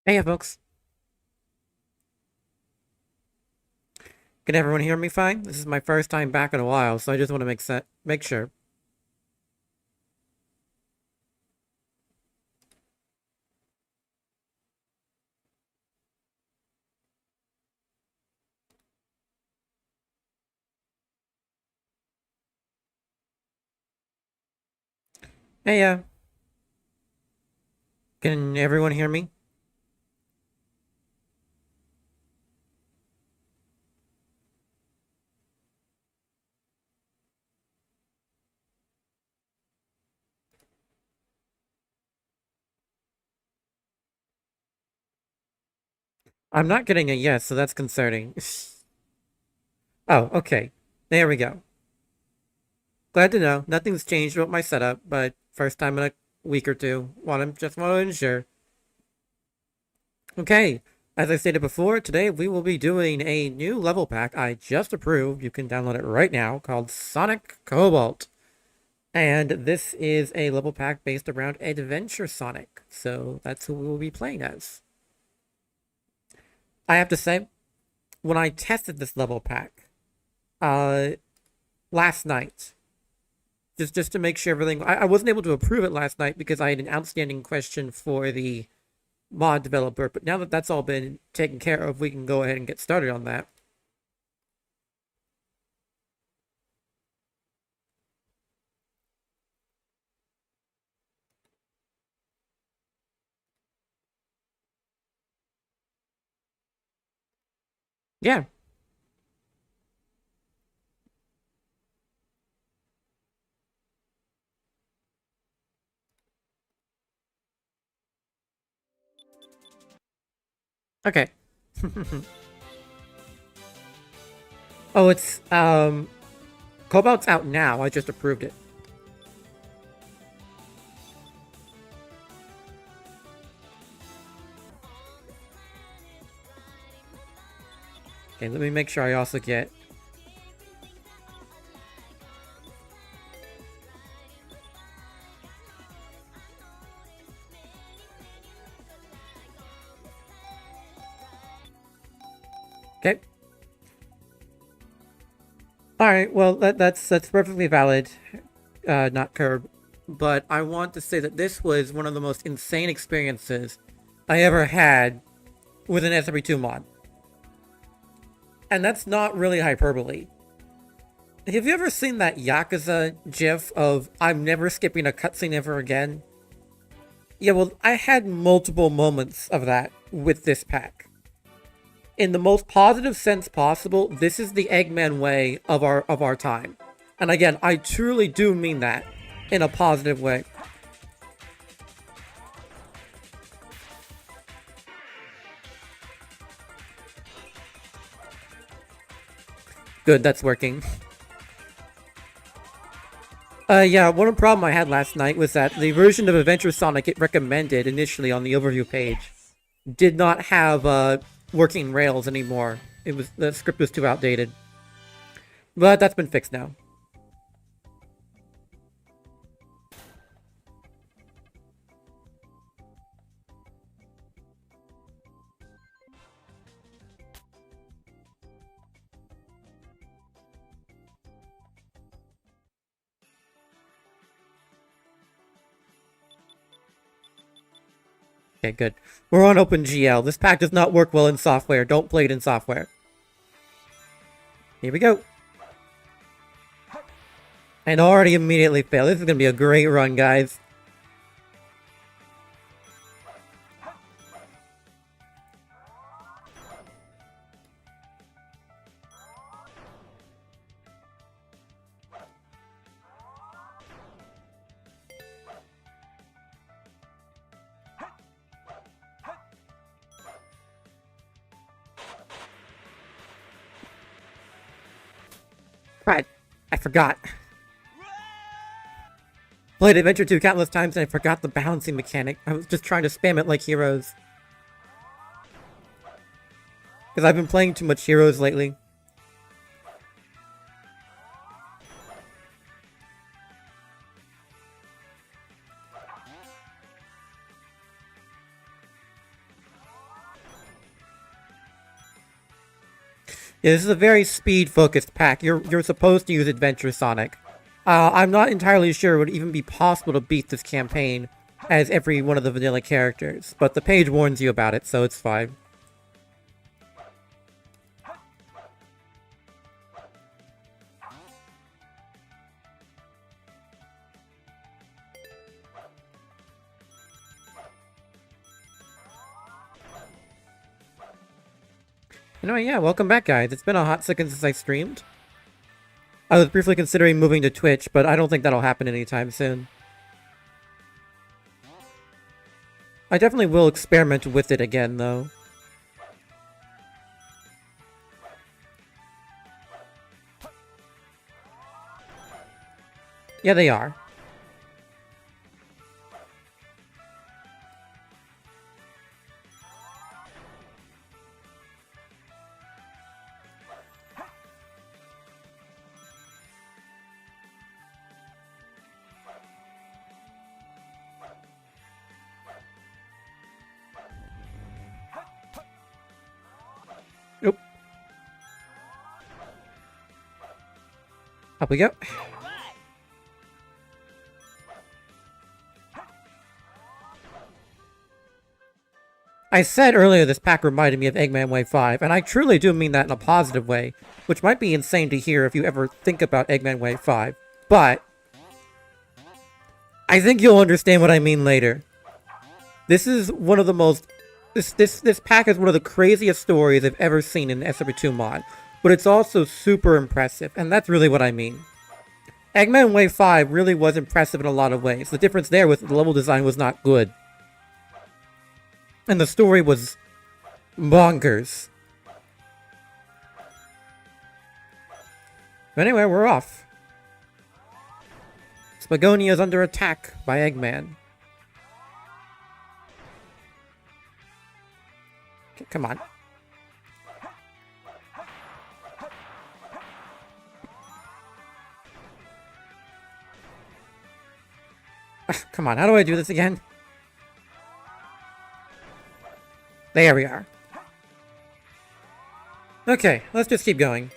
Hey, folks. Can everyone hear me fine? This is my first time back in a while, so I just want to make sure. Hey, can everyone hear me? I'm not getting a yes, so that's concerning. Oh, okay. There we go. Glad to know. Nothing's changed about my setup, but first time in a week or two. Just want to ensure. Okay. As I stated before, today we will be doing a new level pack I just approved. You can download it right now called Sonic Cobalt. And this is a level pack based around Adventure Sonic. So that's who we will be playing as. I have to say, when I tested this level pack uh last night, just to make sure everything I wasn't able to approve it last night because I had an outstanding question for the mod developer, but now that that's all been taken care of, we can go ahead and get started on that. Yeah. Okay. Oh, it's Cobalt's out now. I just approved it. Okay, let me make sure I also get. Okay. All right. Well, that's perfectly valid. Not curb. But I want to say that this was one of the most insane experiences I ever had with an SRB2 mod. And that's not really hyperbole. Have you ever seen that Yakuza gif of I'm never skipping a cutscene ever again? Yeah, well, I had multiple moments of that with this pack. In the most positive sense possible, this is the Eggman way of our time. And again, I truly do mean that in a positive way. Good, that's working. Yeah, one problem I had last night was that the version of Adventure Sonic it recommended initially on the overview page did not have working rails anymore. It was the script was too outdated, but that's been fixed now. Okay, good. We're on OpenGL. This pack does not work well in software. Don't play it in software. Here we go. And already immediately fail. This is gonna be a great run, guys. Right. I forgot. Played Adventure 2 countless times and I forgot the balancing mechanic. I was just trying to spam it like heroes. Because I've been playing too much heroes lately. Yeah, this is a very speed-focused pack. You're supposed to use Adventure Sonic. I'm not entirely sure it would even be possible to beat this campaign as every one of the vanilla characters, but the page warns you about it, so it's fine. Anyway, yeah, welcome back, guys. It's been a hot second since I streamed. I was briefly considering moving to Twitch, but I don't think that'll happen anytime soon. I definitely will experiment with it again, though. Yeah, they are. Nope. Up we go. I said earlier this pack reminded me of Eggman Wave 5, and I truly do mean that in a positive way, which might be insane to hear if you ever think about Eggman Wave 5, but I think you'll understand what I mean later. This is one of the most... This pack is one of the craziest stories I've ever seen in an SRB2 mod, but it's also super impressive, and that's really what I mean. Eggman Wave 5 really was impressive in a lot of ways. The difference there was the level design was not good. And the story was bonkers. But anyway, we're off. Spagonia is under attack by Eggman. Okay, come on. Come on, how do I do this again? There we are. Okay, let's just keep going.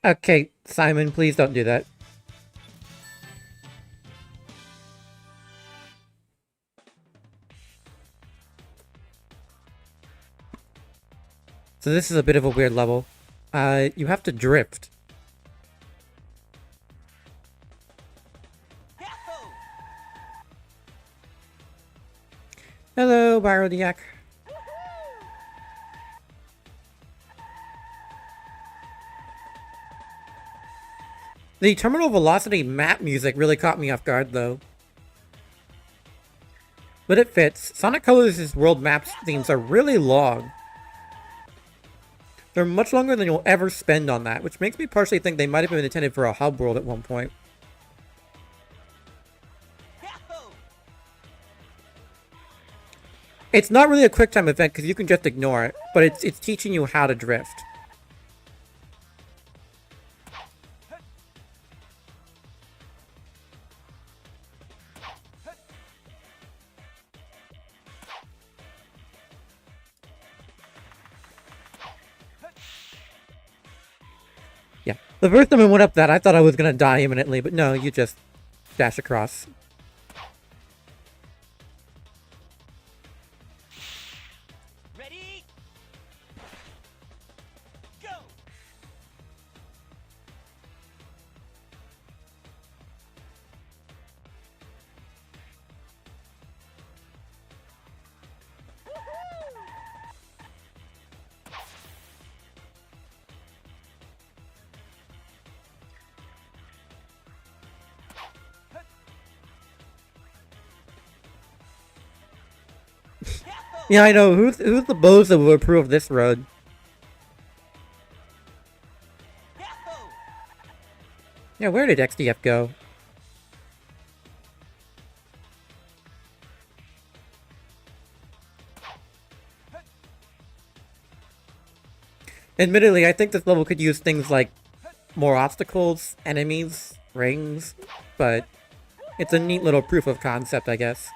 Okay, Simon, please don't do that. So this is a bit of a weird level. You have to drift. Hello, Byrodiac. The terminal velocity map music really caught me off guard, though. But it fits. Sonic Colors' world maps themes are really long. They're much longer than you'll ever spend on that, which makes me partially think they might have been intended for a hub world at one point. It's not really a quick time event because you can just ignore it, but it's teaching you how to drift. Yeah. The first time I went up that, I thought I was gonna die imminently, but no, you just dash across. Ready? Go! Yeah, I know. Who's the bozo who would approve this road? Yeah, where did XDF go? Admittedly, I think this level could use things like more obstacles, enemies, rings, but It's a neat little proof of concept, I guess.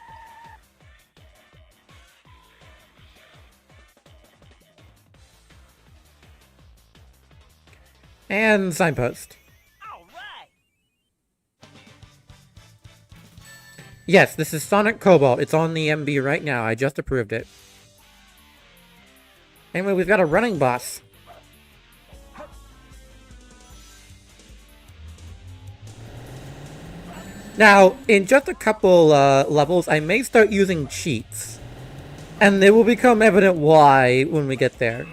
And signpost. All right. Yes, this is Sonic Cobalt. It's on the MB right now. I just approved it. Anyway, we've got a running boss. Now, in just a couple levels, I may start using cheats. And it will become evident why when we get there.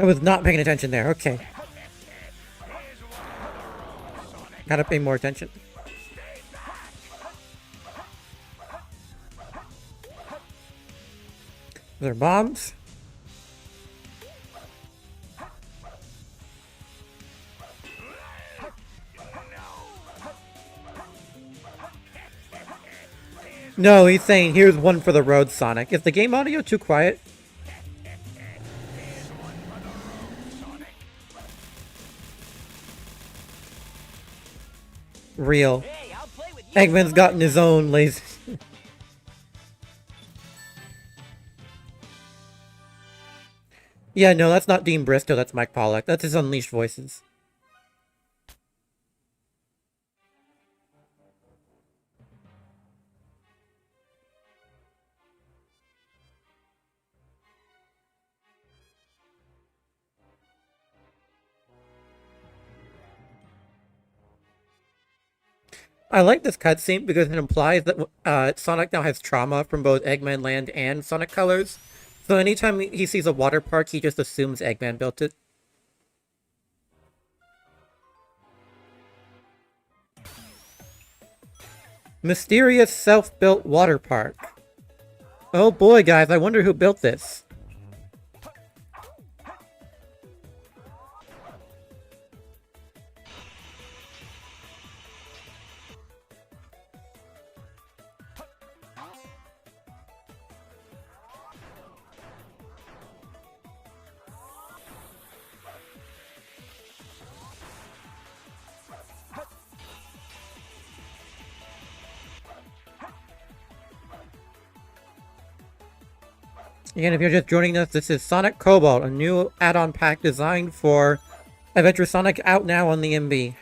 I was not paying attention there. Okay. Gotta pay more attention. There are bombs. No, he's saying here's one for the road, Sonic. Is the game audio too quiet? Real. Hey, I'll play with you. Eggman's gotten his own lazy. Yeah, no, that's not Dean Bristow, that's Mike Pollock. That's his Unleashed Voices. I like this cutscene because it implies that Sonic now has trauma from both Eggman Land and Sonic Colors. So anytime he sees a water park, he just assumes Eggman built it. Mysterious self-built water park. Oh boy, guys, I wonder who built this. Again, if you're just joining us, this is Sonic Cobalt, a new add-on pack designed for Adventure Sonic, out now on the MB.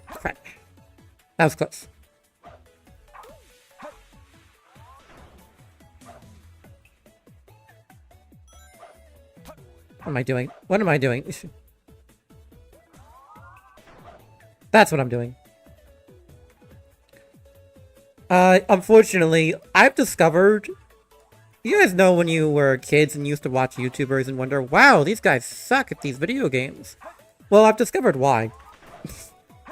Crap. That was close. What am I doing? What am I doing? That's what I'm doing. Unfortunately, I've discovered... You guys know when you were kids and used to watch YouTubers and wonder, wow, these guys suck at these video games. Well, I've discovered why.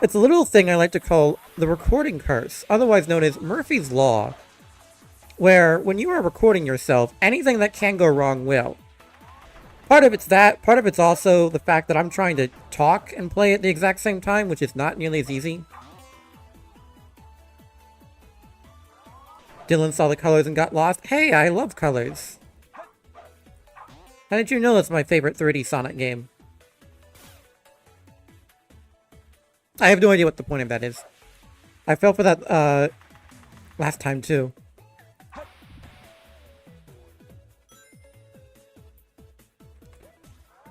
It's a little thing I like to call the recording curse, otherwise known as Murphy's Law, where when you are recording yourself, anything that can go wrong will. Part of it's that, part of it's also the fact that I'm trying to talk and play at the exact same time, which is not nearly as easy. Dylan saw the colors and got lost. Hey, I love colors. How did you know that's my favorite 3D Sonic game? I have no idea what the point of that is. I fell for that, last time too.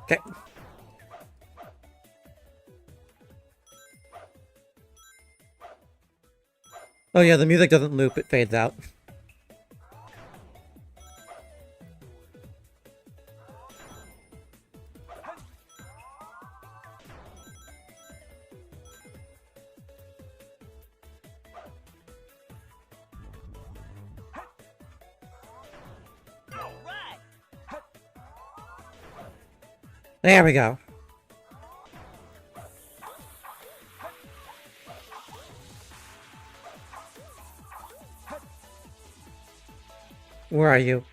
Okay. Oh yeah, the music doesn't loop, it fades out. All right. There we go. Where are you?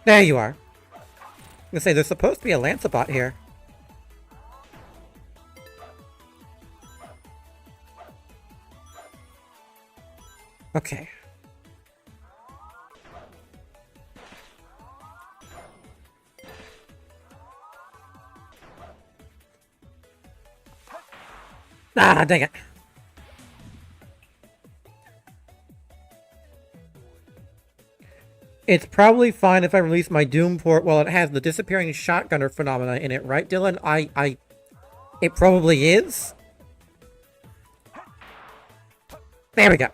There you are. I'm gonna say, there's supposed to be a Lancebot here. Okay. Ah, dang it. It's probably fine if I release my Doom port while it has the disappearing shotgunner phenomena in it, right, Dylan? It probably is. There we go.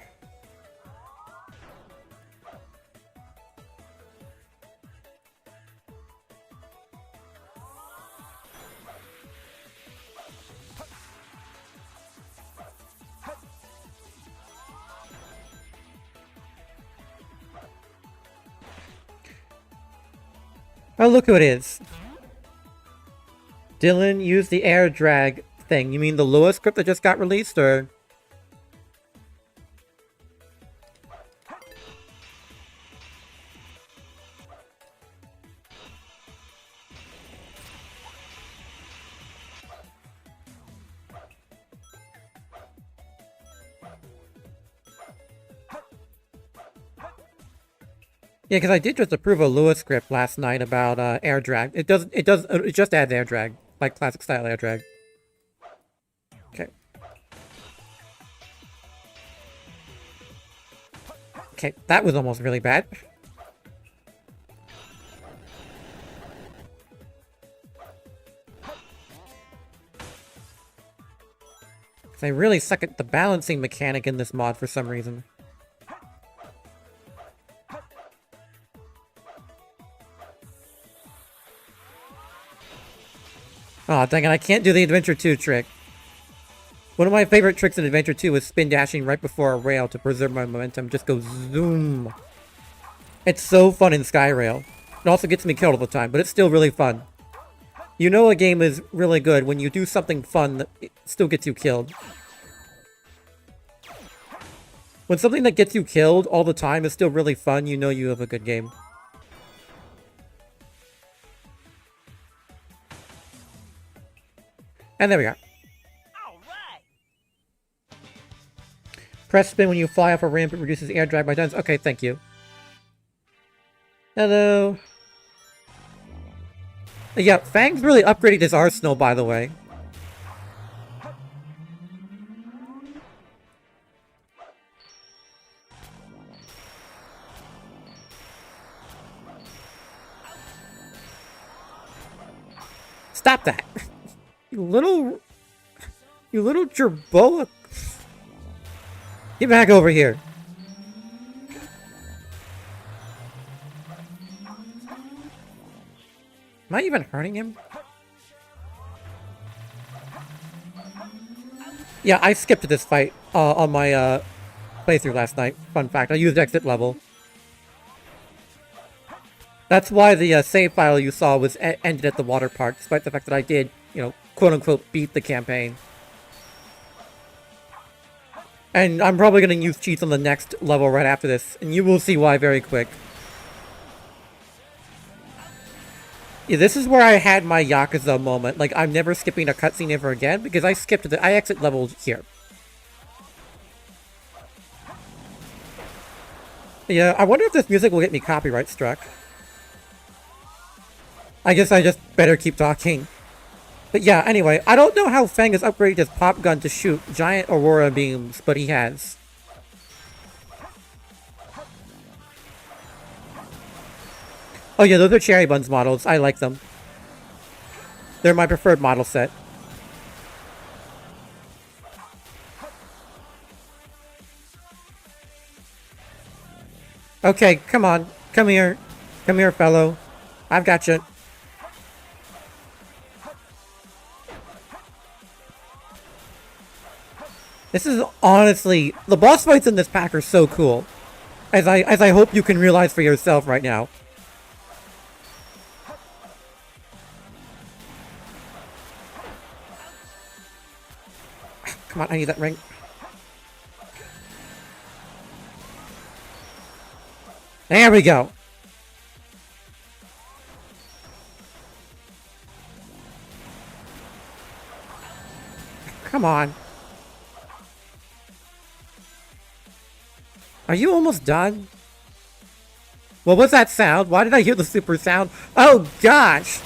Oh, look who it is. Dylan used the air drag thing. You mean the Lua script that just got released, or? Yeah, because I did just approve a Lua script last night about air drag. It just adds air drag, like classic style air drag. Okay. Okay, that was almost really bad. I really suck at the balancing mechanic in this mod for some reason. Aw, dang it, I can't do the Adventure 2 trick. One of my favorite tricks in Adventure 2 is spin dashing right before a rail to preserve my momentum. Just go zoom. It's so fun in Skyrail. It also gets me killed all the time, but it's still really fun. You know a game is really good when you do something fun that it still gets you killed. When something that gets you killed all the time is still really fun, you know you have a good game. And there we go. All right. Press spin when you fly off a ramp. It reduces air drag by tons. Okay, thank you. Hello. Yeah, Fang's really upgraded his arsenal, by the way. Stop that! You little gerboa. Get back over here. Am I even hurting him? Yeah, I skipped this fight on my playthrough last night. Fun fact, I used exit level. That's why the save file you saw was ended at the water park, despite the fact that I did, you know, quote-unquote beat the campaign. And I'm probably going to use cheats on the next level right after this, and you will see why very quick. Yeah, this is where I had my Yakuza moment. Like, I'm never skipping a cutscene ever again, because I exit leveled here. Yeah, I wonder if this music will get me copyright struck. I guess I just better keep talking. But yeah, anyway, I don't know how Fang has upgraded his pop gun to shoot giant aurora beams, but he has. Oh yeah, those are Cherry Buns models. I like them. They're my preferred model set. Okay, come on. Come here. Come here, fellow. I've got you. This is honestly... The boss fights in this pack are so cool. As I hope you can realize for yourself right now. Come on, I need that ring. There we go. Come on. Are you almost done? What was that sound? Why did I hear the super sound? Oh gosh!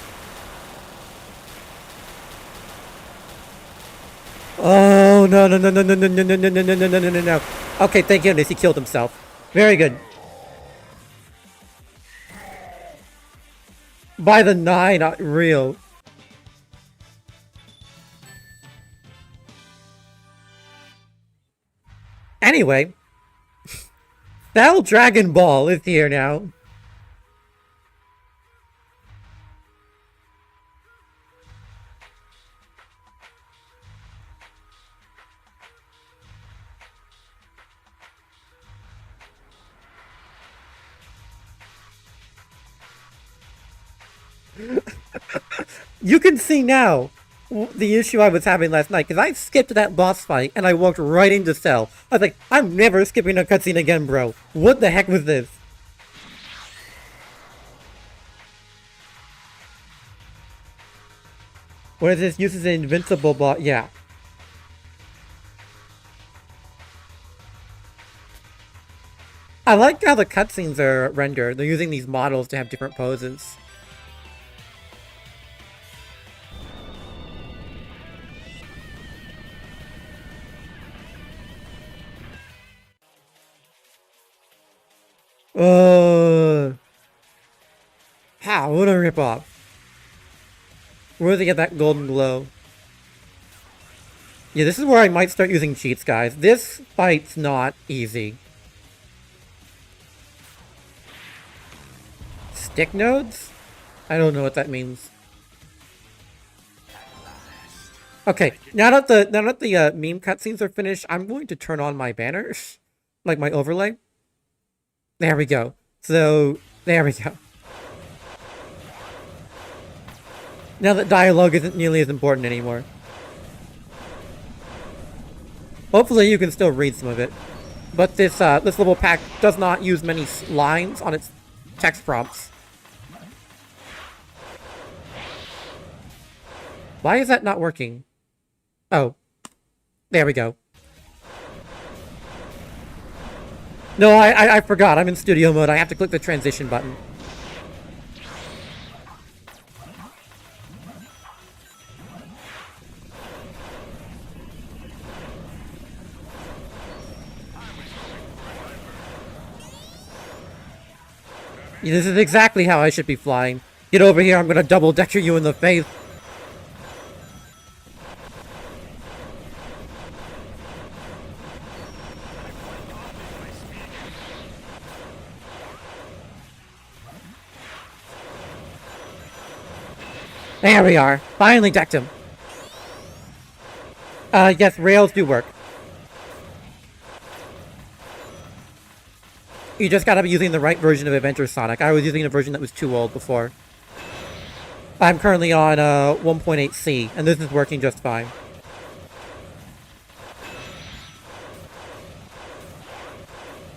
Oh no no no no no no no no no no no no no no no. Okay, thank goodness he killed himself. Very good. By the 9, not real. Anyway, Cell Dragon Ball is here now. You can see now the issue I was having last night, because I skipped that boss fight and I walked right into Cell. I was like, I'm never skipping a cutscene again, bro. What the heck was this? What is this? Uses an invincible boss. Yeah. I like how the cutscenes are rendered. They're using these models to have different poses. What a ripoff. Where do they get that golden glow? Yeah, this is where I might start using cheats, guys. This fight's not easy. Stick nodes? I don't know what that means. Okay, now that the meme cutscenes are finished, I'm going to turn on my banners, like my overlay. There we go. So there we go. Now that dialogue isn't nearly as important anymore. Hopefully you can still read some of it. But this this level pack does not use many lines on its text prompts. Why is that not working? Oh. There we go. No, I forgot. I'm in studio mode. I have to click the transition button. This is exactly how I should be flying. Get over here, I'm gonna double-decker you in the face. There we are. Finally decked him. Yes, rails do work. You just gotta be using the right version of Adventure Sonic. I was using a version that was too old before. I'm currently on 1.8C, and this is working just fine.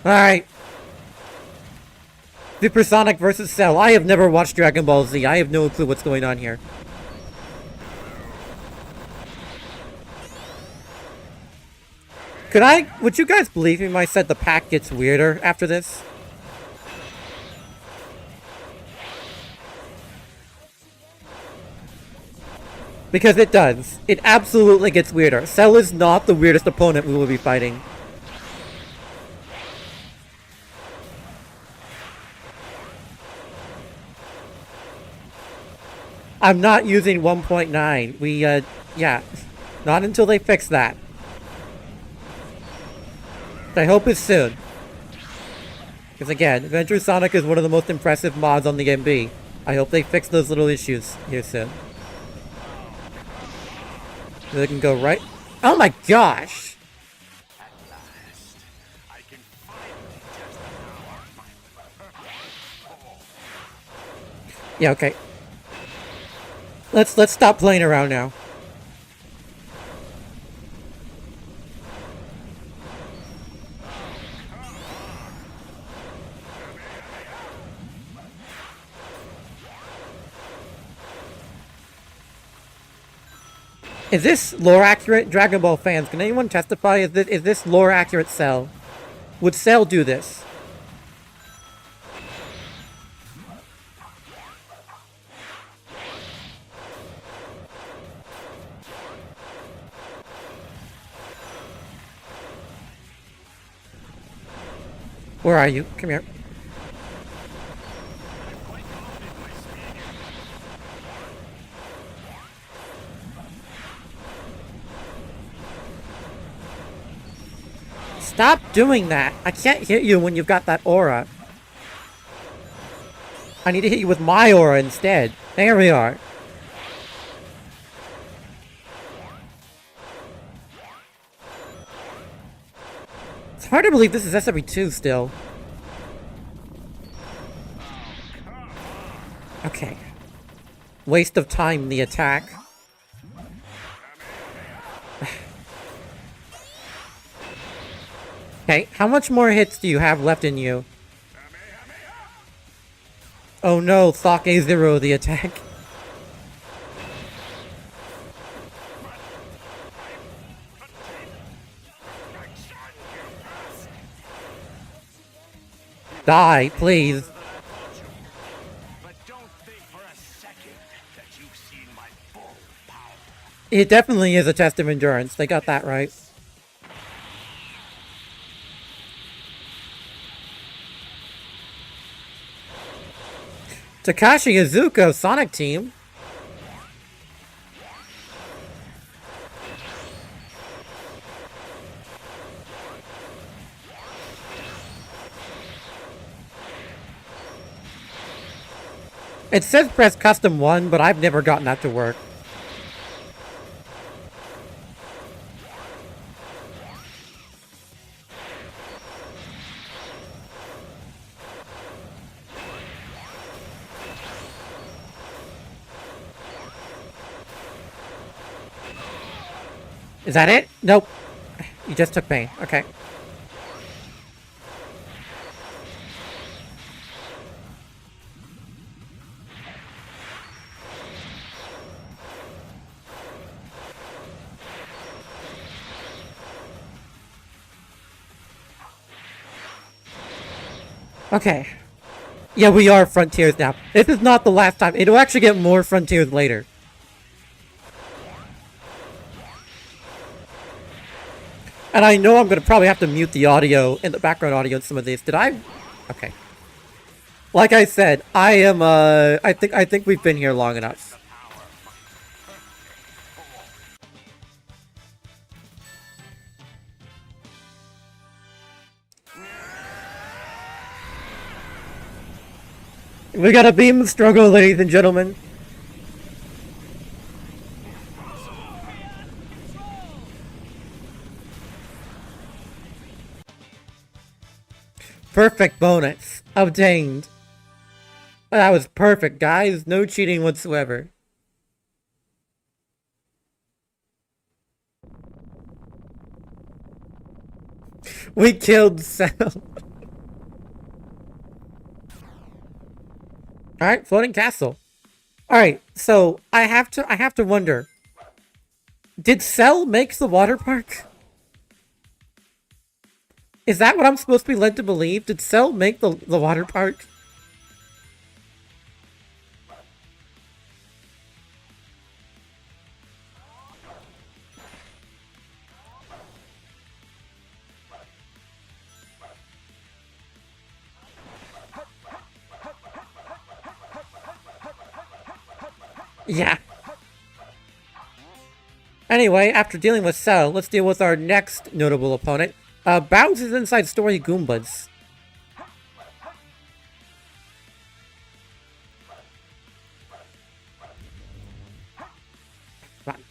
Alright. Super Sonic versus Cell. I have never watched Dragon Ball Z. I have no clue what's going on here. Would you guys believe me when I said the pack gets weirder after this? Because it does. It absolutely gets weirder. Cell is not the weirdest opponent we will be fighting. I'm not using 1.9. Yeah. Not until they fix that. I hope it's soon. Because again, Adventure Sonic is one of the most impressive mods on the MB. I hope they fix those little issues here soon. So they can go right... Oh my gosh! Yeah, okay. Let's stop playing around now. Is this lore accurate? Dragon Ball fans, can anyone testify? Is this lore accurate, Cell? Would Cell do this? Where are you? Come here. Stop doing that! I can't hit you when you've got that aura. I need to hit you with my aura instead. There we are. It's hard to believe this is SRB2 still. Okay. Waste of time, the attack. Okay, how much more hits do you have left in you? Oh no, Thok A0 the attack. Die, please. It definitely is a test of endurance. They got that right. Takashi Izuku, Sonic Team. It says press custom 1, but I've never gotten that to work. Is that it? Nope. You just took me. Okay. Okay. Yeah, we are Frontiers now. This is not the last time. It'll actually get more Frontiers later. And I know I'm going to probably have to mute the audio and the background audio in some of these. Did I? Okay. Like I said, I am, I think we've been here long enough. We got a beam struggle, ladies and gentlemen. Perfect bonus. Obtained. That was perfect, guys. No cheating whatsoever. We killed Cell. Alright, floating castle. Alright, so I have to wonder. Did Cell make the water park? Is that what I'm supposed to be led to believe? Did Cell make the water park? Yeah. Anyway, after dealing with Cell, let's deal with our next notable opponent. Bowser's Inside Story Goombas. Come on.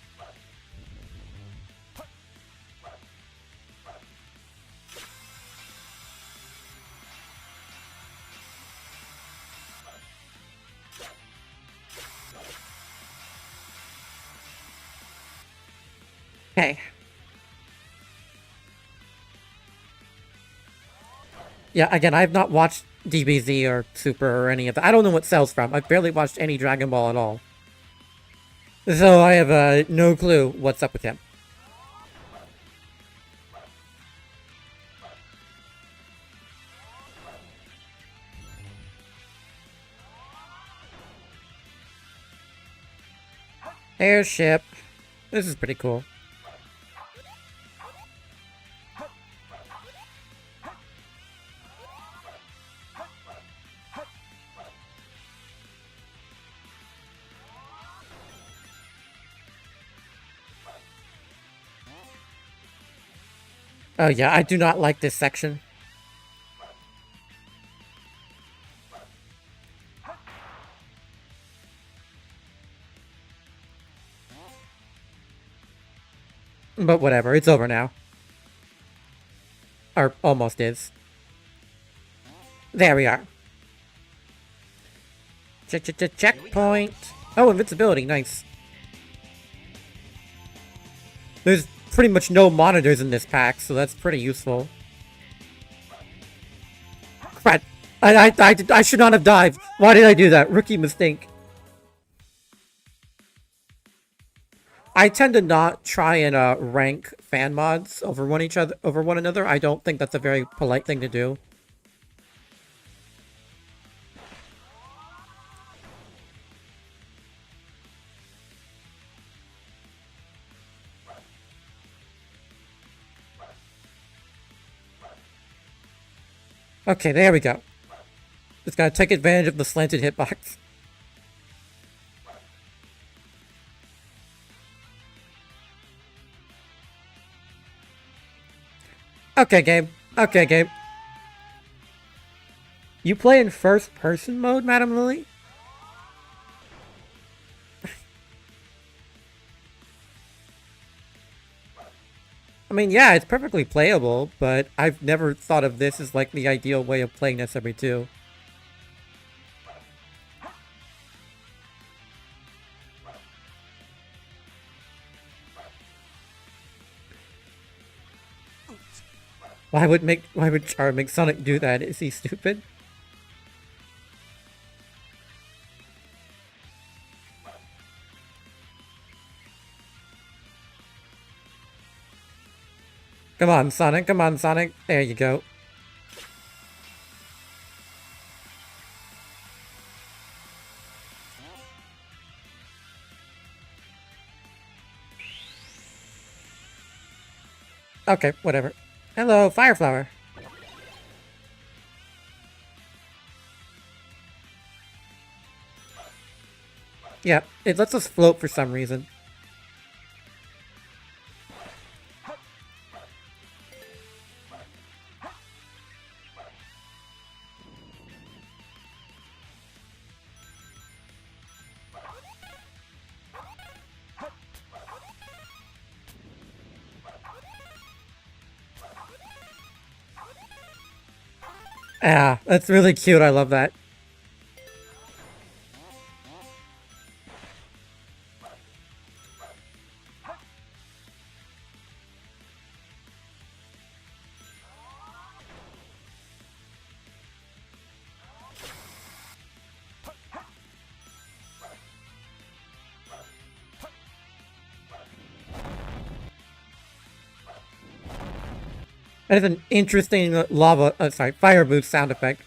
Okay. Yeah, again, I've not watched DBZ or Super or any of that. I don't know what Cell's from. I've barely watched any Dragon Ball at all. So I have no clue what's up with him. Airship. This is pretty cool. Oh yeah, I do not like this section. But whatever, it's over now. Or almost is. There we are. Checkpoint. Oh, invincibility, nice. There's pretty much no monitors in this pack, so that's pretty useful. Crap. I should not have dived. Why did I do that? Rookie mistake. I tend to not try and rank fan mods over one another. I don't think that's a very polite thing to do. Okay, there we go. Just gotta take advantage of the slanted hitbox. Okay, game. Okay, game. You play in first-person mode, Madam Lily? I mean, yeah, it's perfectly playable, but I've never thought of this as, like, the ideal way of playing SRB2. Why would Char make Sonic do that? Is he stupid? Come on, Sonic. Come on, Sonic. There you go. Okay, whatever. Hello, Fireflower. Yeah, it lets us float for some reason. Ah, that's really cute. I love that. That is an interesting fire boost sound effect.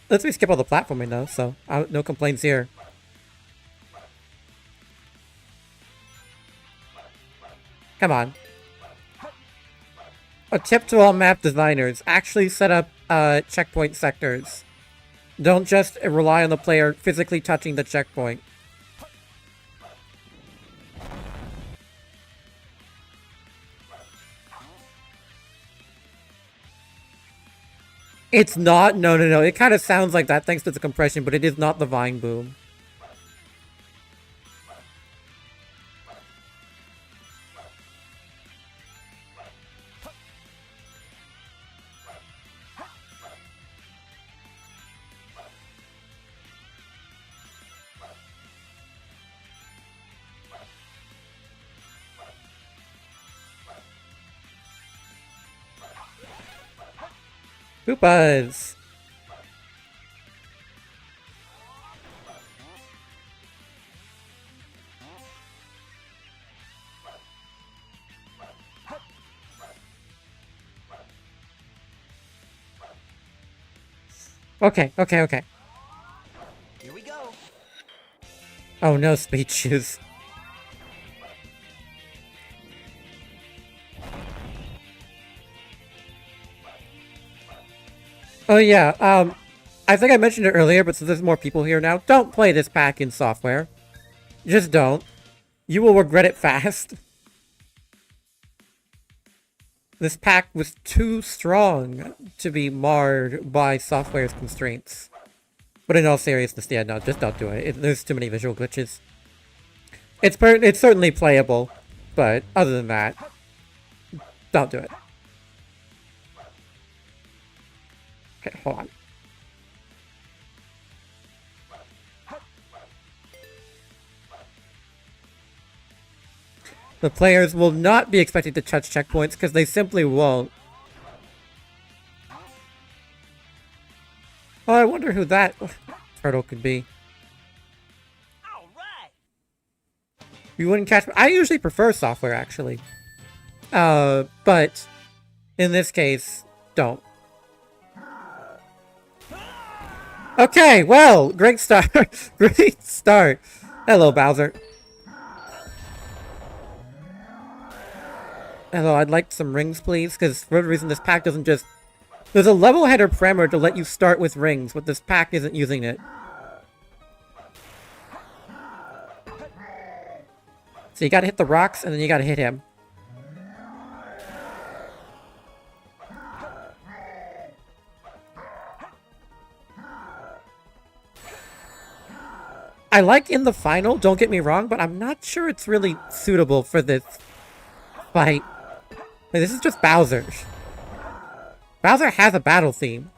Let's skip all the platforming though, so no complaints here. Come on. A tip to all map designers, actually set up checkpoint sectors. Don't just rely on the player physically touching the checkpoint. It's not, no. It kind of sounds like that thanks to the compression, but it is not the Vine Boom. Koopas! Okay, okay, okay. Here we go. Oh no, speed shoes. Oh yeah, I think I mentioned it earlier, but since there's more people here now, don't play this pack in software. Just don't. You will regret it fast. This pack was too strong to be marred by software's constraints. But in all seriousness, yeah, no, just don't do it. There's too many visual glitches. It's certainly playable, but other than that, don't do it. Okay, hold on. The players will not be expected to touch checkpoints because they simply won't. Oh, I wonder who that turtle could be. All right. You wouldn't catch me. I usually prefer software, actually. But in this case, don't. Okay, well, great start. Great start. Hello, Bowser. Hello, I'd like some rings, please, because for whatever reason, this pack doesn't just... There's a level header parameter to let you start with rings, but this pack isn't using it. So you gotta hit the rocks, and then you gotta hit him. I like in the final, don't get me wrong, but I'm not sure it's really suitable for this fight. Like, this is just Bowser. Bowser has a battle theme.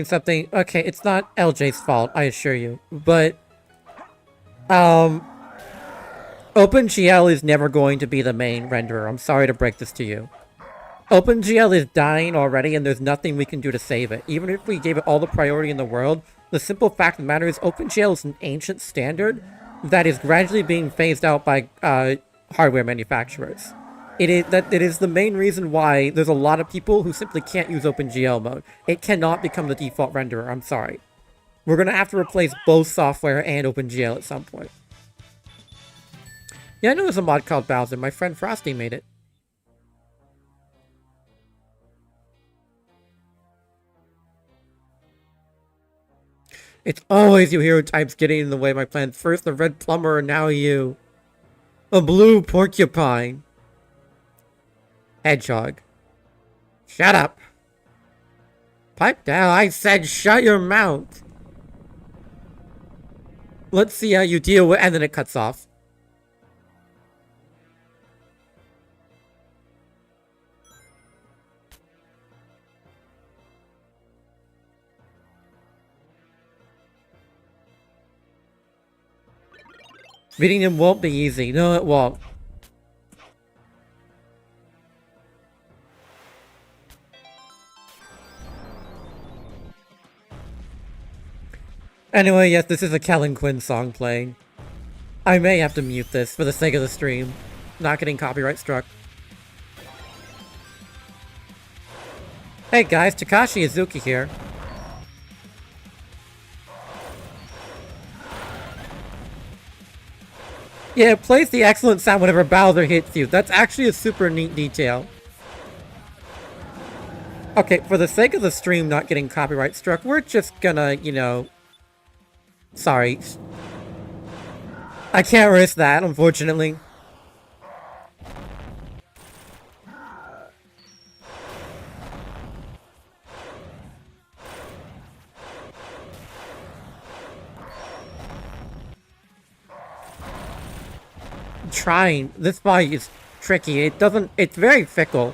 Something. Okay, it's not LJ's fault, I assure you. But, OpenGL is never going to be the main renderer. I'm sorry to break this to you. OpenGL is dying already, and there's nothing we can do to save it. Even if we gave it all the priority in the world, the simple fact of the matter is OpenGL is an ancient standard that is gradually being phased out by hardware manufacturers. It is the main reason why there's a lot of people who simply can't use OpenGL mode. It cannot become the default renderer, I'm sorry. We're going to have to replace both software and OpenGL at some point. Yeah, I know there's a mod called Bowser. My friend Frosty made it. It's always you hero types getting in the way of my plans. First the red plumber, and now you. A blue porcupine. Hedgehog. Shut up. Pipe down. I said shut your mouth. Let's see how you deal with... And then it cuts off. Beating him won't be easy. No, it won't. Anyway, yes, this is a Kellen Quinn song playing. I may have to mute this for the sake of the stream. Not getting copyright struck. Hey guys, Takashi Izuki here. Yeah, it plays the excellent sound whenever Bowser hits you. That's actually a super neat detail. Okay, for the sake of the stream not getting copyright struck, we're just gonna, you know... Sorry. I can't risk that, unfortunately. Trying. This fight is tricky. It doesn't. It's very fickle.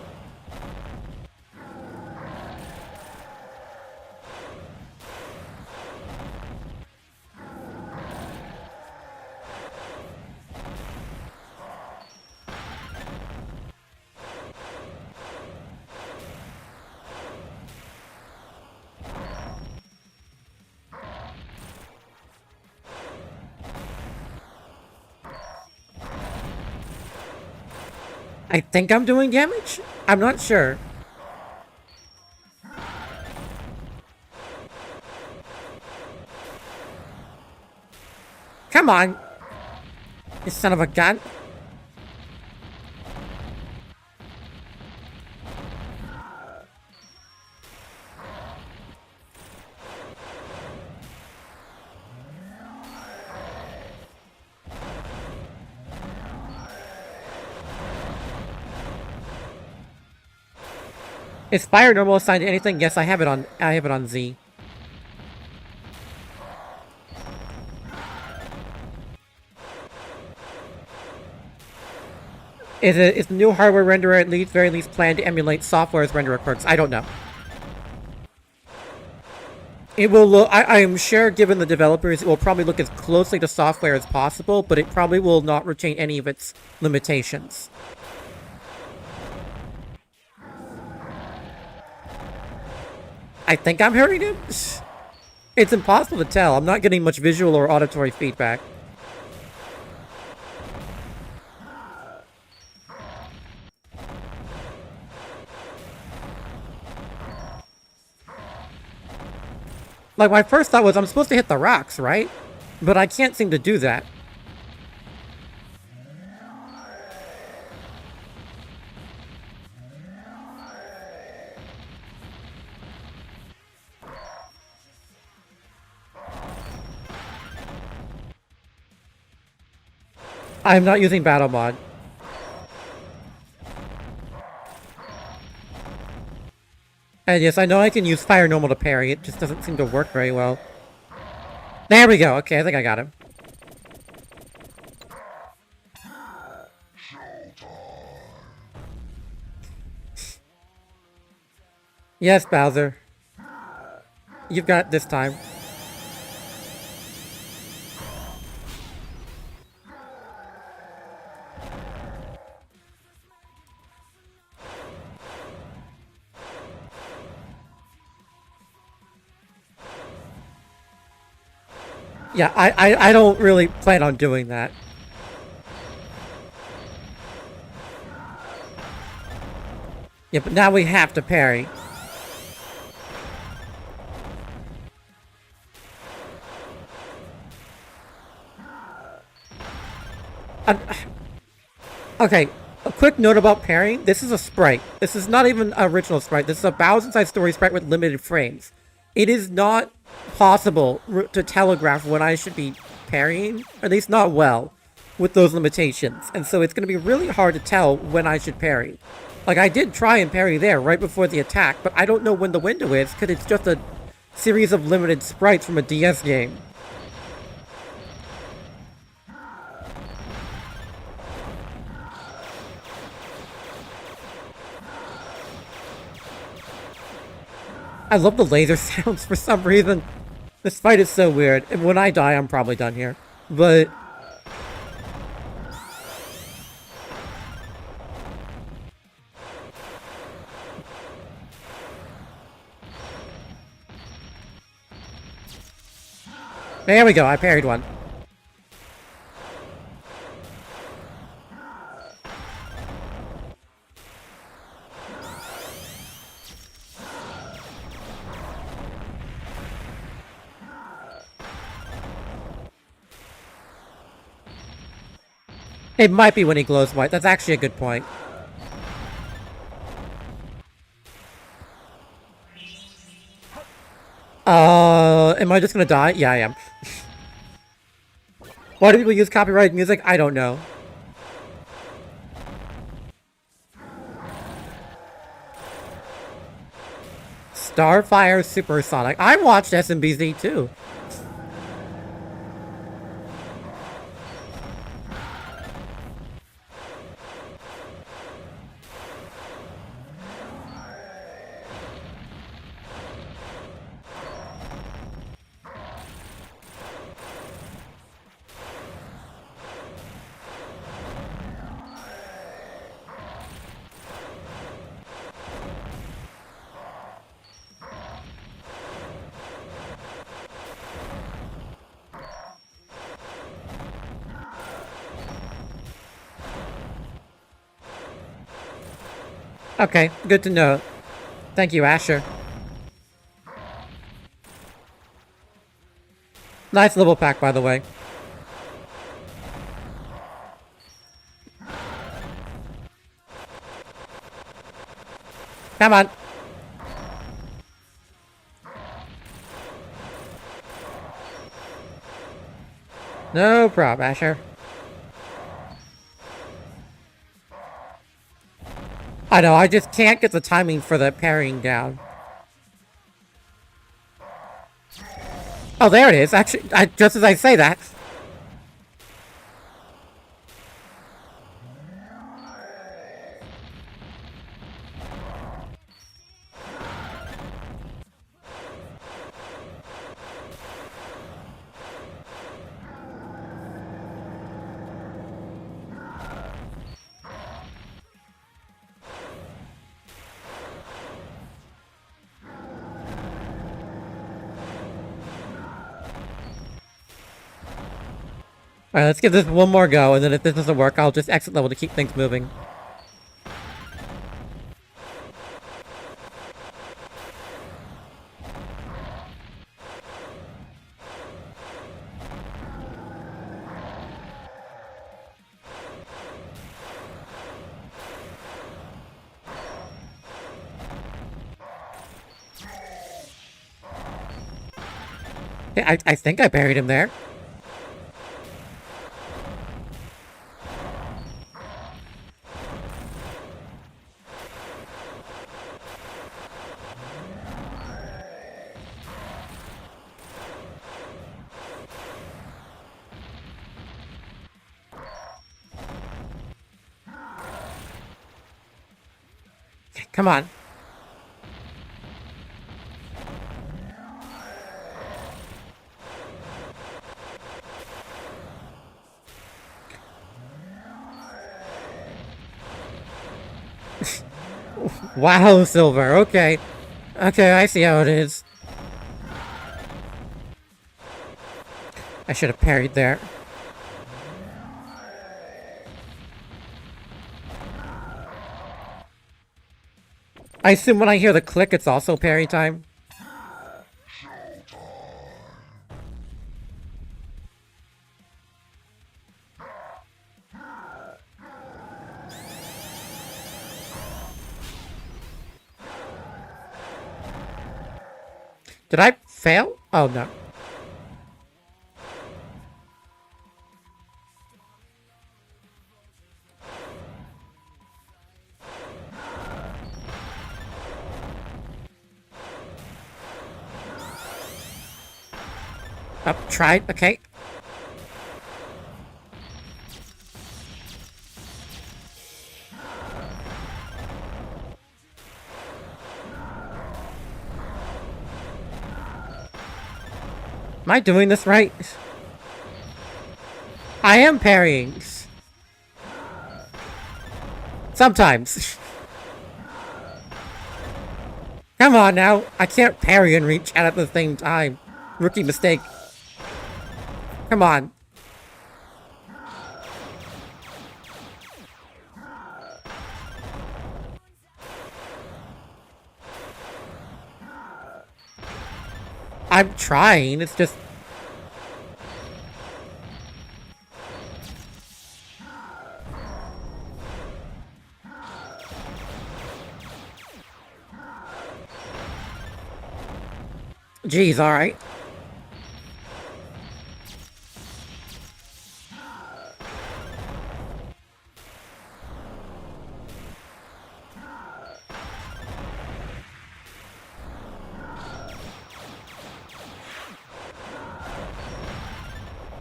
I think I'm doing damage? I'm not sure. Come on! You son of a gun. Is fire normal assigned to anything? Yes, I have it on Z. Is the new hardware renderer at least very least planned to emulate software's renderer quirks? I don't know. It will look, I am sure given the developers, it will probably look as closely to software as possible, but it probably will not retain any of its limitations. I think I'm hearing him? It's impossible to tell. I'm not getting much visual or auditory feedback. Like, my first thought was I'm supposed to hit the rocks, right? But I can't seem to do that. I'm not using battle mod. And yes, I know I can use fire normal to parry. It just doesn't seem to work very well. There we go. Okay, I think I got him. Yes, Bowser. You've got it this time. Yeah, I don't really plan on doing that. Yeah, but now we have to parry. Okay, a quick note about parrying. This is a sprite. This is not even an original sprite. This is a Bowser's Story sprite with limited frames. It is not possible to telegraph when I should be parrying, at least not well, with those limitations. And so it's going to be really hard to tell when I should parry. Like, I did try and parry there right before the attack, but I don't know when the window is because it's just a series of limited sprites from a DS game. I love the laser sounds for some reason. This fight is so weird. And when I die, I'm probably done here. But... there we go, I parried one. It might be when he glows white. That's actually a good point. Am I just gonna die? Yeah, I am. Why do people use copyrighted music? I don't know. Starfire Supersonic. I watched SMBZ too. Okay, good to know. Thank you, Asher. Nice level pack, by the way. Come on. No problem, Asher. I know, I just can't get the timing for the parrying down. Oh, there it is. Actually, just as I say that. Alright, let's give this one more go, and then if this doesn't work, I'll just exit level to keep things moving. Yeah, I think I buried him there. Come on. Wow, Silver. Okay. Okay, I see how it is. I should have parried there. I assume when I hear the click, it's also parry time. Did I fail? Oh, no. Oh, tried. Okay. Am I doing this right? I am parrying. Sometimes. Come on now. I can't parry and reach out at the same time. Rookie mistake. Come on. I'm trying. It's just... Jeez, alright.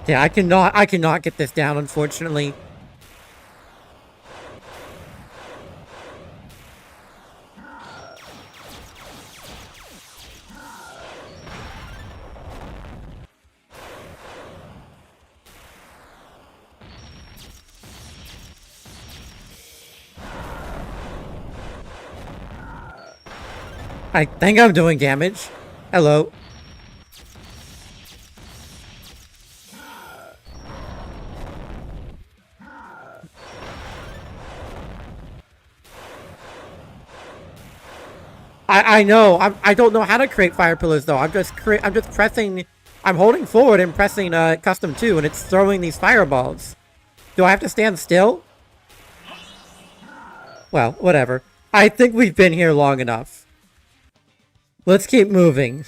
Yeah, I cannot get this down, unfortunately. I think I'm doing damage. Hello. I know. I don't know how to create fire pillars though. I'm just pressing. I'm holding forward and pressing custom 2, and it's throwing these fireballs. Do I have to stand still? Well, whatever. I think we've been here long enough. Let's keep moving.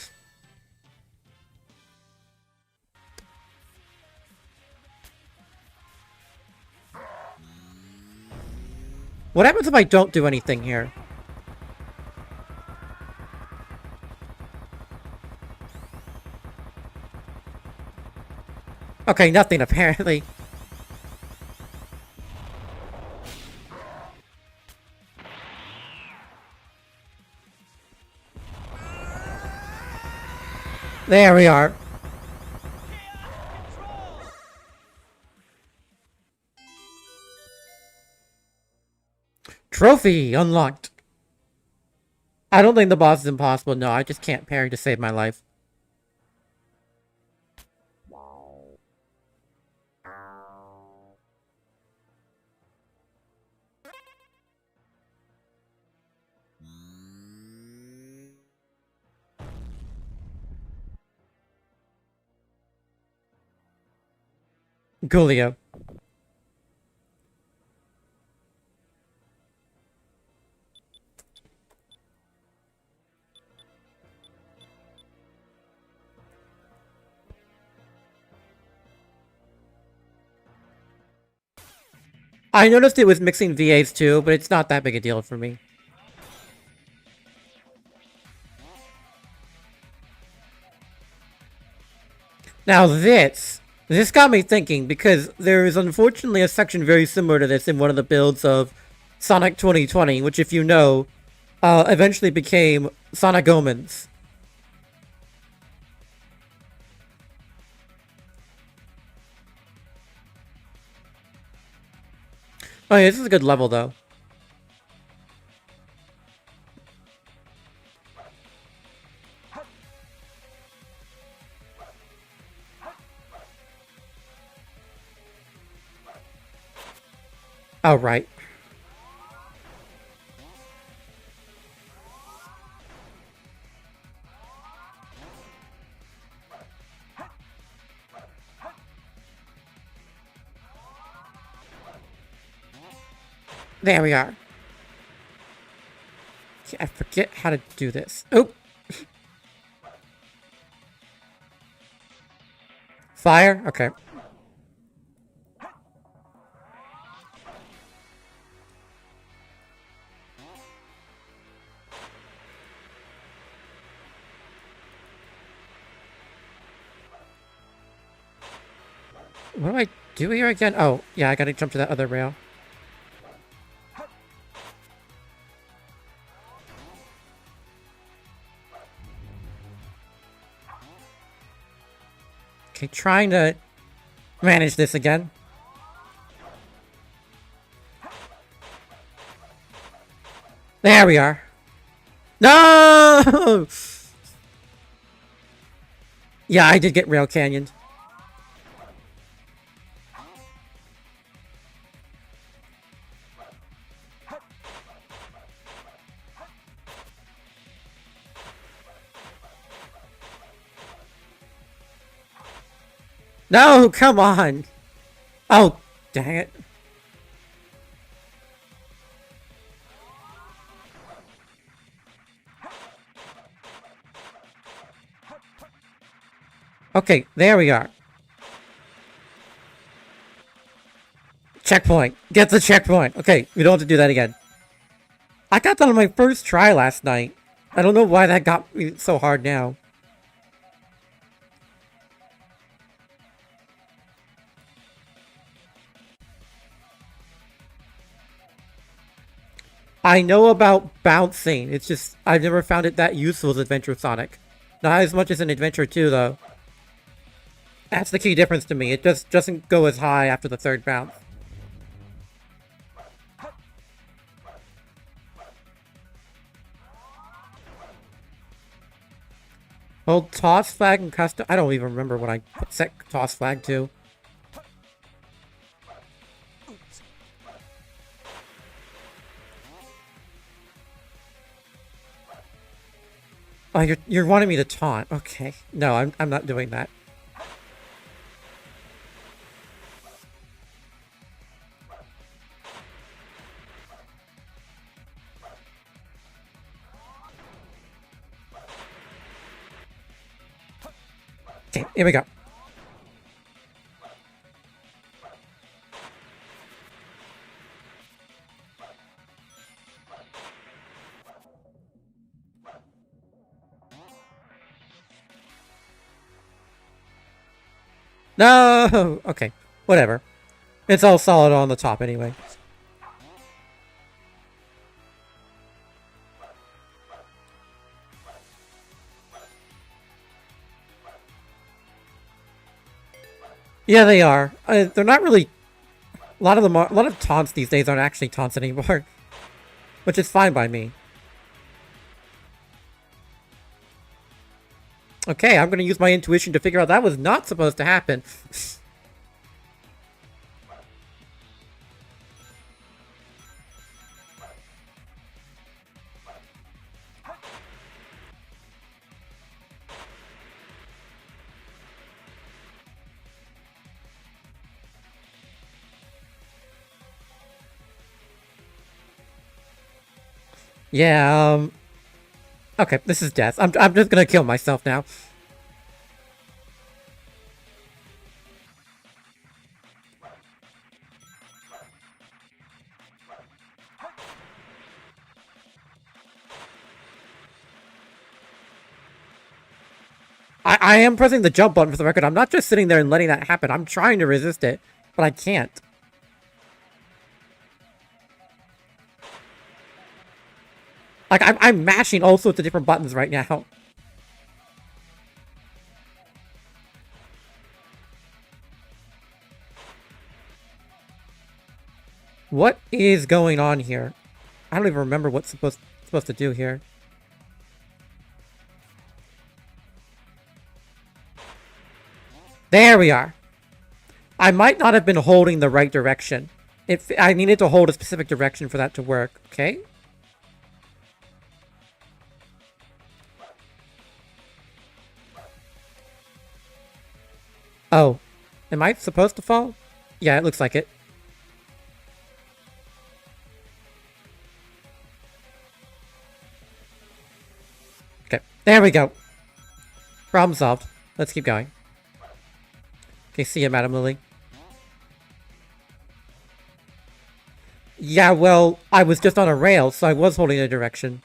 What happens if I don't do anything here? Okay, nothing apparently. There we are. Trophy unlocked. I don't think the boss is impossible. No, I just can't parry to save my life. Coolio. I noticed it was mixing VAs too, but it's not that big a deal for me. Now this got me thinking, because there is unfortunately a section very similar to this in one of the builds of Sonic 2020, which, if you know, eventually became Sonic Omens. Oh yeah, this is a good level though. Oh, right. There we are. I forget how to do this. Oh! Fire? Okay. What do I do here again? Oh, yeah, I gotta jump to that other rail. Okay, trying to manage this again. There we are. No! Yeah, I did get rail canyoned. No, come on! Oh, dang it. Okay, there we are. Checkpoint. Get the checkpoint. Okay, we don't have to do that again. I got that on my first try last night. I don't know why that got me so hard now. I know about bouncing. It's just, I've never found it that useful as Adventure Sonic. Not as much as in Adventure 2, though. That's the key difference to me. It just doesn't go as high after the third bounce. Hold toss flag and custom. I don't even remember what I set toss flag to. Oh, you're wanting me to taunt. Okay. No, I'm not doing that. Okay, here we go. No! Okay, whatever. It's all solid on the top anyway. Yeah, they are. They're not really... A lot of taunts these days aren't actually taunts anymore. Which is fine by me. Okay, I'm gonna use my intuition to figure out that was not supposed to happen. Yeah, okay, this is death. I'm just gonna kill myself now. I am pressing the jump button for the record. I'm not just sitting there and letting that happen. I'm trying to resist it, but I can't. Like, I'm mashing all sorts of different buttons right now. What is going on here? I don't even remember what's supposed to do here. There we are. I might not have been holding the right direction. I needed to hold a specific direction for that to work, okay? Oh. Am I supposed to fall? Yeah, it looks like it. Okay, there we go. Problem solved. Let's keep going. Okay, see you, Madam Lily. Yeah, well, I was just on a rail, so I was holding a direction.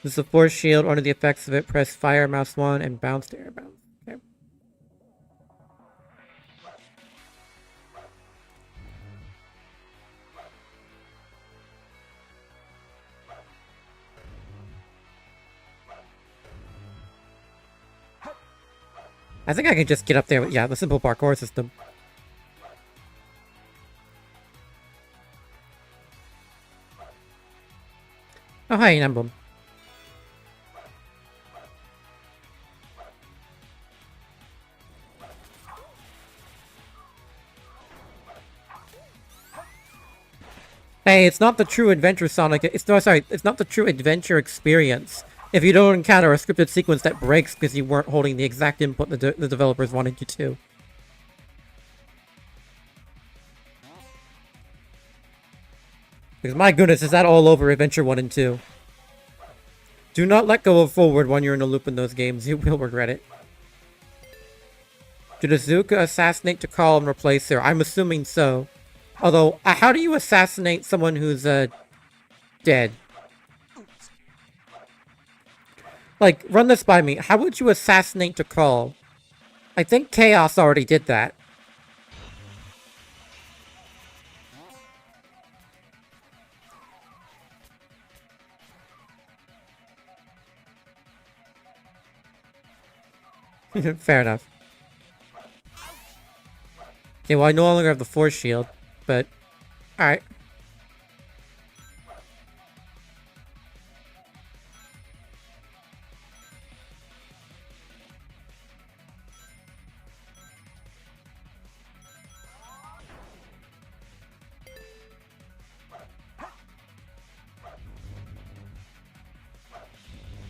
This is a force shield. Under the effects of it, press fire, mouse 1, and bounce to air bounce. Okay. I think I can just get up there with, yeah, the simple parkour system. Oh, hi, an emblem. Hey, it's not the true adventure Sonic. It's no, sorry, it's not the true adventure experience if you don't encounter a scripted sequence that breaks because you weren't holding the exact input the developers wanted you to. Because my goodness, is that all over Adventure 1 and 2. Do not let go of forward when you're in a loop in those games. You will regret it. Did Azuka assassinate to call and replace her? I'm assuming so. Although, how do you assassinate someone who's, dead? Like, run this by me. How would you assassinate to call? I think Chaos already did that. Fair enough. Okay, well, I no longer have the force shield, but... Alright.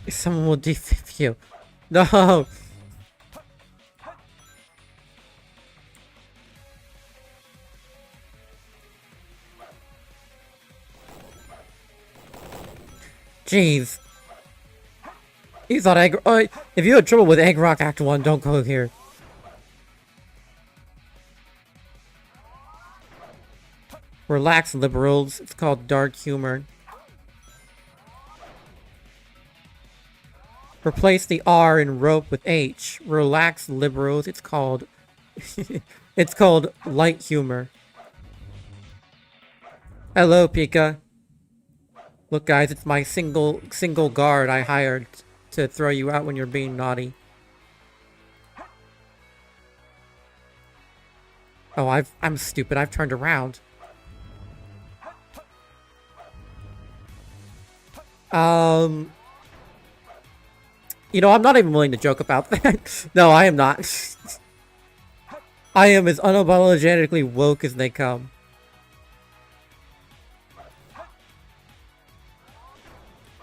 Someone will defib you. No! Jeez. You thought Egg... if you had trouble with Egg Rock Act 1, don't go here. Relax, liberals. It's called dark humor. Replace the R in rope with H. Relax, liberals. It's called... it's called light humor. Hello, Pika. Look, guys, it's my single guard I hired to throw you out when you're being naughty. Oh, I'm stupid. I've turned around. You know, I'm not even willing to joke about that. No, I am not. I am as unapologetically woke as they come.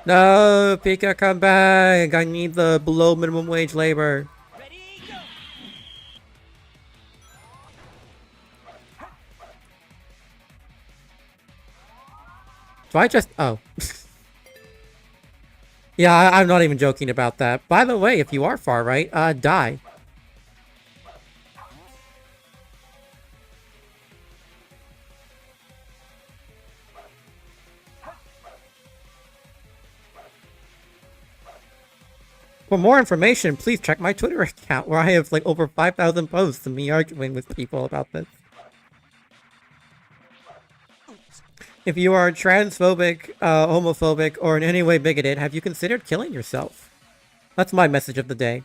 No, Pika, come back. I need the below minimum wage labor. Ready, go. Do I just... Oh. Yeah, I'm not even joking about that. By the way, if you are far right, die. For more information, please check my Twitter account, where I have like over 5,000 posts of me arguing with people about this. If you are transphobic, homophobic, or in any way bigoted, have you considered killing yourself? That's my message of the day.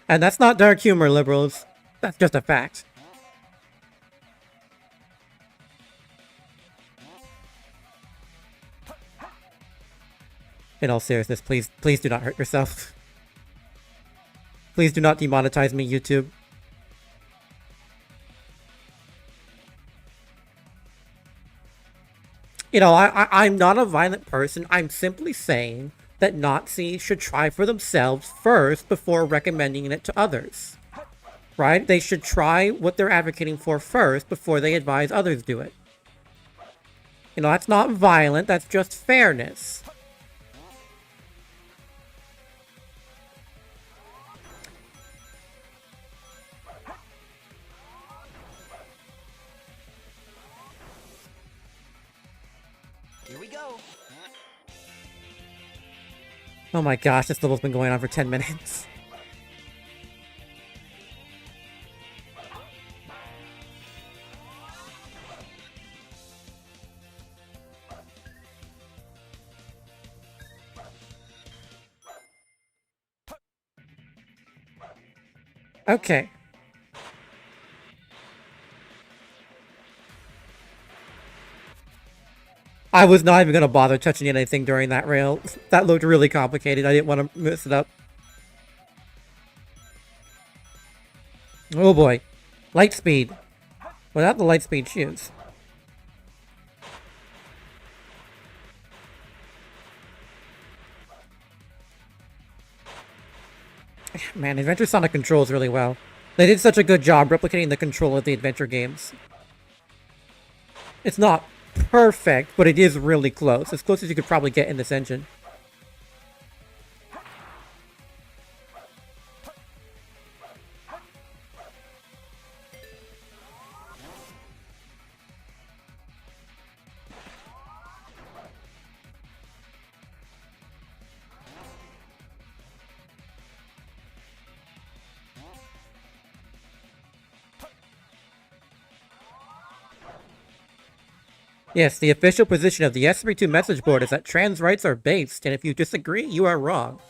And that's not dark humor, liberals. That's just a fact. In all seriousness, please do not hurt yourself. Please do not demonetize me, YouTube. You know, I'm not a violent person. I'm simply saying that Nazis should try for themselves first before recommending it to others. Right? They should try what they're advocating for first before they advise others do it. You know, that's not violent, that's just fairness. Here we go. Oh my gosh, this level's been going on for 10 minutes. Okay. I was not even gonna bother touching anything during that rail. That looked really complicated. I didn't want to mess it up. Oh boy. Light speed. Without the light speed shoes. Man, Adventure Sonic controls really well. They did such a good job replicating the control of the adventure games. It's not perfect, but it is really close. As close as you could probably get in this engine. Yes, the official position of the SRB2 message board is that trans rights are based, and if you disagree, you are wrong.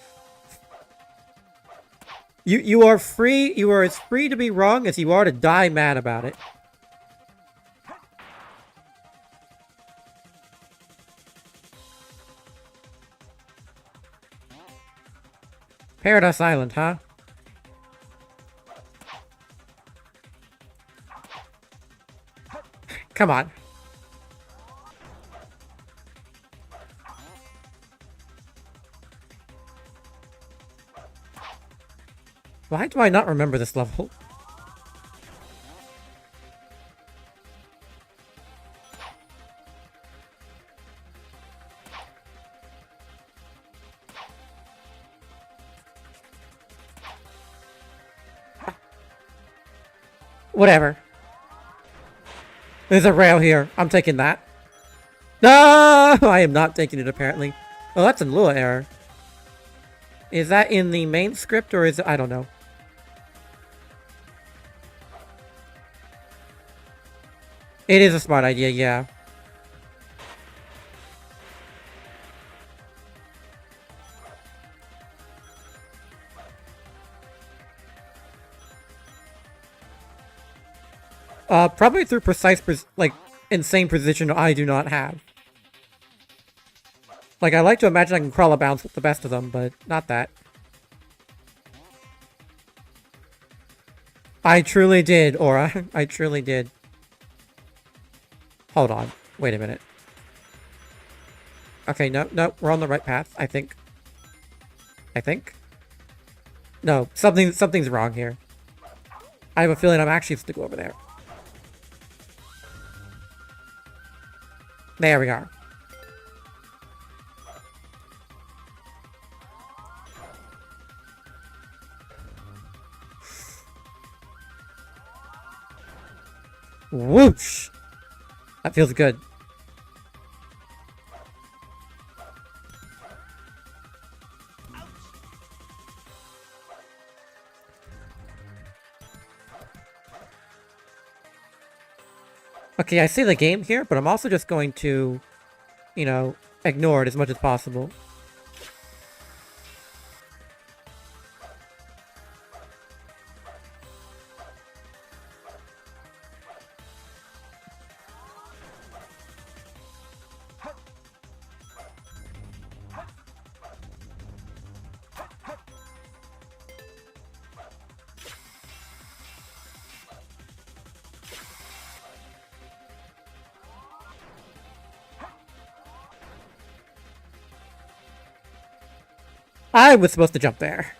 You are free, you are as free to be wrong as you are to die mad about it. Paradise Island, huh? Come on. Why do I not remember this level? Whatever. There's a rail here. I'm taking that. No! I am not taking it, apparently. Oh, that's a Lua error. Is that in the main script, or is it... I don't know. It is a smart idea, yeah. Probably through insane precision I do not have. Like, I like to imagine I can crawl a bounce with the best of them, but not that. I truly did, Aura. I truly did. Hold on. Wait a minute. Okay, no, we're on the right path, I think. No, something's wrong here. I have a feeling I'm actually supposed to go over there. There we are. Whoosh! That feels good. Okay, I see the game here, but I'm also just going to, you know, ignore it as much as possible. I was supposed to jump there.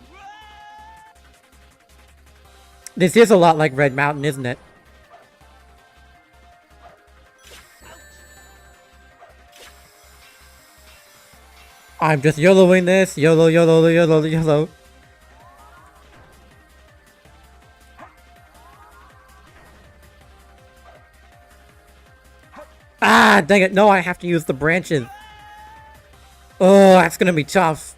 This is a lot like Red Mountain, isn't it? I'm just YOLOing this. YOLO, YOLO, YOLO, YOLO. Ah, dang it. No, I have to use the branches. Oh, that's gonna be tough.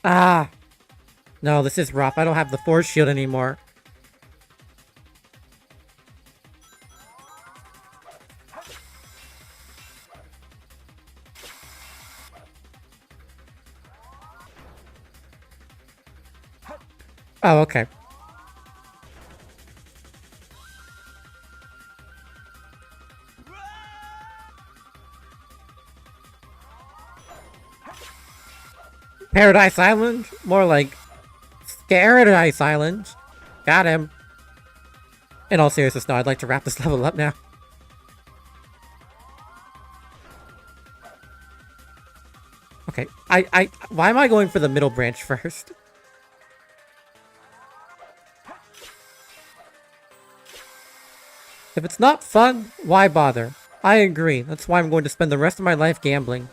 Ah. No, this is rough. I don't have the force shield anymore. Oh, okay. Paradise Island? More like Scaradise Island. Got him. In all seriousness, no, I'd like to wrap this level up now. Okay, why am I going for the middle branch first? If it's not fun, why bother? I agree. That's why I'm going to spend the rest of my life gambling.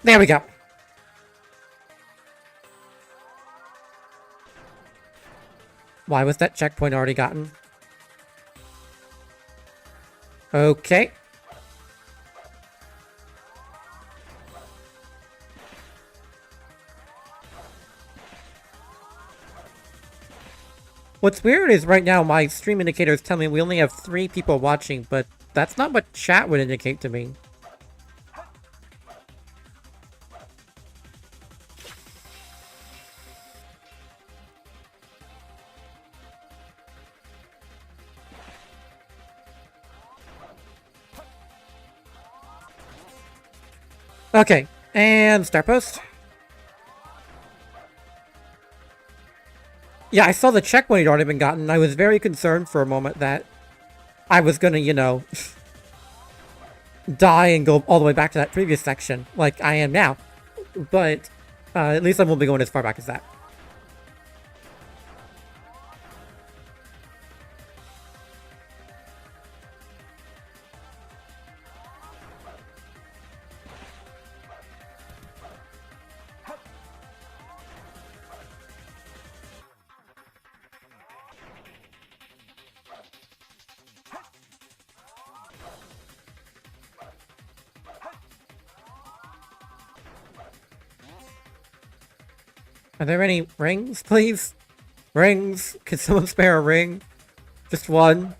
There we go. Why was that checkpoint already gotten? Okay. What's weird is right now my stream indicators tell me we only have 3 people watching, but that's not what chat would indicate to me. Okay, and Star Post. Yeah, I saw the checkpoint he'd already been gotten. I was very concerned for a moment that I was gonna, you know, die and go all the way back to that previous section, like I am now. But at least I won't be going as far back as that. Are there any rings, please? Rings? Can someone spare a ring? Just one?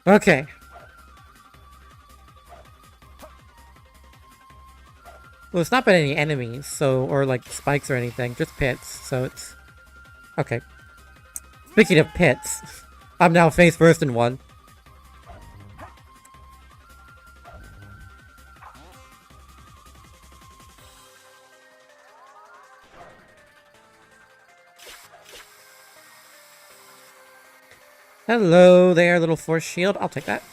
Okay. Well, it's not been any enemies, so, or like spikes or anything, just pits, so it's... Okay. Speaking of pits, I'm now face first in one. Hello there, little force shield. I'll take that.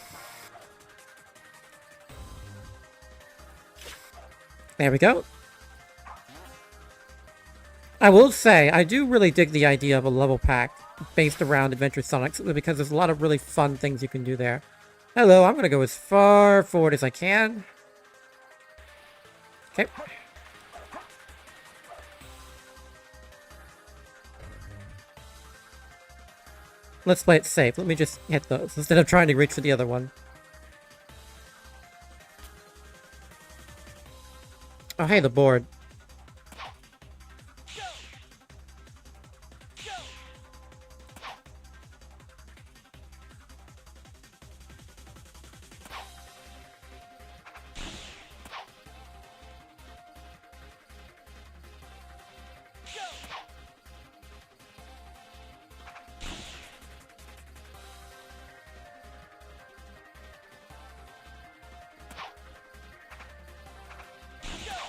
There we go. I will say, I do really dig the idea of a level pack based around Adventure Sonic, because there's a lot of really fun things you can do there. Hello, I'm gonna go as far forward as I can. Okay. Let's play it safe. Let me just hit those instead of trying to reach for the other one. Oh, hey, the board.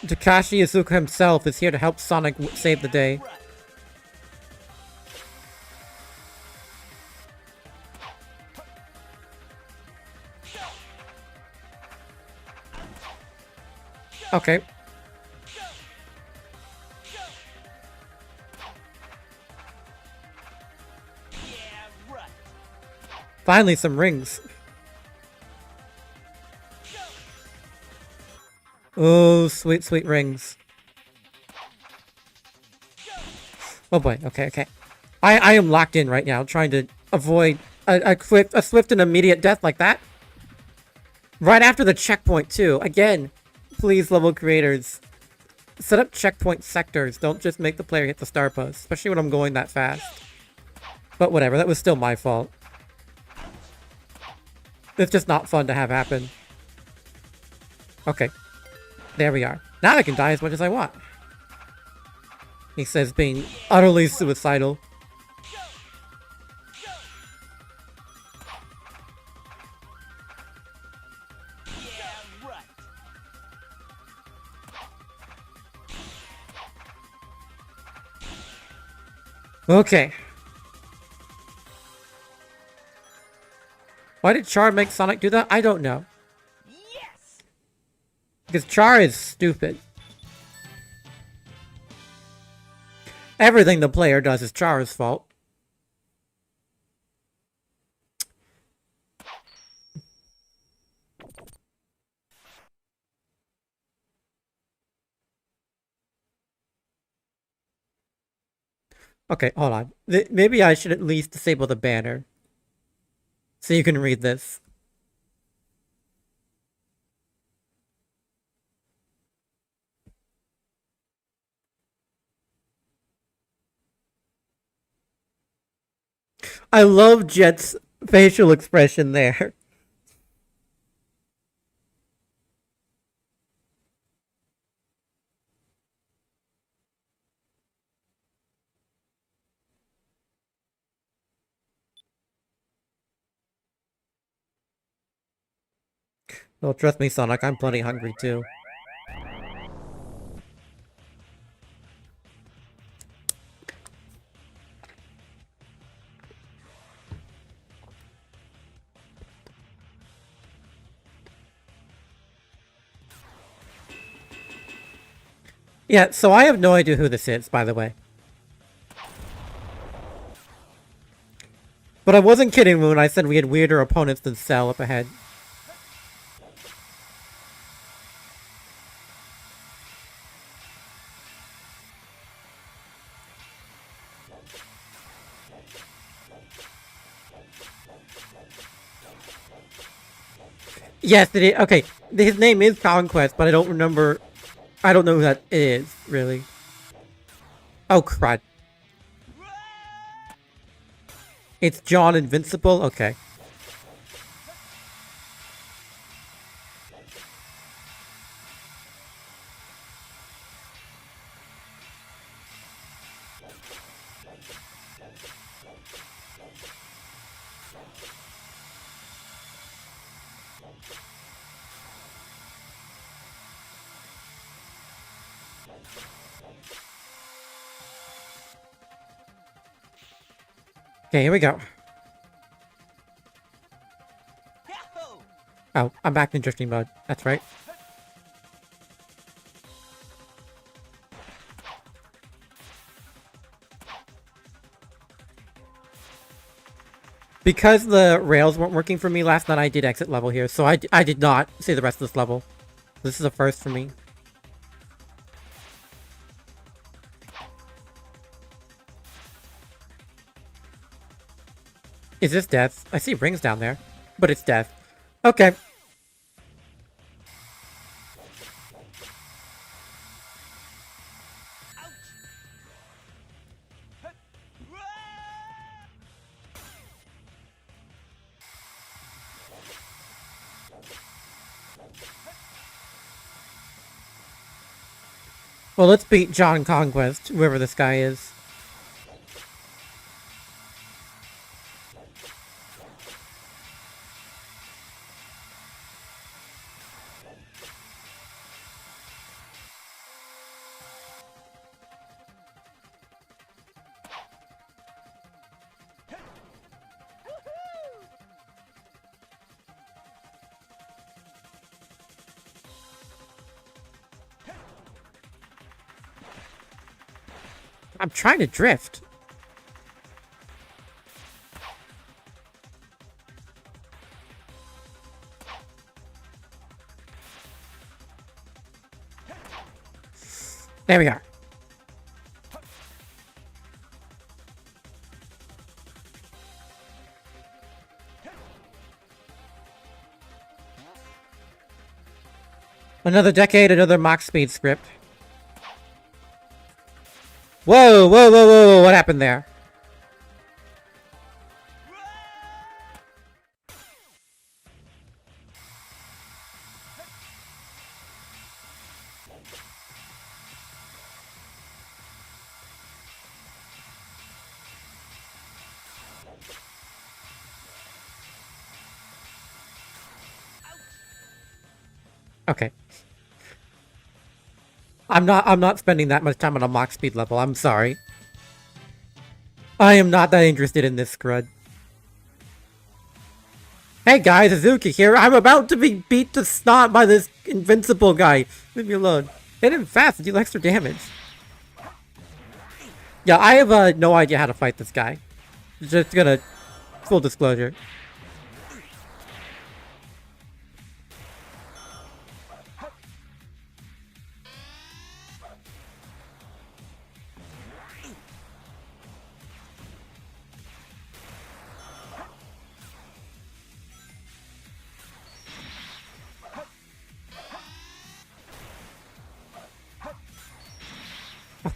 Takashi Iizuka himself is here to help Sonic save the day. Okay. Finally, some rings. Oh, sweet, sweet rings. Oh boy, okay, okay. I am locked in right now, trying to avoid a swift and immediate death like that. Right after the checkpoint, too. Again, please, level creators, set up checkpoint sectors. Don't just make the player hit the star post, especially when I'm going that fast. But whatever, that was still my fault. It's just not fun to have happen. Okay. There we are. Now I can die as much as I want. He says being utterly suicidal. Okay. Why did Char make Sonic do that? I don't know. Yes! Because Char is stupid. Everything the player does is Char's fault. Okay, hold on. Maybe I should at least disable the banner. So you can read this. I love Jet's facial expression there. Well, trust me, Sonic, I'm plenty hungry too. Yeah, so I have no idea who this is, by the way. But I wasn't kidding when I said we had weirder opponents than Cell up ahead. Yes, it is. Okay, his name is Conquest, but I don't remember. I don't know who that is, really. Oh, crud. It's John Invincible? Okay. Okay, here we go. Yahoo! Oh, I'm back in drifting mode. That's right. Because the rails weren't working for me last night, I did exit level here, so I did not see the rest of this level. This is a first for me. Is this death? I see rings down there, but it's death. Okay. Well, let's beat John Conquest, whoever this guy is. I'm trying to drift. There we are. Another decade, another Mach speed script. Whoa, whoa, whoa, whoa, whoa, what happened there? Okay. I'm not spending that much time on a Mach speed level, I'm sorry. I am not that interested in this scrud. Hey guys, Azuki here. I'm about to be beat to snot by this invincible guy. Leave me alone. Hit him fast to deal extra damage. Yeah, I have no idea how to fight this guy. Just gonna... full disclosure.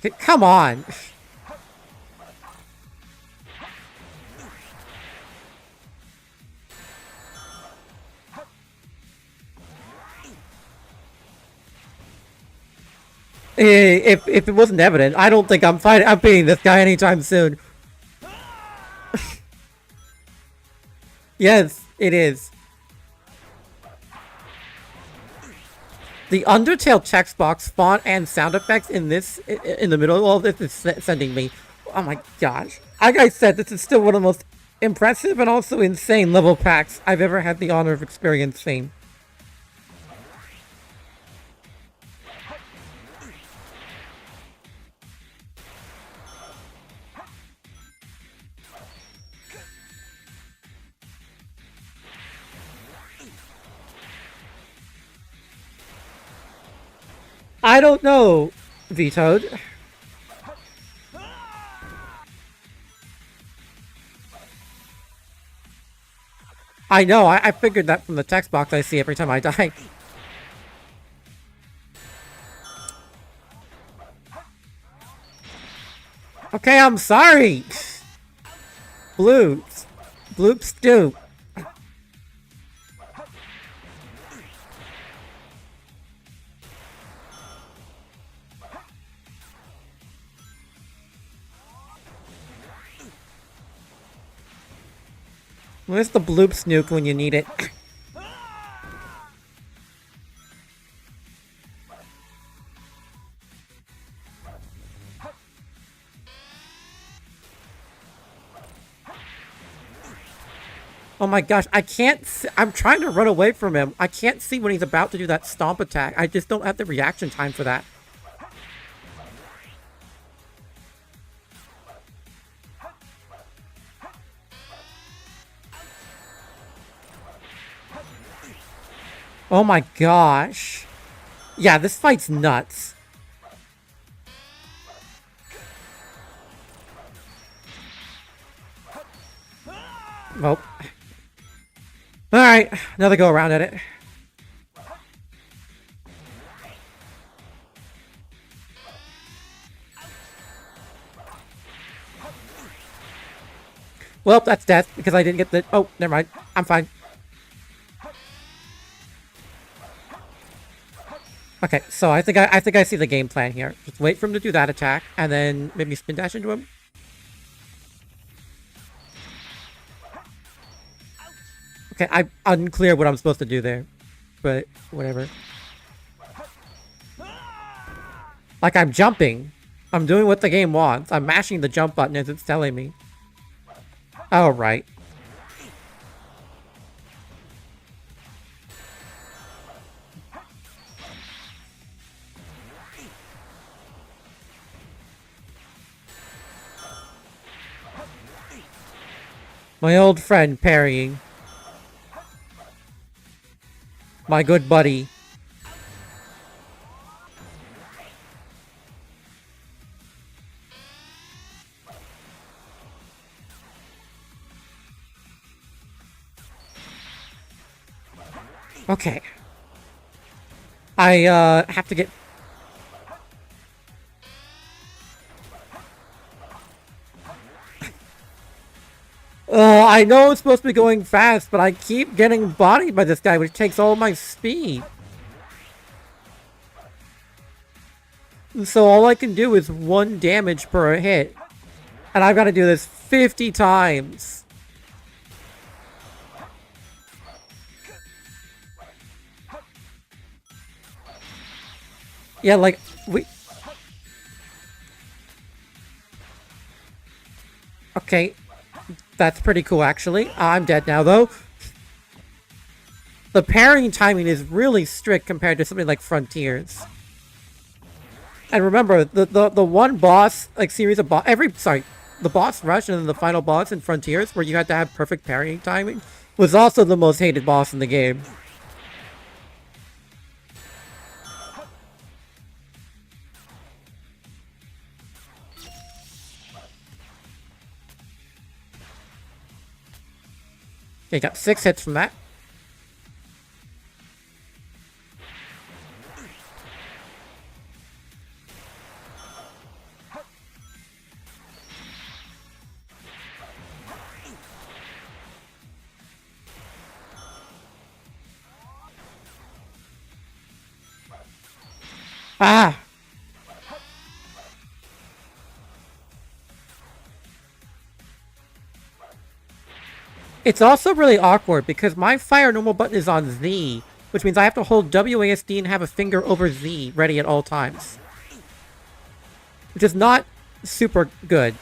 Okay, come on. If it wasn't evident, I don't think I'm beating this guy anytime soon. Yes, it is. The Undertale text box, font, and sound effects in this, in the middle of all this is sending me. Oh my gosh. Like I said, this is still one of the most impressive and also insane level packs I've ever had the honor of experiencing. I don't know, Vetoed. I know, I figured that from the text box I see every time I die. Okay, I'm sorry! Bloops. Bloops do. Where's the bloop snook when you need it? Oh my gosh, I can't I'm trying to run away from him. I can't see when he's about to do that stomp attack. I just don't have the reaction time for that. Oh my gosh. Yeah, this fight's nuts. Well. Alright, another go around at it. Well, that's death, because I didn't get the... Oh, never mind. I'm fine. Okay, so I think I see the game plan here. Just wait for him to do that attack, and then maybe spin dash into him. Okay, I'm unclear what I'm supposed to do there, but whatever. Like, I'm jumping. I'm doing what the game wants. I'm mashing the jump button as it's telling me. Oh, right. My old friend parrying. My good buddy. Okay. I have to get... I know it's supposed to be going fast, but I keep getting bodied by this guy, which takes all my speed. So all I can do is 1 damage per hit. And I've got to do this 50 times. Yeah, like, we... Okay. That's pretty cool, actually. I'm dead now, though. The parrying timing is really strict compared to something like Frontiers. And remember, the one boss, like, series of boss... the boss rush and then the final boss in Frontiers, where you had to have perfect parrying timing, was also the most hated boss in the game. Okay, got 6 hits from that. Ah! It's also really awkward because my fire normal button is on Z, which means I have to hold WASD and have a finger over Z ready at all times. Which is not super good.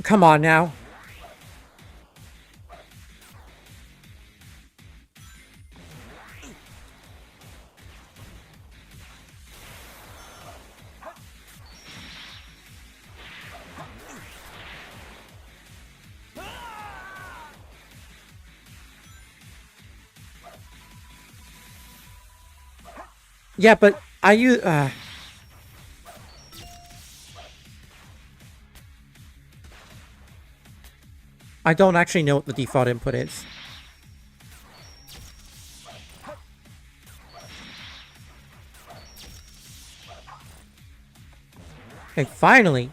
Come on now. Yeah, but I use... I don't actually know what the default input is. Okay, finally!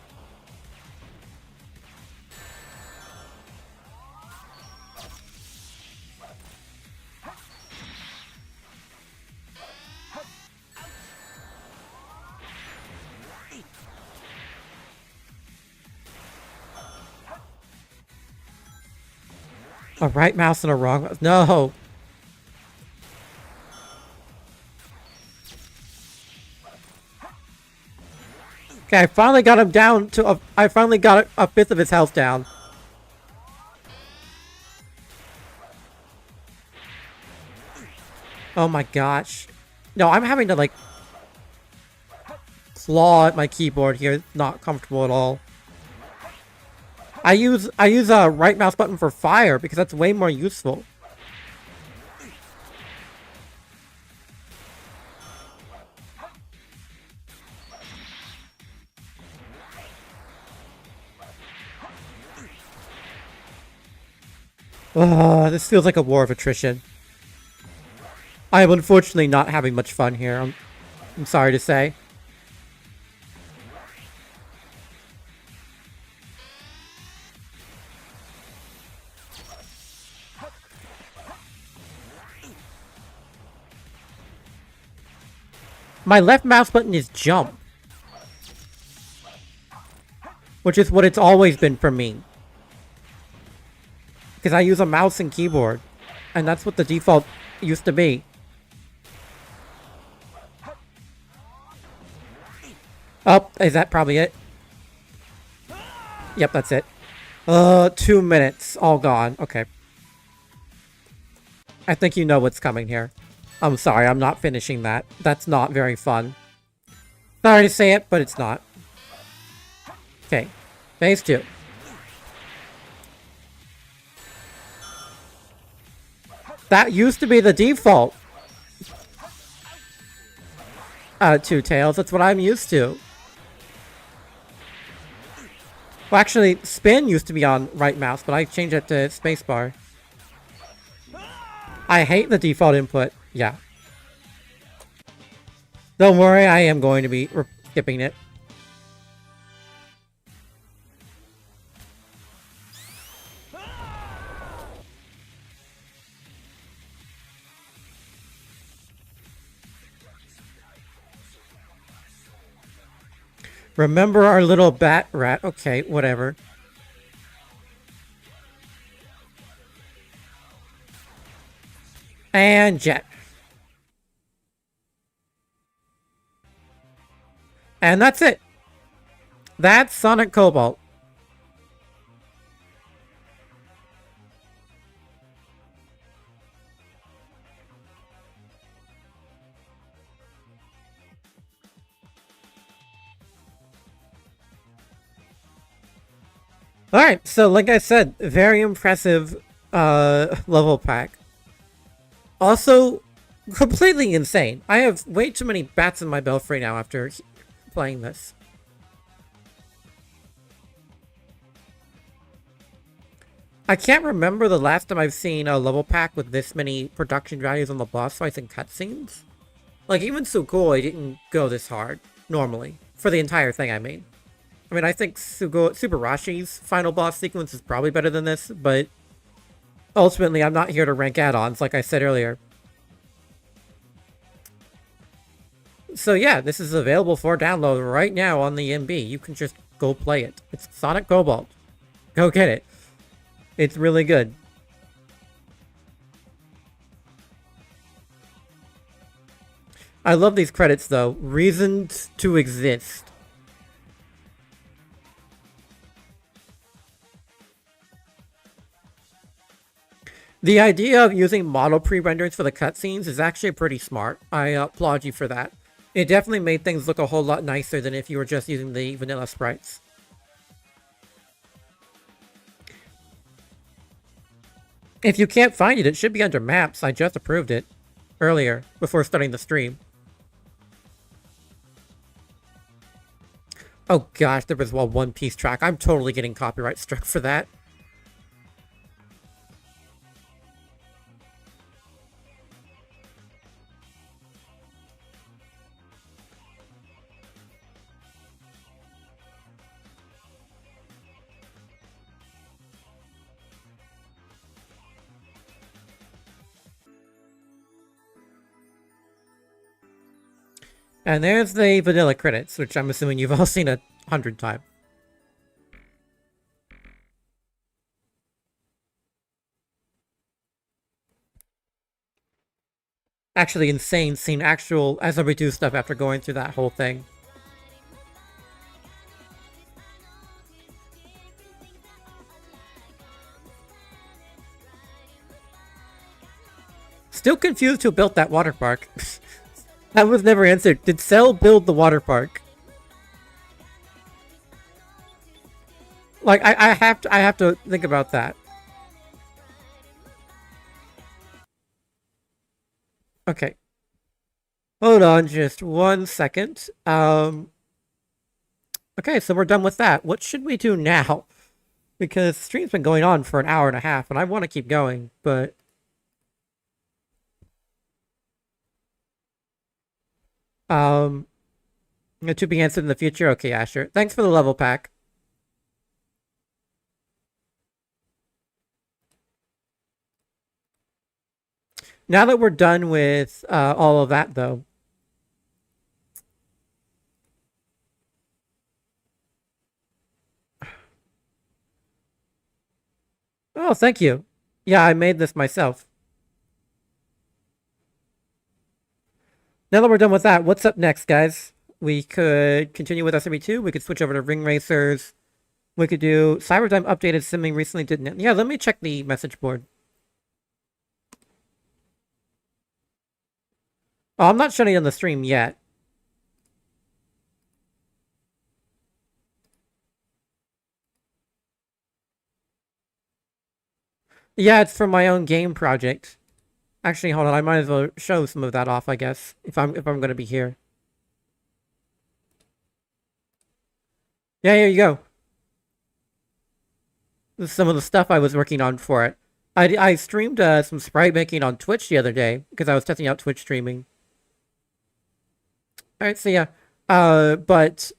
A right mouse and a wrong mouse. No! Okay, I finally got him down to a... I finally got a fifth of his health down. Oh my gosh. No, I'm having to, like... claw at my keyboard here. It's not comfortable at all. I use a right mouse button for fire because that's way more useful. This feels like a war of attrition. I am unfortunately not having much fun here. I'm sorry to say. My left mouse button is jump. Which is what it's always been for me. Because I use a mouse and keyboard. And that's what the default used to be. Oh, is that probably it? Yep, that's it. 2 minutes. All gone. Okay. I think you know what's coming here. I'm sorry, I'm not finishing that. That's not very fun. Sorry to say it, but it's not. Okay. Phase 2. That used to be the default. Two tails. That's what I'm used to. Well, actually, spin used to be on right mouse, but I changed it to spacebar. I hate the default input. Yeah. Don't worry, I am going to be skipping it. Remember our little bat rat? Okay, whatever. And jet. And that's it. That's Sonic Cobalt. Alright, so like I said, very impressive level pack. Also, completely insane. I have way too many bats in my belfry now after playing this. I can't remember the last time I've seen a level pack with this many production values on the boss fights and cutscenes. Like, even Sugoi didn't go this hard, normally. For the entire thing, I mean. I think Subarashi's final boss sequence is probably better than this, but ultimately I'm not here to rank add-ons, like I said earlier. So yeah, this is available for download right now on the MB. You can just go play it. It's Sonic Cobalt. Go get it. It's really good. I love these credits though. Reasons to exist. The idea of using model pre-renders for the cutscenes is actually pretty smart. I applaud you for that. It definitely made things look a whole lot nicer than if you were just using the vanilla sprites. If you can't find it, it should be under maps. I just approved it earlier before starting the stream. Oh gosh, there was one One Piece track. I'm totally getting copyright struck for that. And there's the vanilla credits, which I'm assuming you've all seen 100 times. Actually insane seeing actual SRB2 stuff after going through that whole thing. Still confused who built that water park. That was never answered. Did Cell build the water park? Like, I have to think about that. Okay. Hold on just 1 second. Okay, so we're done with that. What should we do now? Because the stream's been going on for an hour and a half, and I want to keep going, but... To be answered in the future? Okay, Asher. Thanks for the level pack. Now that we're done with all of that, though. Oh, thank you. Yeah, I made this myself. Now that we're done with that, what's up next, guys? We could continue with SRB2. We could switch over to Ring Racers. We could do Cybertime updated simming recently didn't. Yeah, let me check the message board. Oh, I'm not shutting down the stream yet. Yeah, it's from my own game project. Actually, hold on. I might as well show some of that off, I guess, if I'm gonna be here. Yeah, here you go. This is some of the stuff I was working on for it. I streamed some sprite making on Twitch the other day because I was testing out Twitch streaming. All right, so yeah, but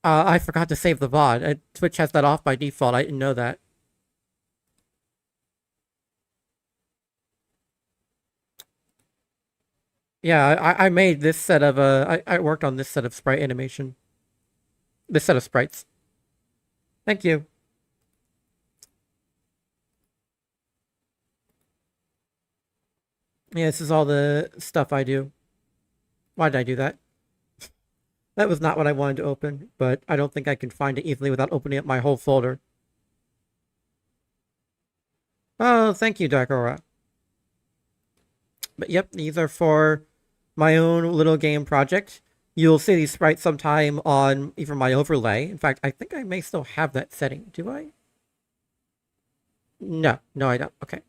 I forgot to save the VOD. Twitch has that off by default. I didn't know that. Yeah, I made this set of I worked on this set of sprite animation. This set of sprites. Thank you. Yeah, this is all the stuff I do. Why did I do that? That was not what I wanted to open, but I don't think I can find it easily without opening up my whole folder. Oh, thank you, Dark Aura. But yep, these are for my own little game project. You'll see these sprites sometime on even my overlay. In fact, I think I may still have that setting. Do I? No, I don't. Okay.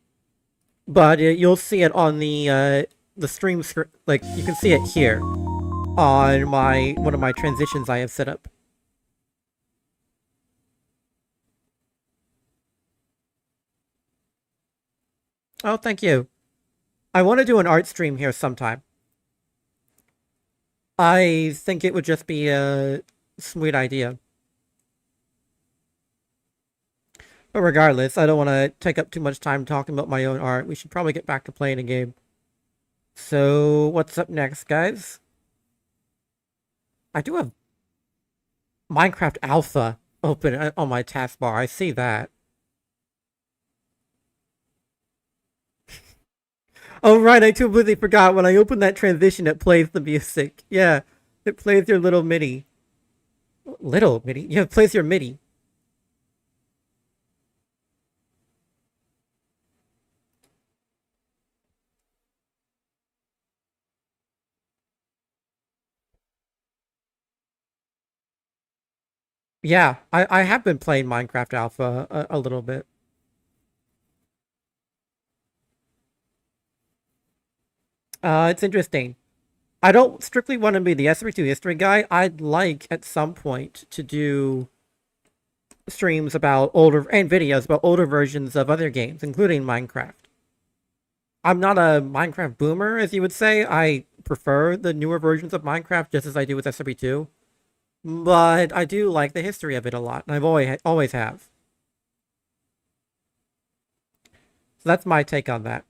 But you'll see it on the stream screen. Like, you can see it here on one of my transitions I have set up. Oh, thank you. I want to do an art stream here sometime. I think it would just be a sweet idea. But regardless, I don't want to take up too much time talking about my own art. We should probably get back to playing a game. So, what's up next, guys? I do have Minecraft Alpha open on my taskbar. I see that. Oh, right, I completely forgot. When I open that transition, it plays the music. Yeah, it plays your little MIDI. Little MIDI? Yeah, it plays your MIDI. Yeah, I have been playing Minecraft Alpha a little bit. It's interesting. I don't strictly want to be the SRB2 history guy. I'd like, at some point, to do streams about older, and videos about older versions of other games, including Minecraft. I'm not a Minecraft boomer, as you would say. I prefer the newer versions of Minecraft just as I do with SRB2. But I do like the history of it a lot, and I've always have. So that's my take on that.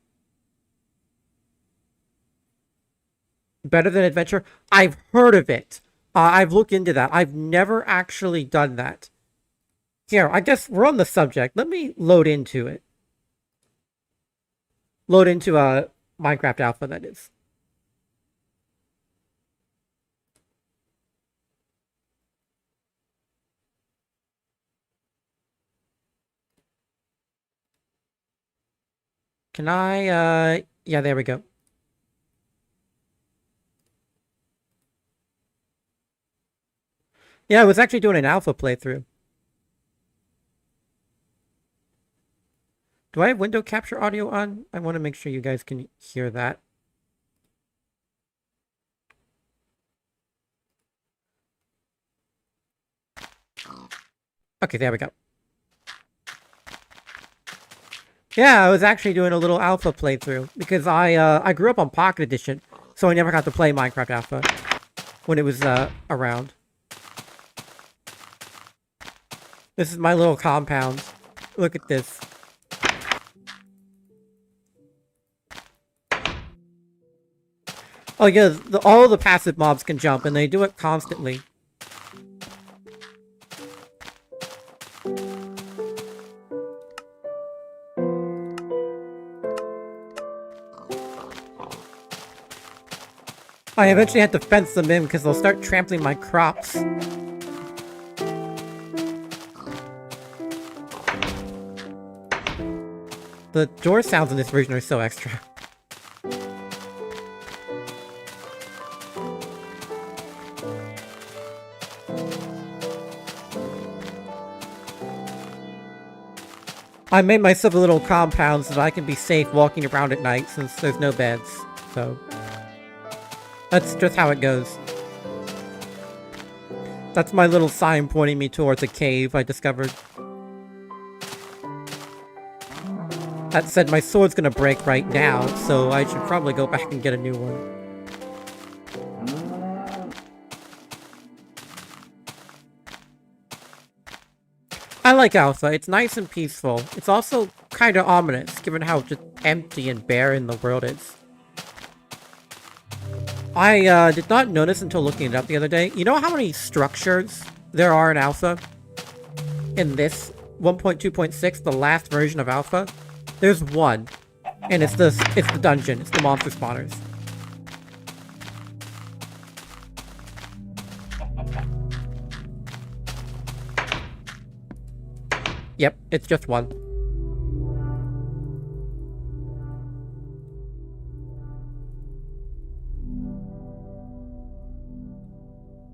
Better than Adventure? I've heard of it. I've looked into that. I've never actually done that. Here, I guess we're on the subject. Let me load into it. Load into a Minecraft Alpha, that is. Can I, yeah, there we go. Yeah, I was actually doing an alpha playthrough. Do I have window capture audio on? I want to make sure you guys can hear that. Okay, there we go. Yeah, I was actually doing a little alpha playthrough because I grew up on Pocket Edition, so I never got to play Minecraft Alpha when it was around. This is my little compound. Look at this. Oh yeah, all the passive mobs can jump, and they do it constantly. I eventually had to fence them in because they'll start trampling my crops. The door sounds in this version are so extra. I made myself a little compound so that I can be safe walking around at night since there's no beds, so... That's just how it goes. That's my little sign pointing me towards a cave I discovered. That said, my sword's gonna break right now, so I should probably go back and get a new one. I like Alpha. It's nice and peaceful. It's also kind of ominous, given how just empty and barren the world is. I did not notice until looking it up the other day. You know how many structures there are in Alpha? In this 1.2.6, the last version of Alpha? There's one. And it's the dungeon. It's the monster spawners. Yep, it's just one.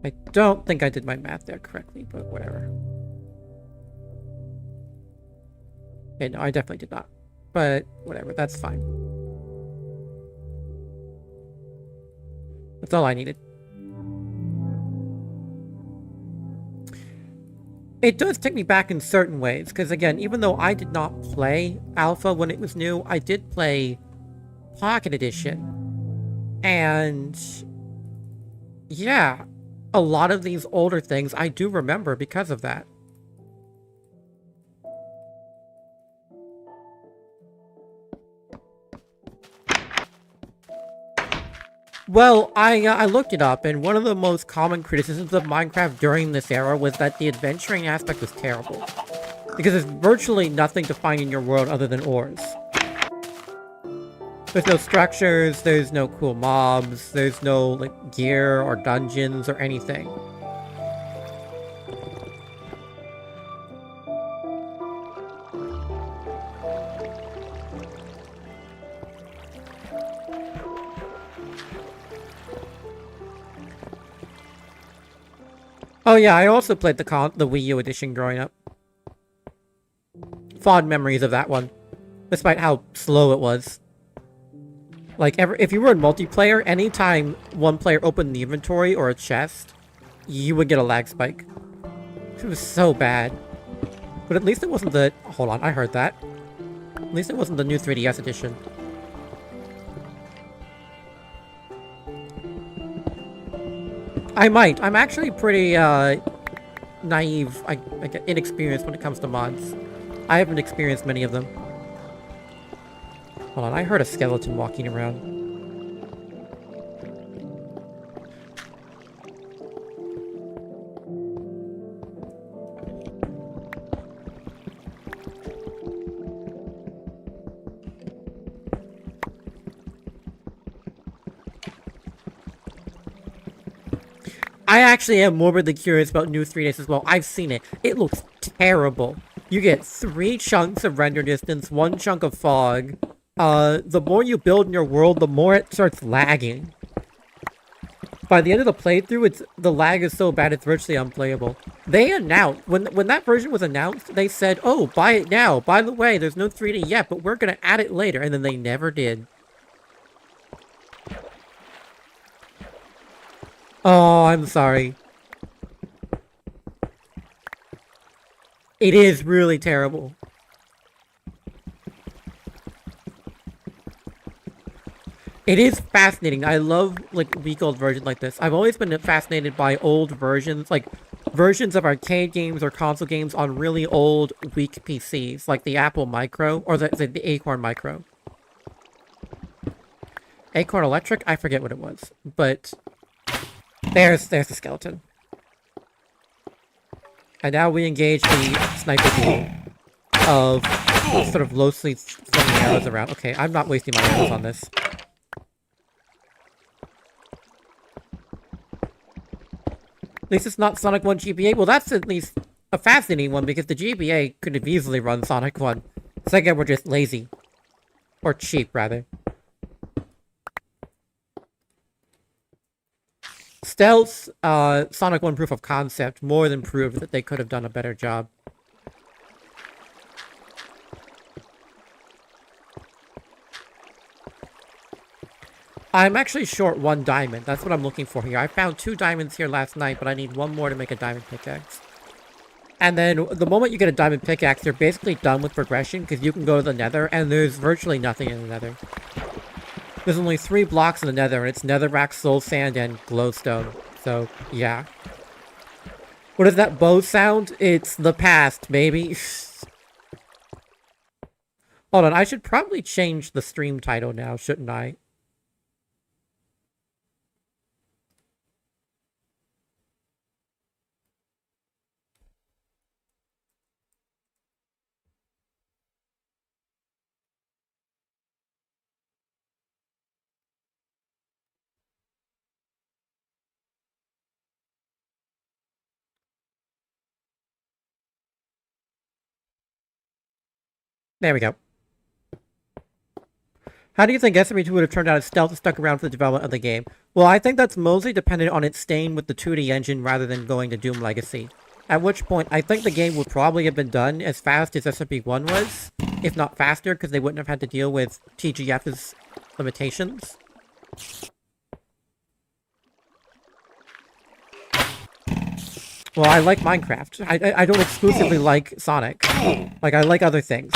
I don't think I did my math there correctly, but whatever. Okay, no, I definitely did not. But whatever, that's fine. That's all I needed. It does take me back in certain ways, because again, even though I did not play Alpha when it was new, I did play Pocket Edition. And yeah, a lot of these older things I do remember because of that. Well, I looked it up, and one of the most common criticisms of Minecraft during this era was that the adventuring aspect was terrible. Because there's virtually nothing to find in your world other than ores. There's no structures, there's no cool mobs, there's no, like, gear or dungeons or anything. Oh yeah, I also played the Wii U edition growing up. Fond memories of that one, despite how slow it was. Like, if you were in multiplayer, anytime one player opened the inventory or a chest, you would get a lag spike. It was so bad. But at least it wasn't the... Hold on, I heard that. At least it wasn't the new 3DS edition. I might. I'm actually pretty, naive, I get inexperienced when it comes to mods. I haven't experienced many of them. Hold on, I heard a skeleton walking around. I actually am morbidly curious about new 3DS as well. I've seen it. It looks terrible. You get 3 chunks of render distance, 1 chunk of fog. The more you build in your world, the more it starts lagging. By the end of the playthrough, the lag is so bad it's virtually unplayable. They announced, when that version was announced, they said, oh, buy it now. By the way, there's no 3D yet, but we're gonna add it later. And then they never did. Oh, I'm sorry. It is really terrible. It is fascinating. I love, like, weak old versions like this. I've always been fascinated by old versions, like, versions of arcade games or console games on really old, weak PCs, like the Apple Micro, or the Acorn Micro. Acorn Electric? I forget what it was, but there's the skeleton. And now we engage the sniper pool of sort of loosely flinging arrows around. Okay, I'm not wasting my arrows on this. At least it's not Sonic 1 GBA. Well, that's at least a fascinating one, because the GBA could have easily run Sonic 1. Second, we're just lazy. Or cheap, rather. Stealth, Sonic 1 Proof of Concept more than proved that they could have done a better job. I'm actually short 1 diamond. That's what I'm looking for here. I found 2 diamonds here last night, but I need 1 more to make a diamond pickaxe. And then, the moment you get a diamond pickaxe, you're basically done with progression, because you can go to the nether, and there's virtually nothing in the nether. There's only 3 blocks in the nether, and it's netherrack, soul sand, and glowstone. So, yeah. What is that bow sound? It's the past, baby. Hold on, I should probably change the stream title now, shouldn't I? There we go. How do you think SRB2 would have turned out if Stealth stuck around for the development of the game? Well, I think that's mostly dependent on it staying with the 2D engine rather than going to Doom Legacy. At which point, I think the game would probably have been done as fast as SRB1 was, if not faster, because they wouldn't have had to deal with TGF's limitations. Well, I like Minecraft. I don't exclusively like Sonic. Like, I like other things.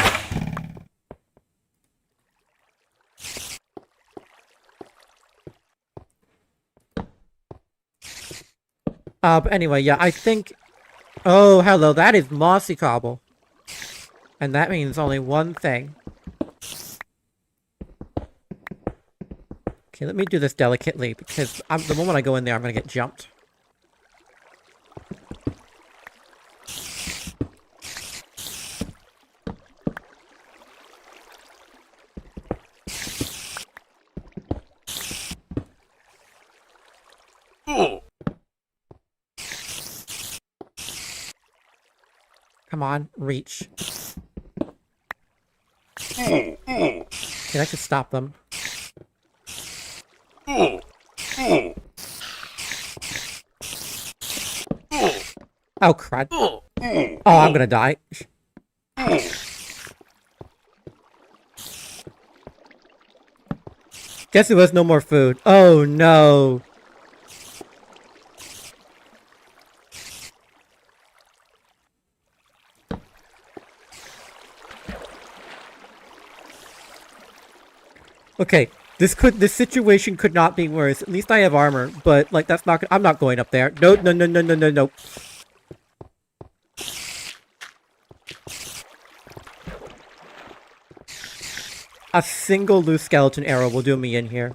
But anyway, yeah, I think... Oh, hello, that is mossy cobble. And that means only one thing. Okay, let me do this delicately, because the moment I go in there, I'm gonna get jumped. Come on, reach. Okay, that should stop them. Oh, crud. Oh, I'm gonna die. Guess there was no more food. Oh, no. Okay, this situation could not be worse. At least I have armor, but like that's not. I'm not going up there. No, no, no, no, no, no, no. A single loose skeleton arrow will do me in here.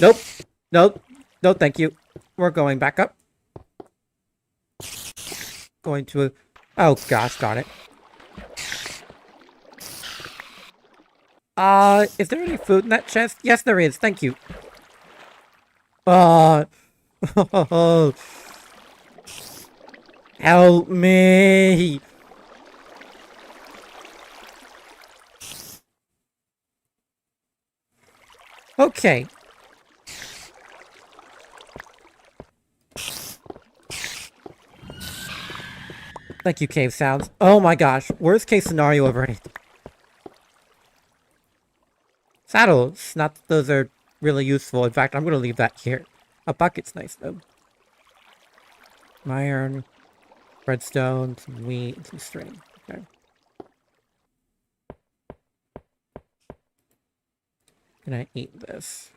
Nope. Nope. No, thank you. We're going back up. Going to. Oh gosh, darn it. Is there any food in that chest? Yes, there is. Thank you. Help me. Okay. Thank you, cave sounds. Oh my gosh. Worst case scenario over anything. Saddles. Not that those are really useful. In fact, I'm going to leave that here. A bucket's nice, though. Iron, redstone, some wheat, and some string. Okay. Can I eat this?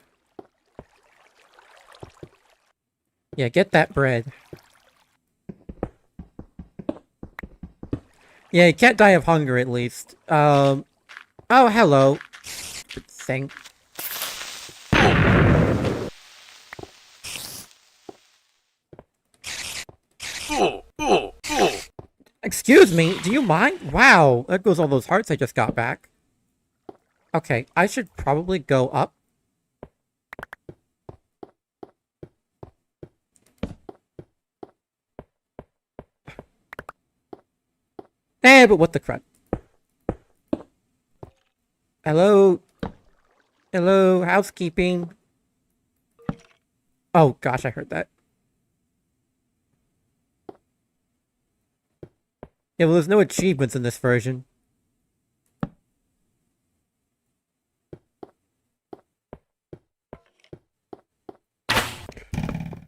Yeah, get that bread. Yeah, you can't die of hunger, at least. Oh, hello. Thing. Excuse me, do you mind? Wow, there goes all those hearts I just got back. Okay, I should probably go up. Eh, but what the crud? Hello? Hello, housekeeping. Oh gosh, I heard that. Yeah, well, there's no achievements in this version.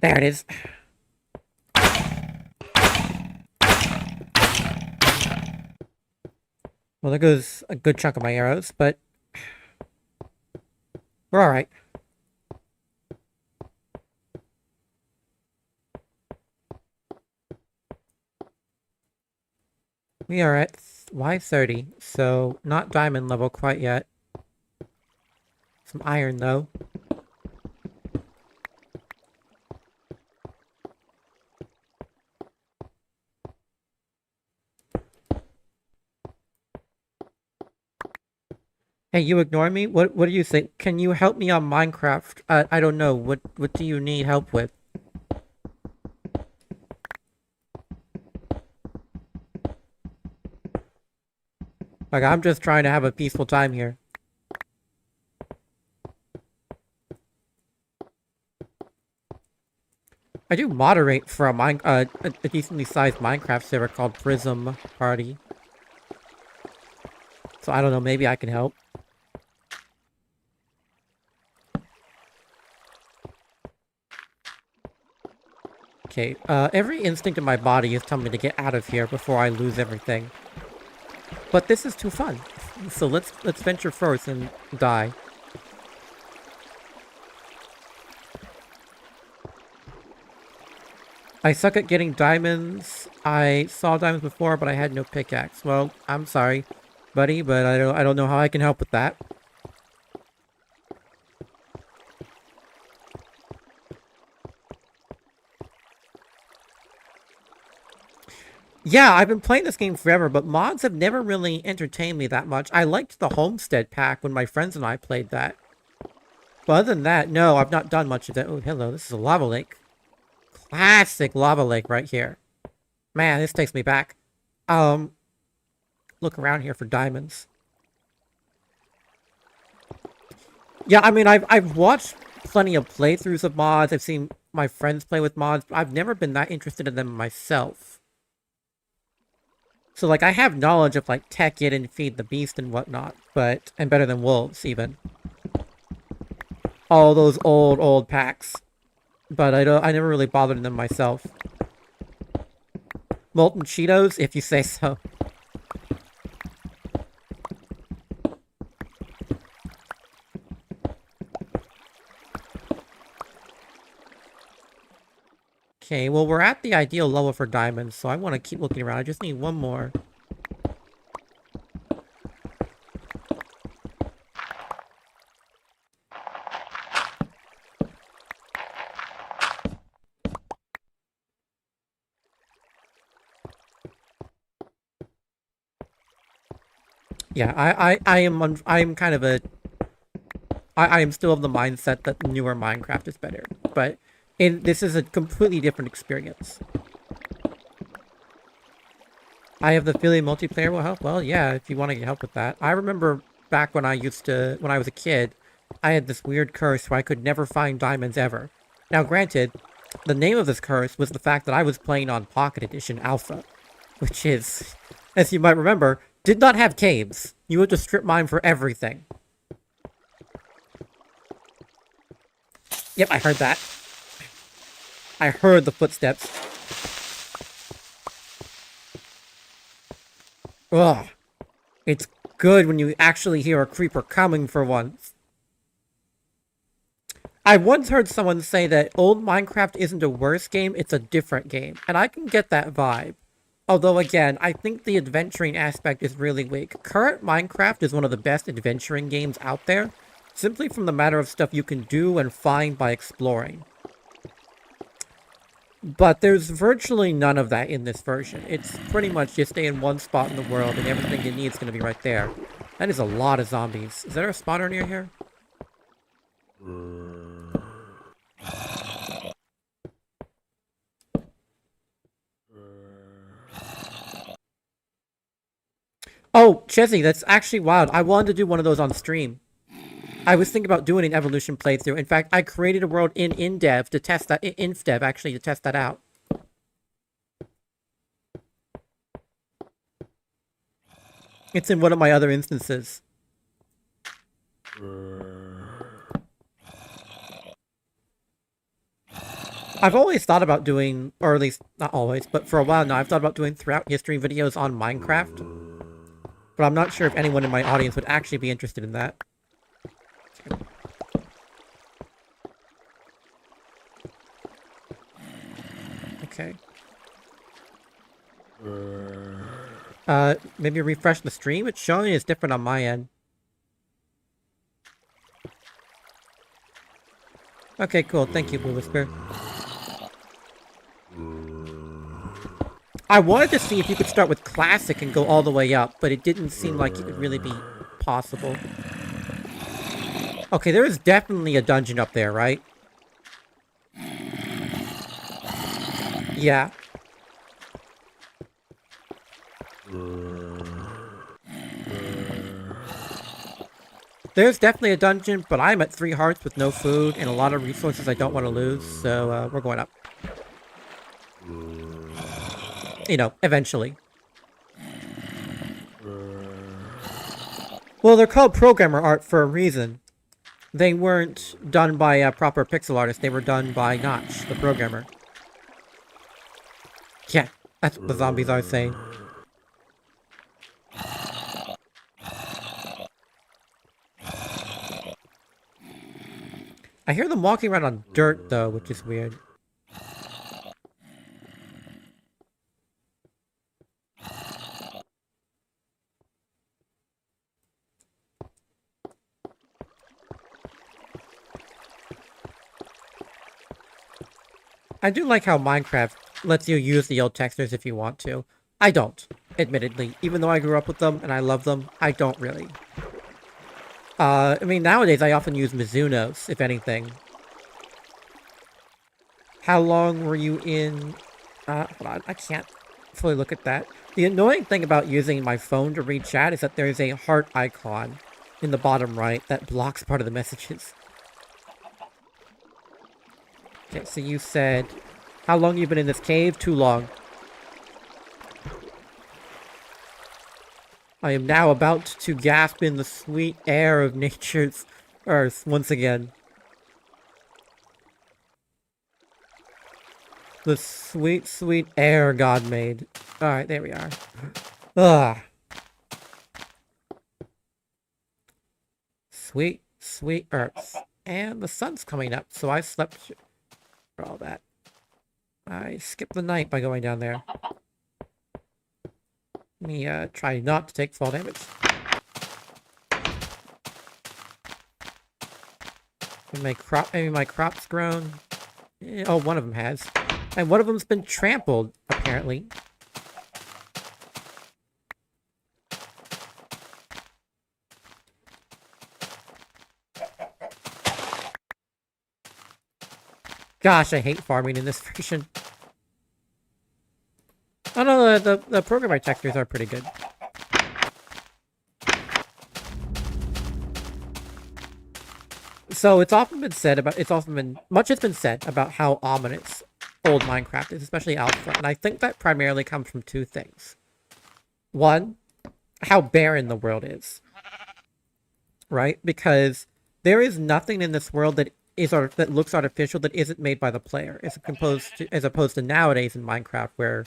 There it is. Well, there goes a good chunk of my arrows, but we're alright. We are at Y30, so not diamond level quite yet. Some iron, though. Hey, you ignore me? What do you think? Can you help me on Minecraft? I don't know. What do you need help with? Like, I'm just trying to have a peaceful time here. I do moderate for a decently sized Minecraft server called Prism Party. So I don't know, maybe I can help. Okay, every instinct in my body is telling me to get out of here before I lose everything. But this is too fun. So let's venture forth and die. I suck at getting diamonds. I saw diamonds before, but I had no pickaxe. Well, I'm sorry. buddy, but I don't know how I can help with that. Yeah, I've been playing this game forever, but mods have never really entertained me that much. I liked the Homestead pack when my friends and I played that. But other than that, no, I've not done much of that. Oh, hello, this is a lava lake. Classic lava lake right here. Man, this takes me back. Um, look around here for diamonds. Yeah, I mean, I've watched plenty of playthroughs of mods. I've seen my friends play with mods, but I've never been that interested in them myself. So, like, I have knowledge of, like, tech it and feed the beast and whatnot, but... And better than wolves, even. All those old packs. But I never really bothered in them myself. Molten Cheetos, if you say so. Okay, well, we're at the ideal level for diamonds, so I want to keep looking around. I just need one more. Yeah, I am kind of a... I am still of the mindset that newer Minecraft is better, but this is a completely different experience. I have the feeling multiplayer will help. Well, yeah, if you want to get help with that. I remember back when I was a kid, I had this weird curse where I could never find diamonds ever. Now, granted, the name of this curse was the fact that I was playing on Pocket Edition Alpha, which is, as you might remember, did not have caves. You had to strip mine for everything. Yep, I heard that. I heard the footsteps. Ugh. It's good when you actually hear a creeper coming for once. I once heard someone say that old Minecraft isn't a worse game, it's a different game. And I can get that vibe. Although, again, I think the adventuring aspect is really weak. Current Minecraft is one of the best adventuring games out there, simply from the matter of stuff you can do and find by exploring. But there's virtually none of that in this version. It's pretty much just stay in one spot in the world and everything you need is going to be right there. That is a lot of zombies. Is there a spawner near here? Oh, Chezzy, that's actually wild. I wanted to do one of those on stream. I was thinking about doing an evolution playthrough. In fact, I created a world in InDev to test that, InfDev actually, to test that out. It's in one of my other instances. I've always thought about doing, or at least, not always, but for a while now, I've thought about doing throughout history videos on Minecraft. But I'm not sure if anyone in my audience would actually be interested in that. Okay. Maybe refresh the stream? It's showing it's different on my end. Okay, cool. Thank you, Blue Whisper. I wanted to see if you could start with Classic and go all the way up, but it didn't seem like it would really be possible. Okay, there is definitely a dungeon up there, right? Yeah. There's definitely a dungeon, but I'm at 3 hearts with no food and a lot of resources I don't want to lose, so we're going up. You know, eventually. Well, they're called programmer art for a reason. They weren't done by a proper pixel artist, they were done by Notch, the programmer. Yeah, that's what the zombies are saying. I hear them walking around on dirt, though, which is weird. I do like how Minecraft lets you use the old textures if you want to. I don't, admittedly. Even though I grew up with them and I love them, I don't really. I mean, nowadays I often use Mizuno's, if anything. How long were you in... hold on, I can't fully look at that. The annoying thing about using my phone to read chat is that there is a heart icon in the bottom right that blocks part of the messages. Okay, so you said... How long you been in this cave? Too long. I am now about to gasp in the sweet air of nature's earth once again. The sweet, sweet air God made. Alright, there we are. Ugh. Sweet, sweet earth. And the sun's coming up, so I slept for all that. I skipped the night by going down there. Let me try not to take fall damage. Maybe my crop's grown. Oh, one of them has. And one of them's been trampled, apparently. Gosh, I hate farming in this version. Oh no, the programmer textures are pretty good. So much has been said about how ominous old Minecraft is, especially Alpha, and I think that primarily comes from two things. One, how barren the world is. Right? Because there is nothing in this world that looks artificial that isn't made by the player, as opposed to nowadays in Minecraft, where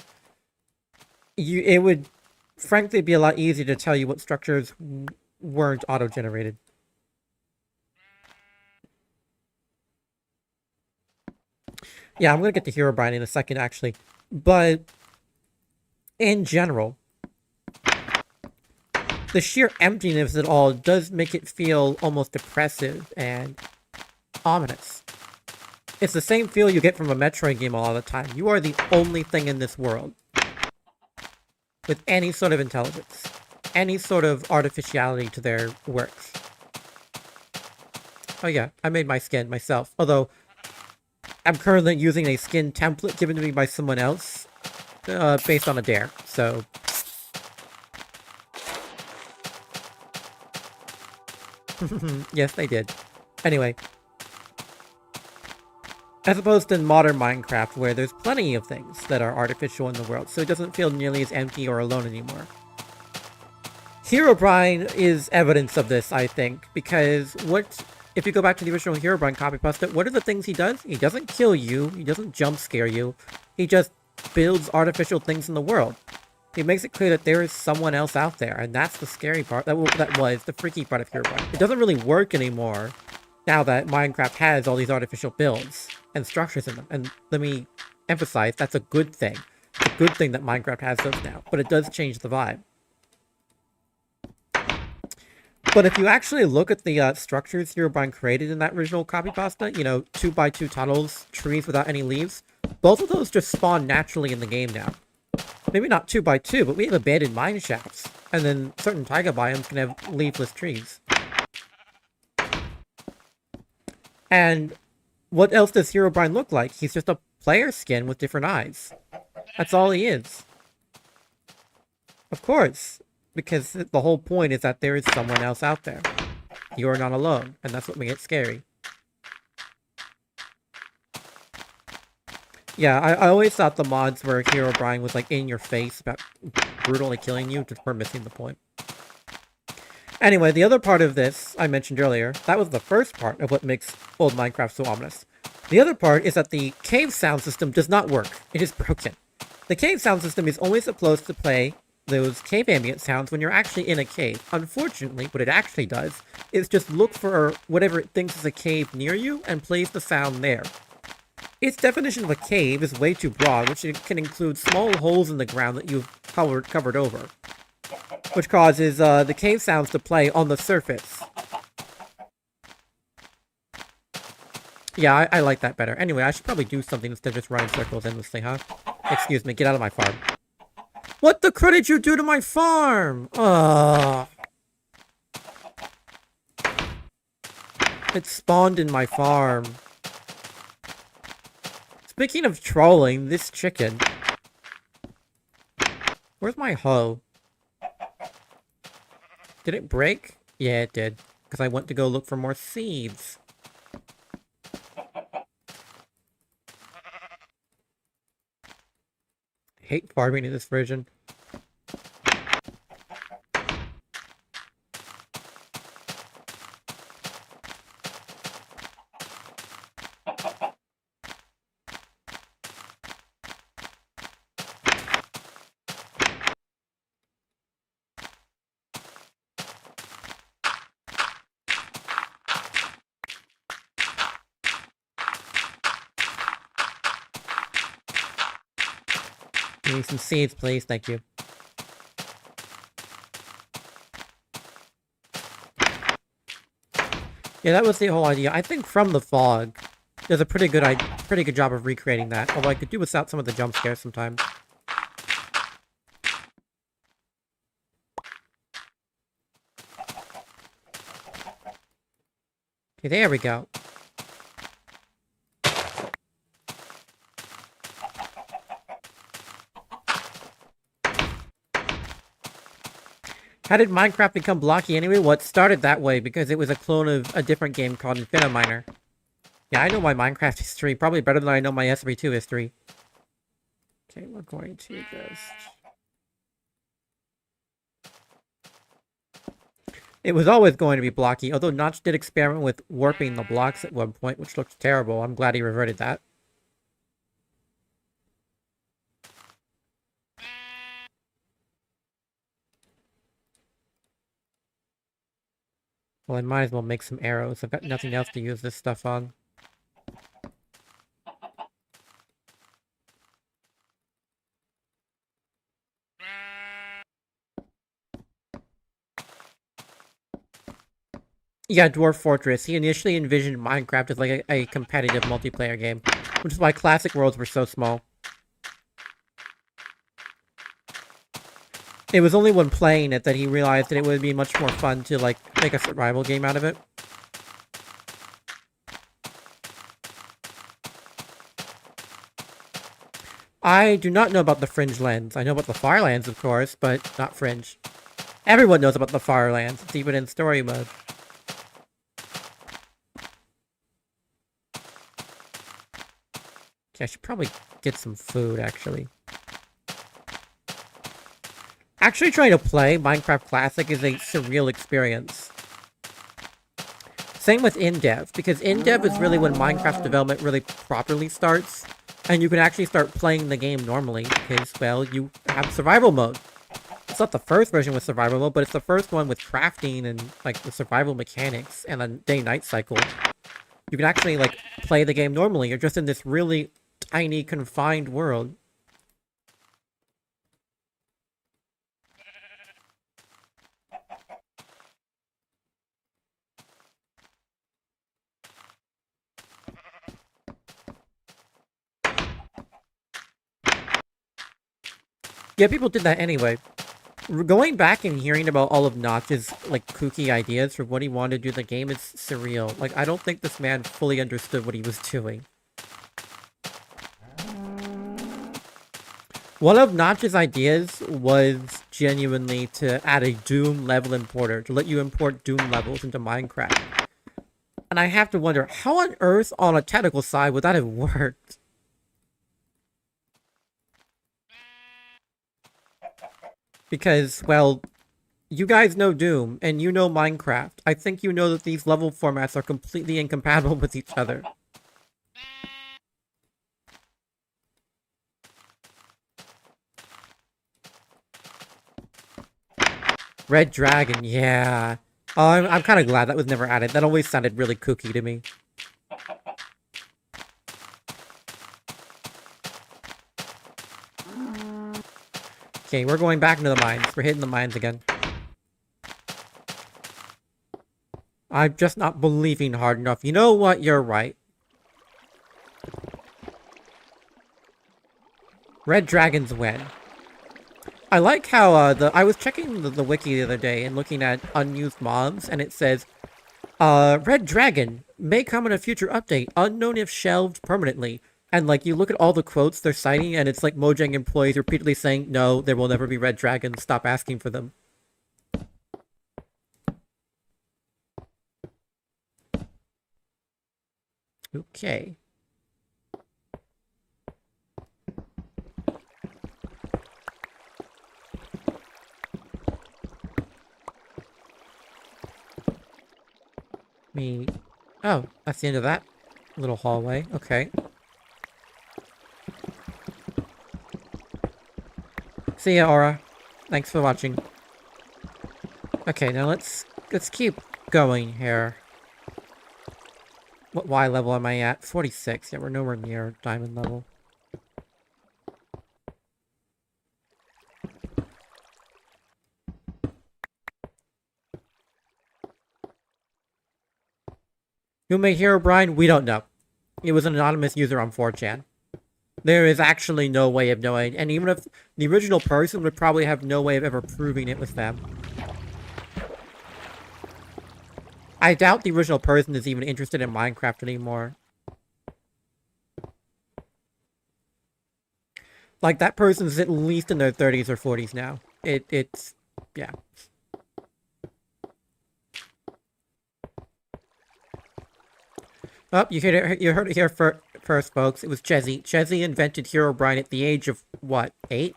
it would frankly be a lot easier to tell you what structures weren't auto-generated. Yeah, I'm gonna get to Herobrine in a second, actually. But in general, the sheer emptiness of it all does make it feel almost depressive and ominous. It's the same feel you get from a Metroid game all the time. You are the only thing in this world with any sort of intelligence, any sort of artificiality to their works. Oh yeah, I made my skin myself, although I'm currently using a skin template given to me by someone else, based on a dare, so... Yes, they did. Anyway. As opposed to modern Minecraft, where there's plenty of things that are artificial in the world, so it doesn't feel nearly as empty or alone anymore. Herobrine is evidence of this, I think, because if you go back to the original Herobrine copy pasta, what are the things he does? He doesn't kill you, he doesn't jump scare you, he just builds artificial things in the world. He makes it clear that there is someone else out there, and that's the scary part, that was the freaky part of Herobrine. It doesn't really work anymore, now that Minecraft has all these artificial builds and structures in them. And let me emphasize, that's a good thing. It's a good thing that Minecraft has those now, but it does change the vibe. But if you actually look at the structures Herobrine created in that original copy pasta, 2x2 tunnels, trees without any leaves, both of those just spawn naturally in the game now. Maybe not 2x2, but we have abandoned mine shafts. And then certain taiga biomes can have leafless trees. And what else does Herobrine look like? He's just a player skin with different eyes. That's all he is. Of course, because the whole point is that there is someone else out there. You are not alone, and that's what makes it scary. Yeah, I always thought the mods where Herobrine was like in your face about brutally killing you just were missing the point. Anyway, the other part of this I mentioned earlier, that was the first part of what makes old Minecraft so ominous. The other part is that the cave sound system does not work. It is broken. The cave sound system is only supposed to play those cave ambient sounds when you're actually in a cave. Unfortunately, what it actually does is just look for whatever it thinks is a cave near you and plays the sound there. Its definition of a cave is way too broad, which can include small holes in the ground that you've covered over, which causes the cave sounds to play on the surface. Yeah, I like that better. Anyway, I should probably do something instead of just running circles endlessly, huh? Excuse me, get out of my farm. What the crud did you do to my farm? Ugh. It spawned in my farm. Speaking of trolling, this chicken. Where's my hoe? Did it break? Yeah, it did. Because I went to go look for more seeds. I hate farming in this version. Give me some seeds, please. Thank you. Yeah, that was the whole idea. I think From the Fog does a pretty good job of recreating that. Although I could do without some of the jump scares sometimes. Okay, there we go. How did Minecraft become blocky anyway? Well, it started that way because it was a clone of a different game called Infiniminer. Yeah, I know my Minecraft history probably better than I know my SRB2 history. Okay, we're going to just... It was always going to be blocky, although Notch did experiment with warping the blocks at one point, which looked terrible. I'm glad he reverted that. Well, I might as well make some arrows. I've got nothing else to use this stuff on. Yeah, Dwarf Fortress. He initially envisioned Minecraft as like a competitive multiplayer game, which is why classic worlds were so small. It was only when playing it that he realized that it would be much more fun to like make a survival game out of it. I do not know about the Fringe Lands. I know about the Firelands, of course, but not Fringe. Everyone knows about the Firelands. It's even in story mode. Okay, I should probably get some food, actually. Actually trying to play Minecraft Classic is a surreal experience. Same with in-dev, because in-dev is really when Minecraft development really properly starts, and you can actually start playing the game normally, because, well, you have survival mode. It's not the first version with survival mode, but it's the first one with crafting and, like, the survival mechanics and a day-night cycle. You can actually, like, play the game normally. You're just in this really tiny, confined world. Yeah, people did that anyway. Going back and hearing about all of Notch's, like, kooky ideas for what he wanted to do in the game is surreal. Like, I don't think this man fully understood what he was doing. One of Notch's ideas was genuinely to add a Doom level importer, to let you import Doom levels into Minecraft. And I have to wonder, how on earth, on a technical side, would that have worked? Because, well, you guys know Doom, and you know Minecraft. I think you know that these level formats are completely incompatible with each other. Red Dragon, yeah. Oh, I'm kind of glad that was never added. That always sounded really kooky to me. Okay, we're going back into the mines. We're hitting the mines again. I'm just not believing hard enough. You know what? You're right. Red dragons win. I like how I was checking the wiki the other day and looking at unused mobs, and it says, Red Dragon may come in a future update, unknown if shelved permanently. And like you look at all the quotes they're citing, and it's like Mojang employees repeatedly saying, "No, there will never be red dragons. Stop asking for them." Okay. Me. Oh, that's the end of that little hallway. Okay. See ya, Aura. Thanks for watching. Okay, now let's keep going here. What Y level am I at? 46. Yeah, we're nowhere near diamond level. Who made Herobrine? We don't know. It was an anonymous user on 4chan. There is actually no way of knowing, and even if the original person would probably have no way of ever proving it was them. I doubt the original person is even interested in Minecraft anymore. Like, that person's at least in their 30s or 40s now. It's... yeah. Oh, you heard it here first, folks. It was Chezzy. Chezzy invented Herobrine at the age of, what, 8?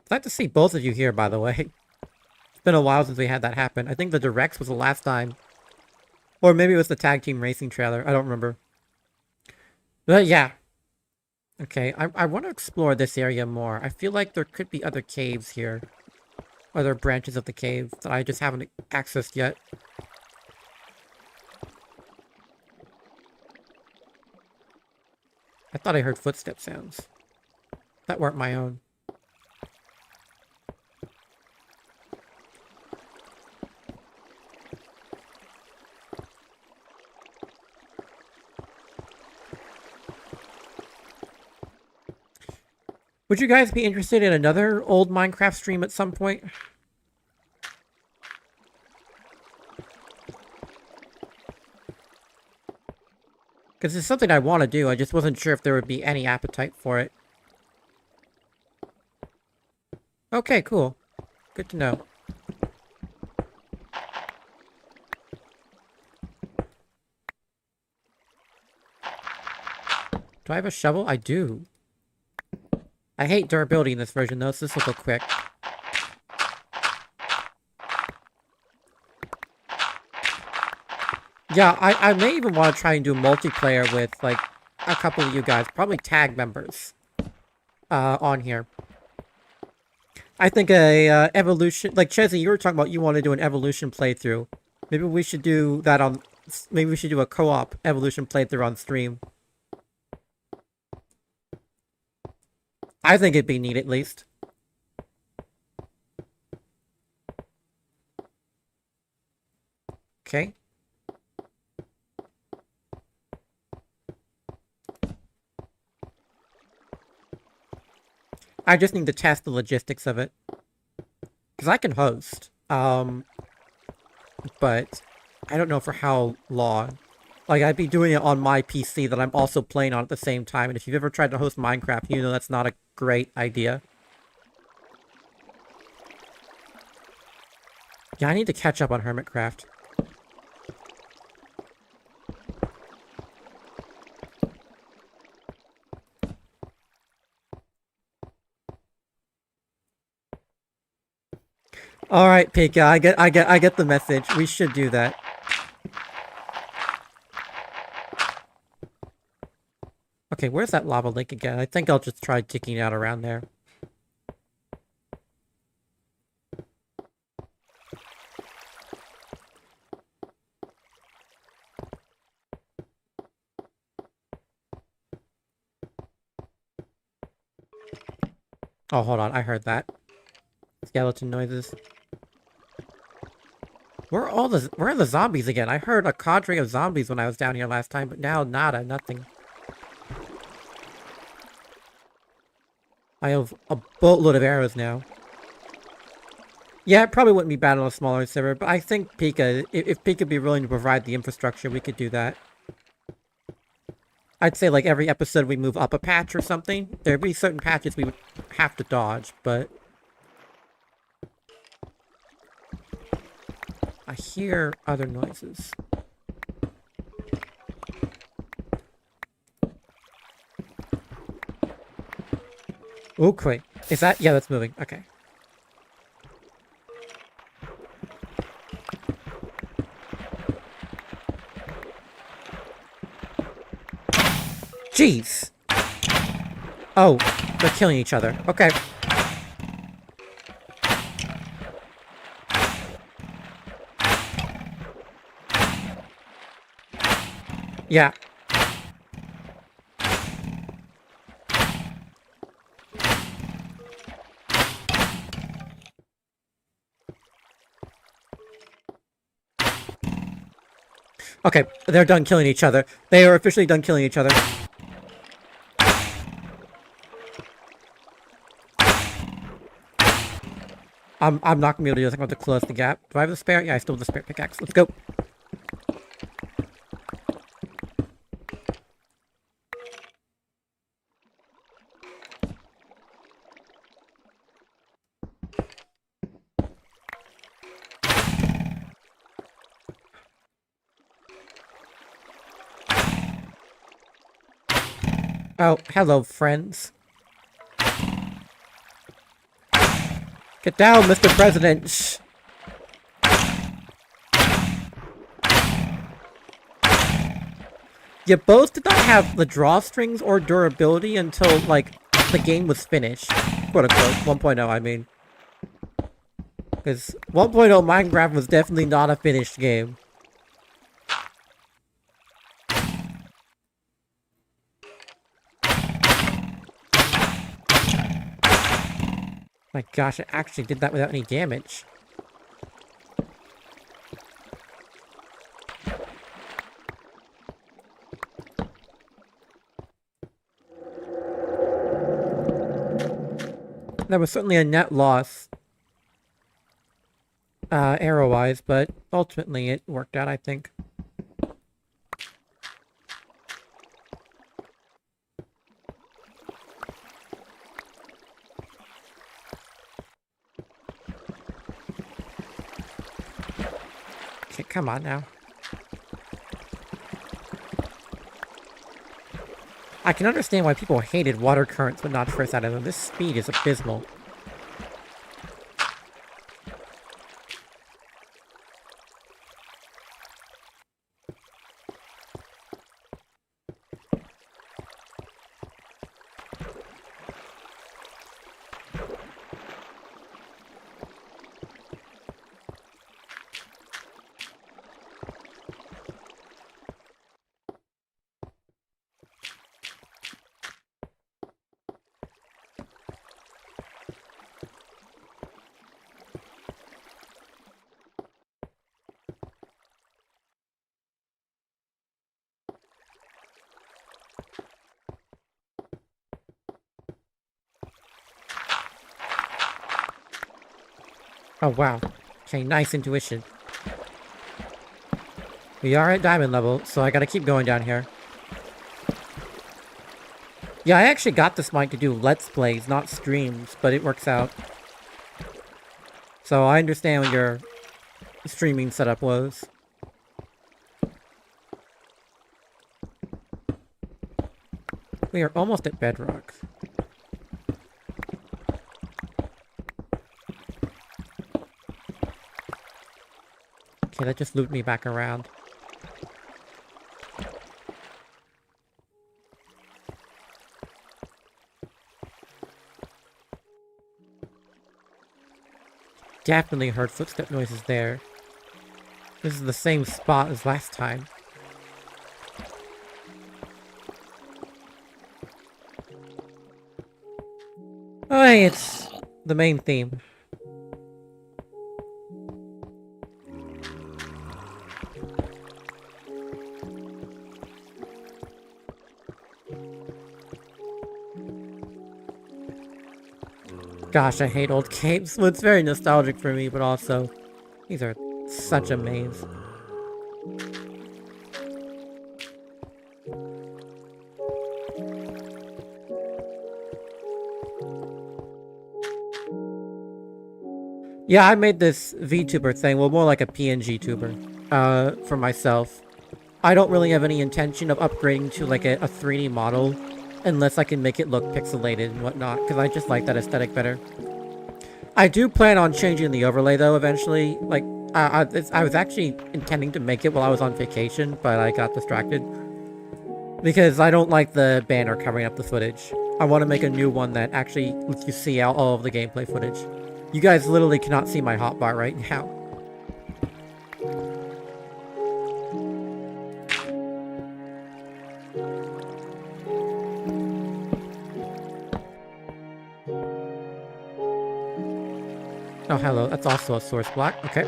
Glad to see both of you here, by the way. It's been a while since we had that happen. I think the Directs was the last time. Or maybe it was the Tag Team Racing trailer. I don't remember. But yeah. Okay, I want to explore this area more. I feel like there could be other caves here. Other branches of the cave that I just haven't accessed yet. I thought I heard footstep sounds. That weren't my own. Would you guys be interested in another old Minecraft stream at some point? Because it's something I want to do, I just wasn't sure if there would be any appetite for it. Okay, cool. Good to know. Do I have a shovel? I do. I hate durability in this version, though, so this will go quick. Yeah, I may even want to try and do multiplayer with, like, a couple of you guys. Probably tag members. On here. I think a evolution... Like, Chezzy, you were talking about you want to do an evolution playthrough. Maybe we should do that on... Maybe we should do a co-op evolution playthrough on stream. I think it'd be neat, at least. Okay. I just need to test the logistics of it. Because I can host. But I don't know for how long. Like, I'd be doing it on my PC that I'm also playing on at the same time. And if you've ever tried to host Minecraft, you know that's not a great idea. Yeah, I need to catch up on Hermitcraft. Alright, Pika, I get the message. We should do that. Okay, where's that lava lake again? I think I'll just try digging out around there. Oh, hold on, I heard that. Skeleton noises. Where are the zombies again? I heard a cadre of zombies when I was down here last time, but now nada, nothing. I have a boatload of arrows now. Yeah, it probably wouldn't be bad on a smaller server, but I think Pika, if Pika would be willing to provide the infrastructure, we could do that. I'd say like every episode we move up a patch or something. There'd be certain patches we would have to dodge, but... I hear other noises. Okay. Is that... Yeah, that's moving. Okay. Jeez! Oh, they're killing each other. Okay. Yeah. Okay, they're done killing each other. They are officially done killing each other. I'm not gonna be able to do this. I'm going to close the gap. Do I have the spare? Yeah, I still have the spare pickaxe. Let's go. Oh, hello, friends. Get down, Mr. President. Shh. You both did not have the drawstrings or durability until, like, the game was finished. Quote unquote. 1.0, I mean. Because 1.0 Minecraft was definitely not a finished game. My gosh, it actually did that without any damage. That was certainly a net loss, arrow-wise, but ultimately it worked out, I think. Okay, come on now. I can understand why people hated water currents but not first item. This speed is abysmal. Oh, wow. Okay, nice intuition. We are at diamond level, so I gotta keep going down here. Yeah, I actually got this mic to do Let's Plays, not streams, but it works out. So I understand what your streaming setup was. We are almost at bedrock. Okay, that just looped me back around. Definitely heard footstep noises there. This is the same spot as last time. Oh, hey, it's the main theme. Gosh, I hate old caves. Well, it's very nostalgic for me, but also, these are such a maze. Yeah, I made this VTuber thing, well, more like a PNG tuber, for myself. I don't really have any intention of upgrading to, like, a 3D model, unless I can make it look pixelated and whatnot, because I just like that aesthetic better. I do plan on changing the overlay, though, eventually. Like, I was actually intending to make it while I was on vacation, but I got distracted. Because I don't like the banner covering up the footage. I want to make a new one that actually lets you see all of the gameplay footage. You guys literally cannot see my hotbar right now. Oh, hello. That's also a source block. Okay.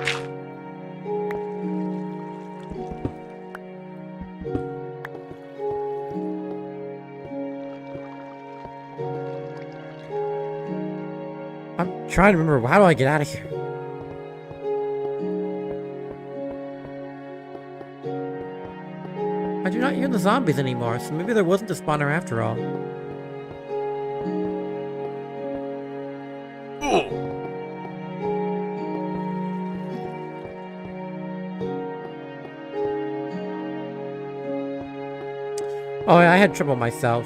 I'm trying to remember. How do I get out of here? I do not hear the zombies anymore, so maybe there wasn't a spawner after all. Oh, yeah, I had trouble myself.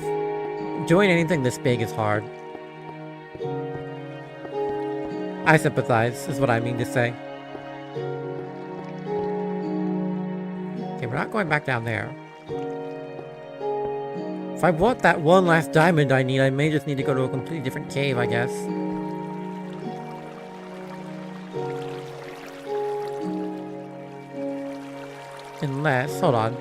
Doing anything this big is hard. I sympathize, is what I mean to say. Okay, we're not going back down there. If I want that one last diamond I need, I may just need to go to a completely different cave, I guess. Unless, hold on.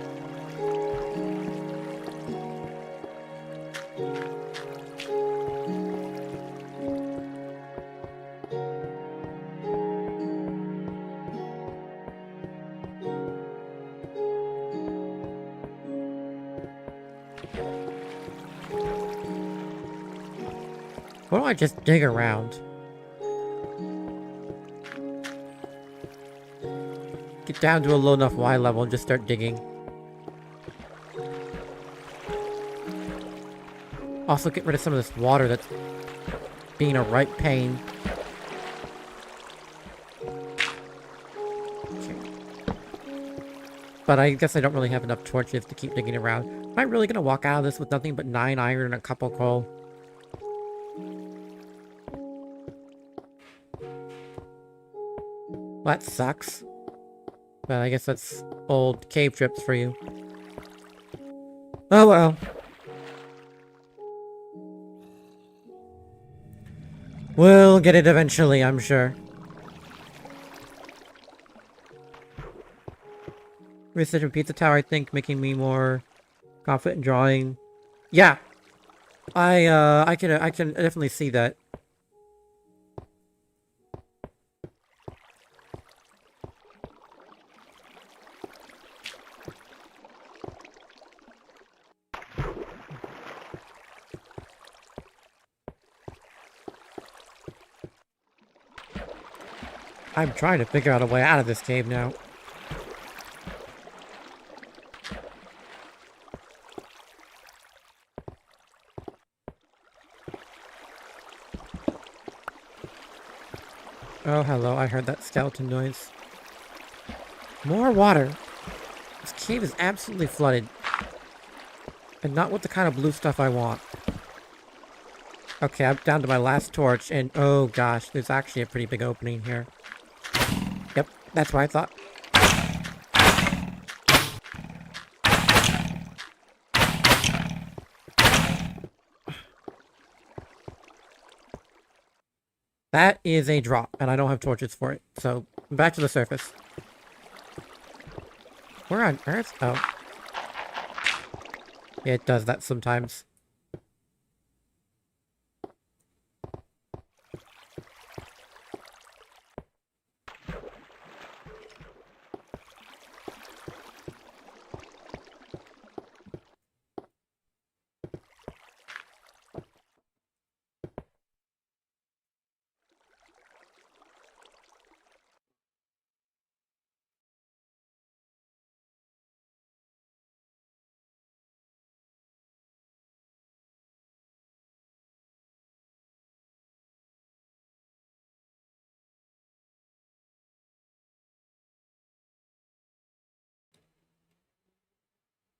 Why don't I just dig around? Get down to a low enough Y level and just start digging. Also get rid of some of this water that's being a right pain. Okay. But I guess I don't really have enough torches to keep digging around. Am I really gonna walk out of this with nothing but 9 iron and a couple coal? Well, that sucks. But I guess that's old cave trips for you. Oh well. We'll get it eventually, I'm sure. Research and Pizza Tower, I think, making me more confident in drawing. Yeah! I can definitely see that. I'm trying to figure out a way out of this cave now. Oh, hello. I heard that skeleton noise. More water. This cave is absolutely flooded. And not with the kind of blue stuff I want. Okay, I'm down to my last torch, and oh gosh, there's actually a pretty big opening here. Yep, that's what I thought. That is a drop, and I don't have torches for it. So, back to the surface. Where on earth? Oh. Yeah, it does that sometimes.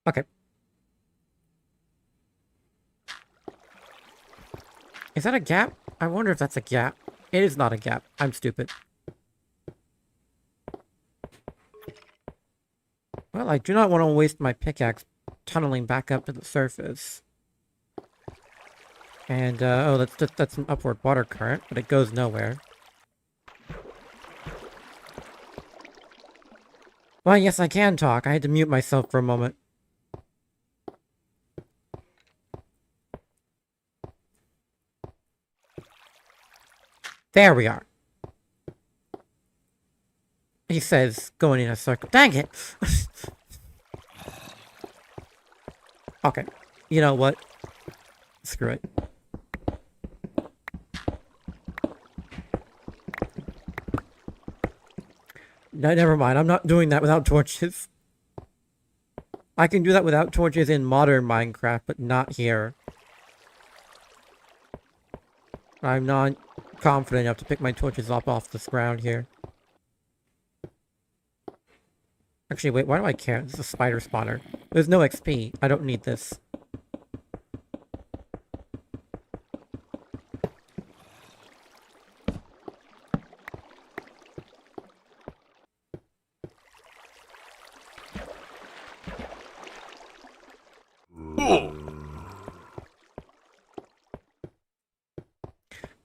Okay. Is that a gap? I wonder if that's a gap. It is not a gap. I'm stupid. Well, I do not want to waste my pickaxe tunneling back up to the surface. And, oh, that's an upward water current, but it goes nowhere. Well, yes, I can talk. I had to mute myself for a moment. There we are. He says, going in a circle. Dang it! Okay. You know what? Screw it. No, never mind. I'm not doing that without torches. I can do that without torches in modern Minecraft, but not here. I'm not confident enough to pick my torches up off this ground here. Actually, wait, why do I care? This is a spider spawner. There's no XP. I don't need this.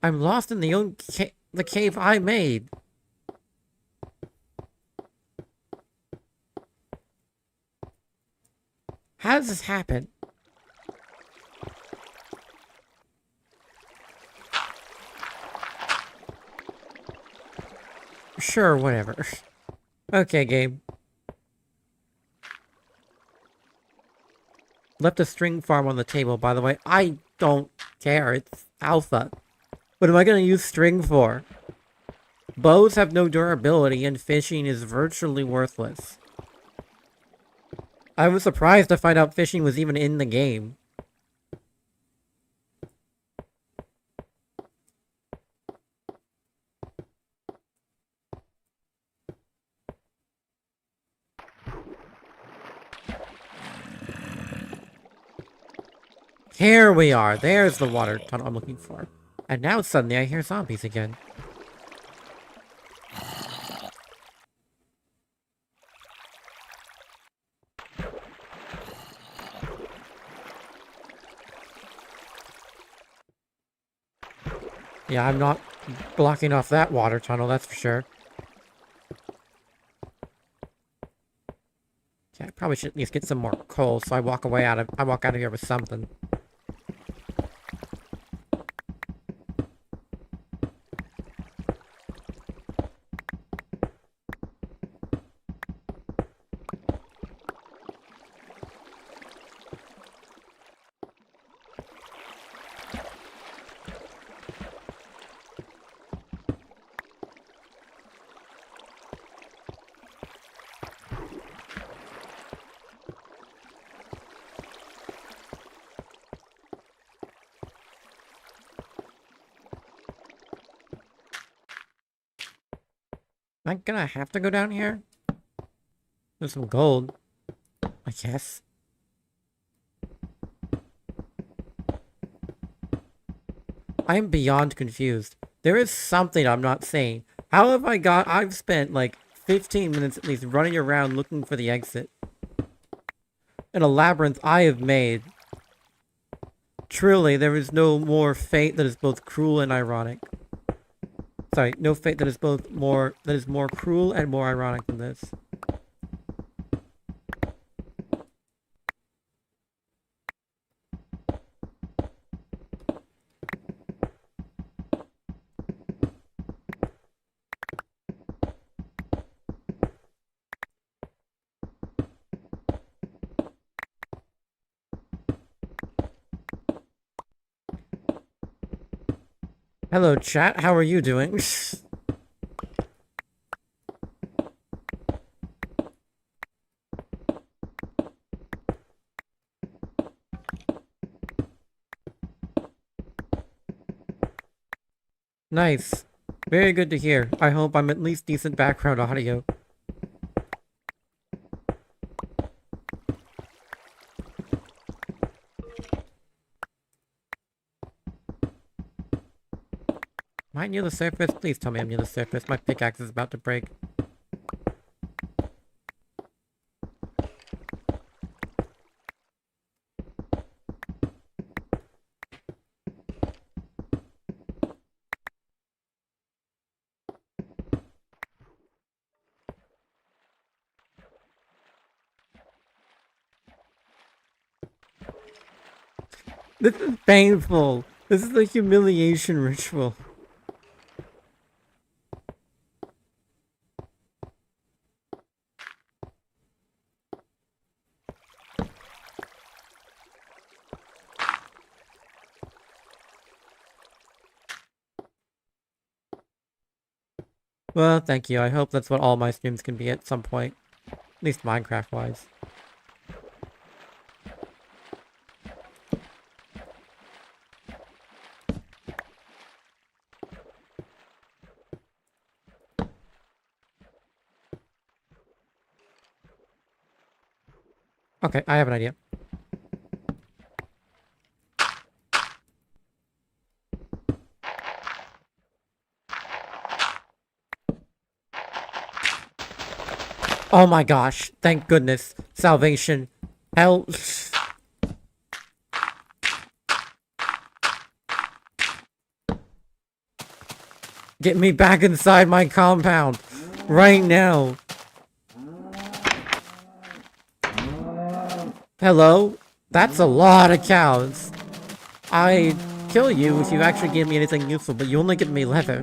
I'm lost in the cave I made. How does this happen? Sure, whatever. Okay, game. Left a string farm on the table, by the way. I don't care. It's alpha. What am I gonna use string for? Bows have no durability, and fishing is virtually worthless. I was surprised to find out fishing was even in the game. Here we are. There's the water tunnel I'm looking for. And now suddenly I hear zombies again. Yeah, I'm not blocking off that water tunnel, that's for sure. Yeah, I probably should at least get some more coal, so I walk out of here with something. Am I gonna have to go down here? There's some gold, I guess. I am beyond confused. There is something I'm not saying. How have I've spent like 15 minutes at least running around looking for the exit. In a labyrinth I have made. Truly, there is no more fate that is both cruel and ironic. Sorry, no fate that is more cruel and more ironic than this. Hello, chat. How are you doing? Nice. Very good to hear. I hope I'm at least decent background audio. Am I near the surface? Please tell me I'm near the surface. My pickaxe is about to break. This is painful. This is a humiliation ritual. Well, thank you. I hope that's what all my streams can be at some point. At least Minecraft-wise. Okay, I have an idea. Oh my gosh, thank goodness. Salvation. Hell. Get me back inside my compound. Right now. Hello? That's a lot of cows. I'd kill you if you actually gave me anything useful, but you only give me leather.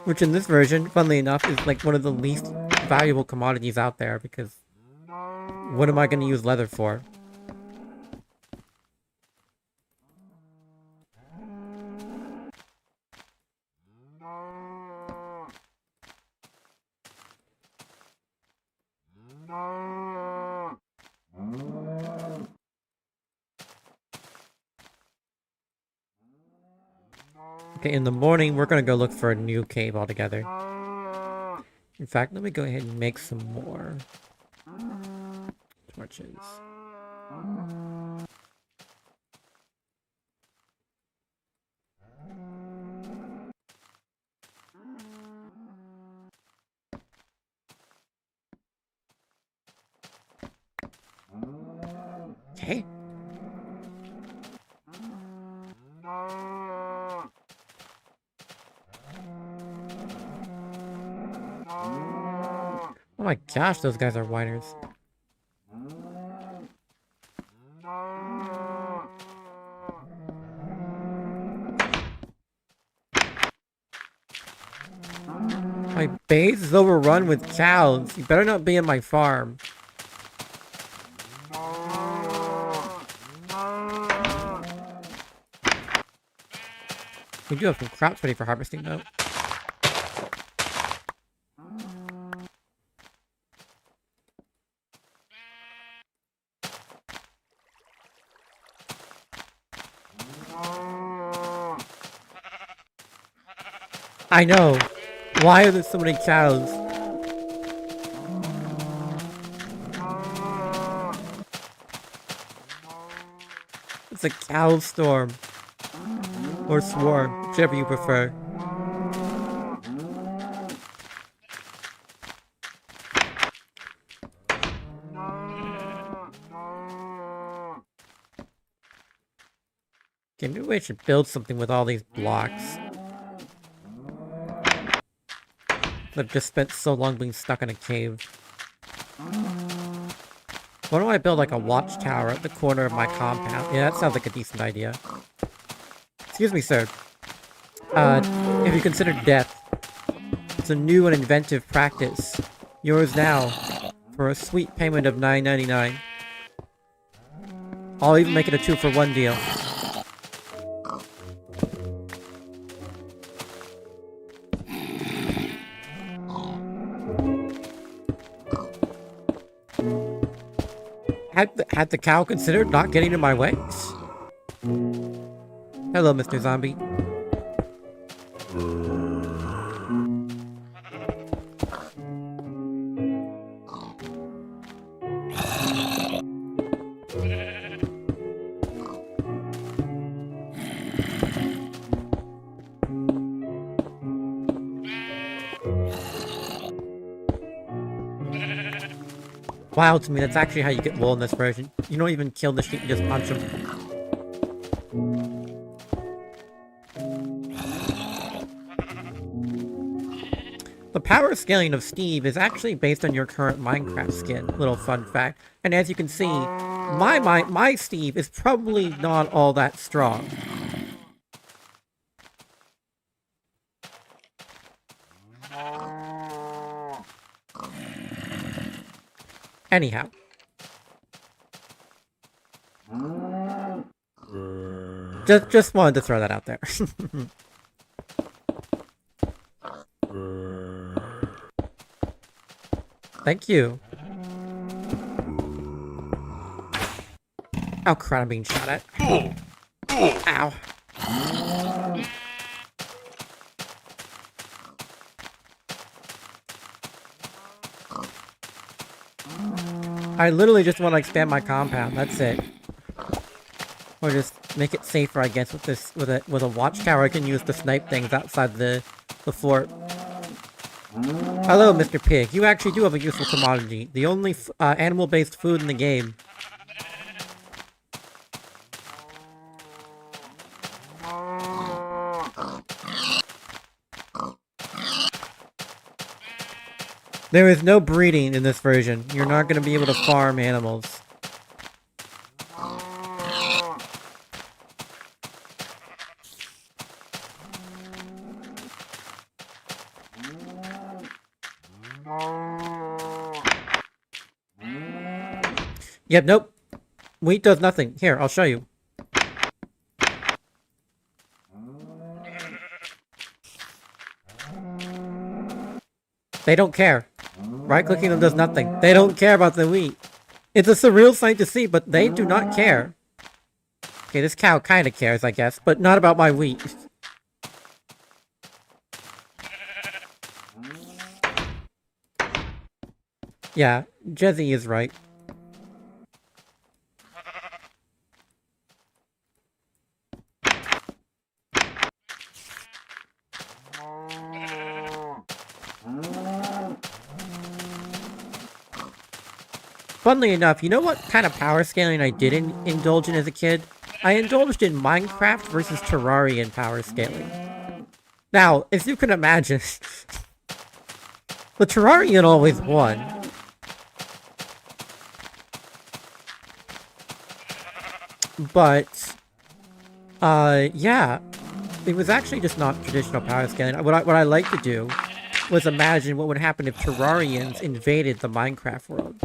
Which in this version, funnily enough, is like one of the least valuable commodities out there, because what am I going to use leather for? Okay, in the morning, we're gonna go look for a new cave altogether. In fact, let me go ahead and make some more torches. Okay. Oh my gosh, those guys are whiners. My base is overrun with cows. You better not be in my farm. We do have some crops ready for harvesting, though. I know. Why are there so many cows? It's a cow storm. Or swarm, whichever you prefer. Okay, maybe I should build something with all these blocks. I've just spent so long being stuck in a cave. Why don't I build like a watchtower at the corner of my compound? Yeah, that sounds like a decent idea. Excuse me, sir. If you consider death, it's a new and inventive practice. Yours now, for a sweet payment of $9.99. I'll even make it a 2-for-1 deal. Had the cow considered not getting in my way? Hello, Mr. Zombie. wild to me that's actually how you get wool in this version. You don't even kill the sheep, you just punch them. The power scaling of Steve is actually based on your current Minecraft skin. Little fun fact. And as you can see, my Steve is probably not all that strong. Anyhow. Just wanted to throw that out there. Thank you. Oh crap, I'm being shot at. Ow. I literally just want to expand my compound, that's it. Or just make it safer, I guess, with this with a watchtower I can use to snipe things outside the fort. Hello, Mr. Pig. You actually do have a useful commodity. The only animal-based food in the game. There is no breeding in this version. You're not going to be able to farm animals. Yep, nope. Wheat does nothing. Here, I'll show you. They don't care. Right-clicking them does nothing. They don't care about the wheat. It's a surreal sight to see, but they do not care. Okay, this cow kind of cares, I guess, but not about my wheat. Yeah, Jezzy is right. Funnily enough, you know what kind of power scaling I did indulge in as a kid? I indulged in Minecraft versus Terrarian power scaling. Now, as you can imagine, the Terrarian always won. But, yeah, it was actually just not traditional power scaling. What I like to do was imagine what would happen if Terrarians invaded the Minecraft world.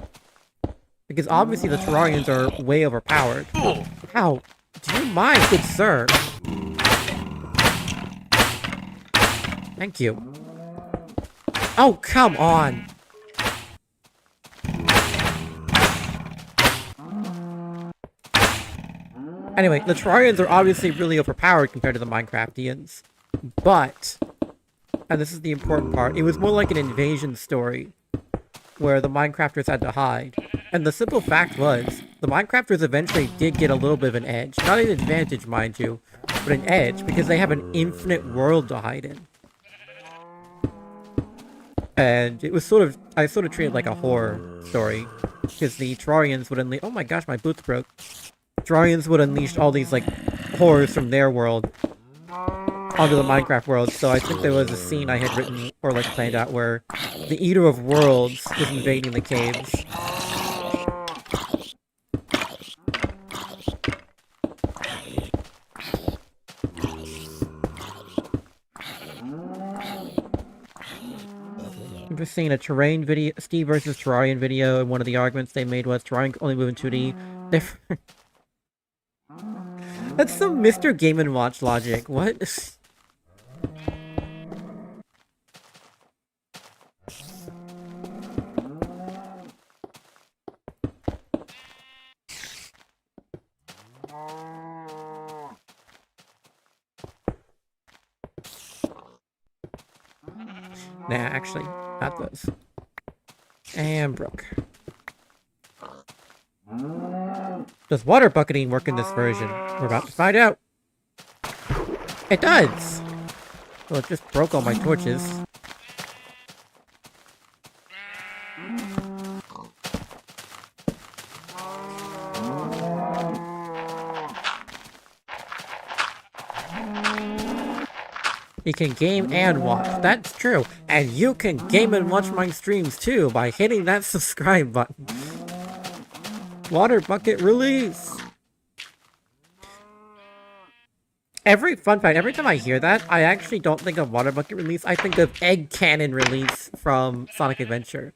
Because obviously the Terrarians are way overpowered. Ow! Do you mind, good sir? Thank you. Oh, come on! Anyway, the Terrarians are obviously really overpowered compared to the Minecraftians. But, and this is the important part, it was more like an invasion story, where the Minecrafters had to hide. And the simple fact was, the Minecrafters eventually did get a little bit of an edge. Not an advantage, mind you, but an edge, because they have an infinite world to hide in. And it was I sort of treated it like a horror story, because the Terrarians would unleash— oh my gosh, my boots broke. Terrarians would unleash all these, like, horrors from their world onto the Minecraft world, so I think there was a scene I had written, or like planned out, where the Eater of Worlds was invading the caves. I'm just seeing a terrain video, Steve versus Terrarian video, and one of the arguments they made was Terrarian only move in 2D. That's some Mr. Game & Watch logic. What? Nah, actually, not those. And broke. Does water bucketing work in this version? We're about to find out. It does! Well, it just broke all my torches. You can game and watch. That's true. And you can game and watch my streams too by hitting that subscribe button. Water bucket release! Fun fact, every time I hear that, I actually don't think of water bucket release. I think of egg cannon release from Sonic Adventure.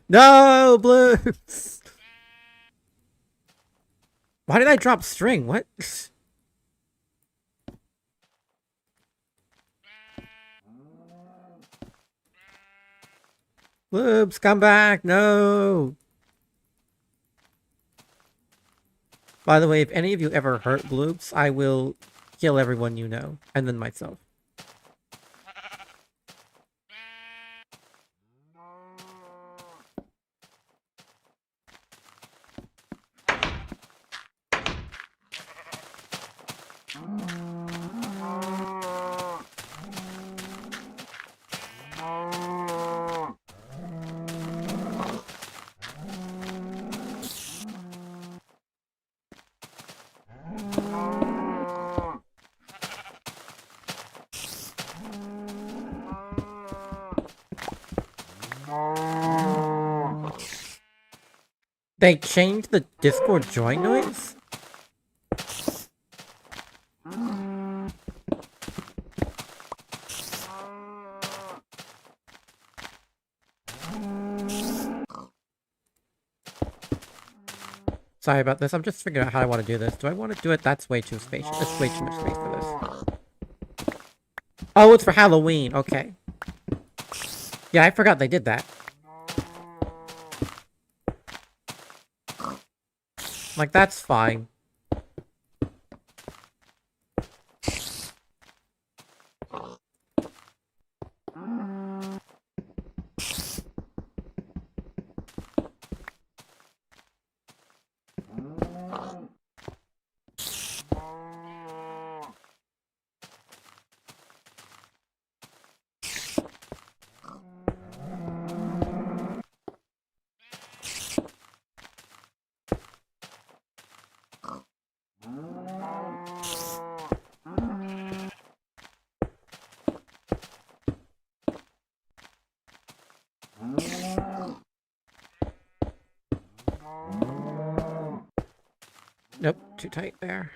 No, Blues! Why did I drop string? What? Loops, come back! No! By the way, if any of you ever hurt Bloops, I will kill everyone you know, and then myself. They changed the Discord join noise? Sorry about this, I'm just figuring out how I want to do this. Do I want to do it? That's way too spacious. That's way too much space for this. Oh, it's for Halloween. Okay. Yeah, I forgot they did that. Like, that's fine. Nope, too tight there.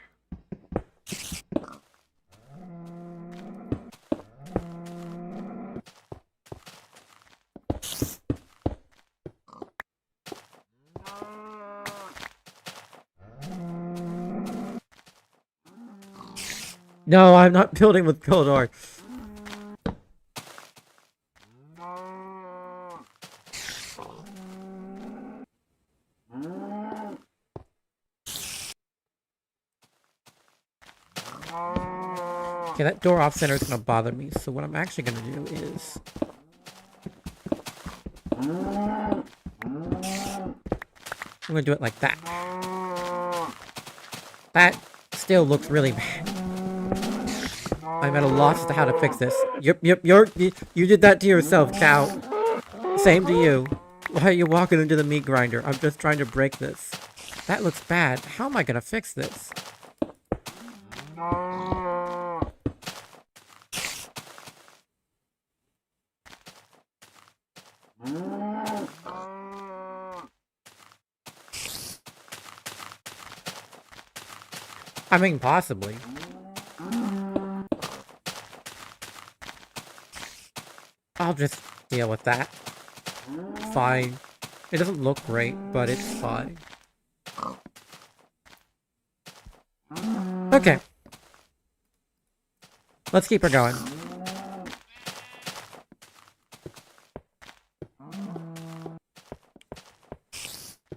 No, I'm not building with Pildor. Okay, that door off center is gonna bother me, so what I'm actually gonna do is... I'm gonna do it like that. That still looks really bad. I'm at a loss as to how to fix this. Yep, you did that to yourself, cow. Same to you. Why are you walking into the meat grinder? I'm just trying to break this. That looks bad. How am I gonna fix this? I mean, possibly. I'll just deal with that. Fine. It doesn't look great, but it's fine. Okay. Let's keep her going.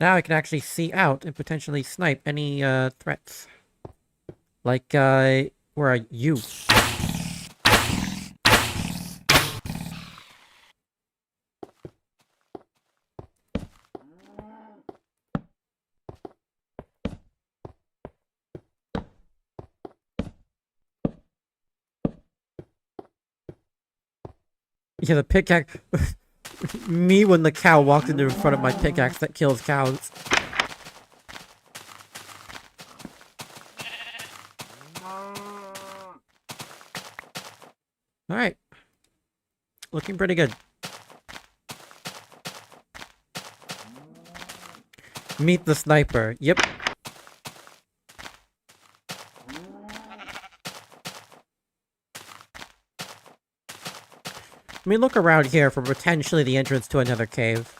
Now I can actually see out and potentially snipe any threats. Like, where are you? Yeah, the pickaxe. Me when the cow walked into front of my pickaxe that kills cows. Alright. Looking pretty good. Meet the sniper. Yep. Let me look around here for potentially the entrance to another cave.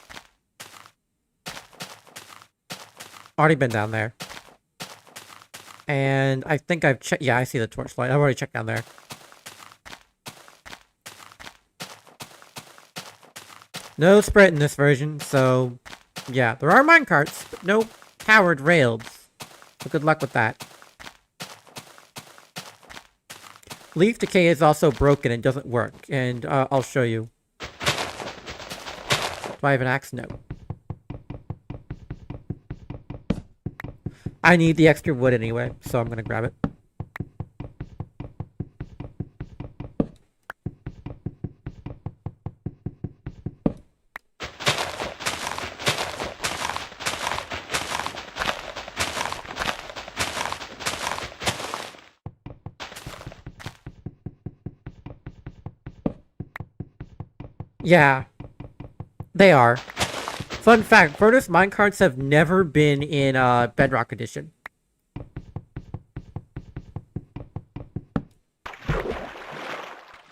Already been down there. And I think I've checked. Yeah, I see the torchlight. I've already checked down there. No sprint in this version, so yeah, there are minecarts, but no powered rails. So good luck with that. Leaf decay is also broken and doesn't work, and I'll show you. Do I have an axe? No. I need the extra wood anyway, so I'm gonna grab it. Yeah, they are. Fun fact, furnace minecarts have never been in Bedrock Edition.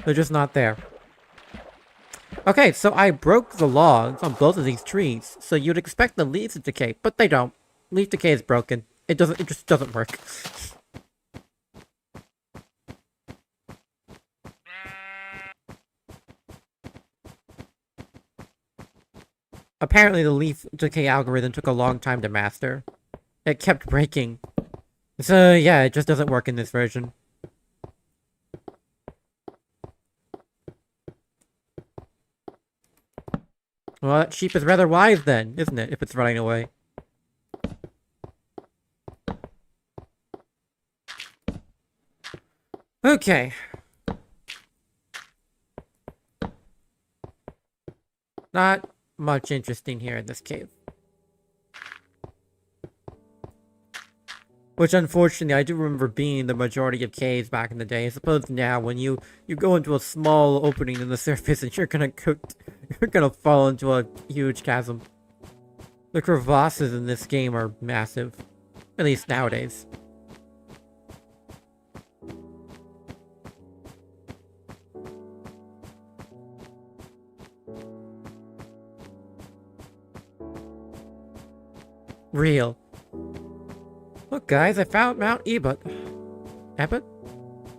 They're just not there. Okay, so I broke the logs on both of these trees, so you'd expect the leaves to decay, but they don't. Leaf decay is broken. It just doesn't work. Apparently the leaf decay algorithm took a long time to master. It kept breaking. So yeah, it just doesn't work in this version. Well, that sheep is rather wise then, isn't it, if it's running away? Okay. Not much interesting here in this cave. Which, unfortunately, I do remember being the majority of caves back in the day. I suppose now, when you go into a small opening in the surface and you're gonna fall into a huge chasm. The crevasses in this game are massive. At least nowadays. Real. Look, guys, I found Mount Ebott. Ebott?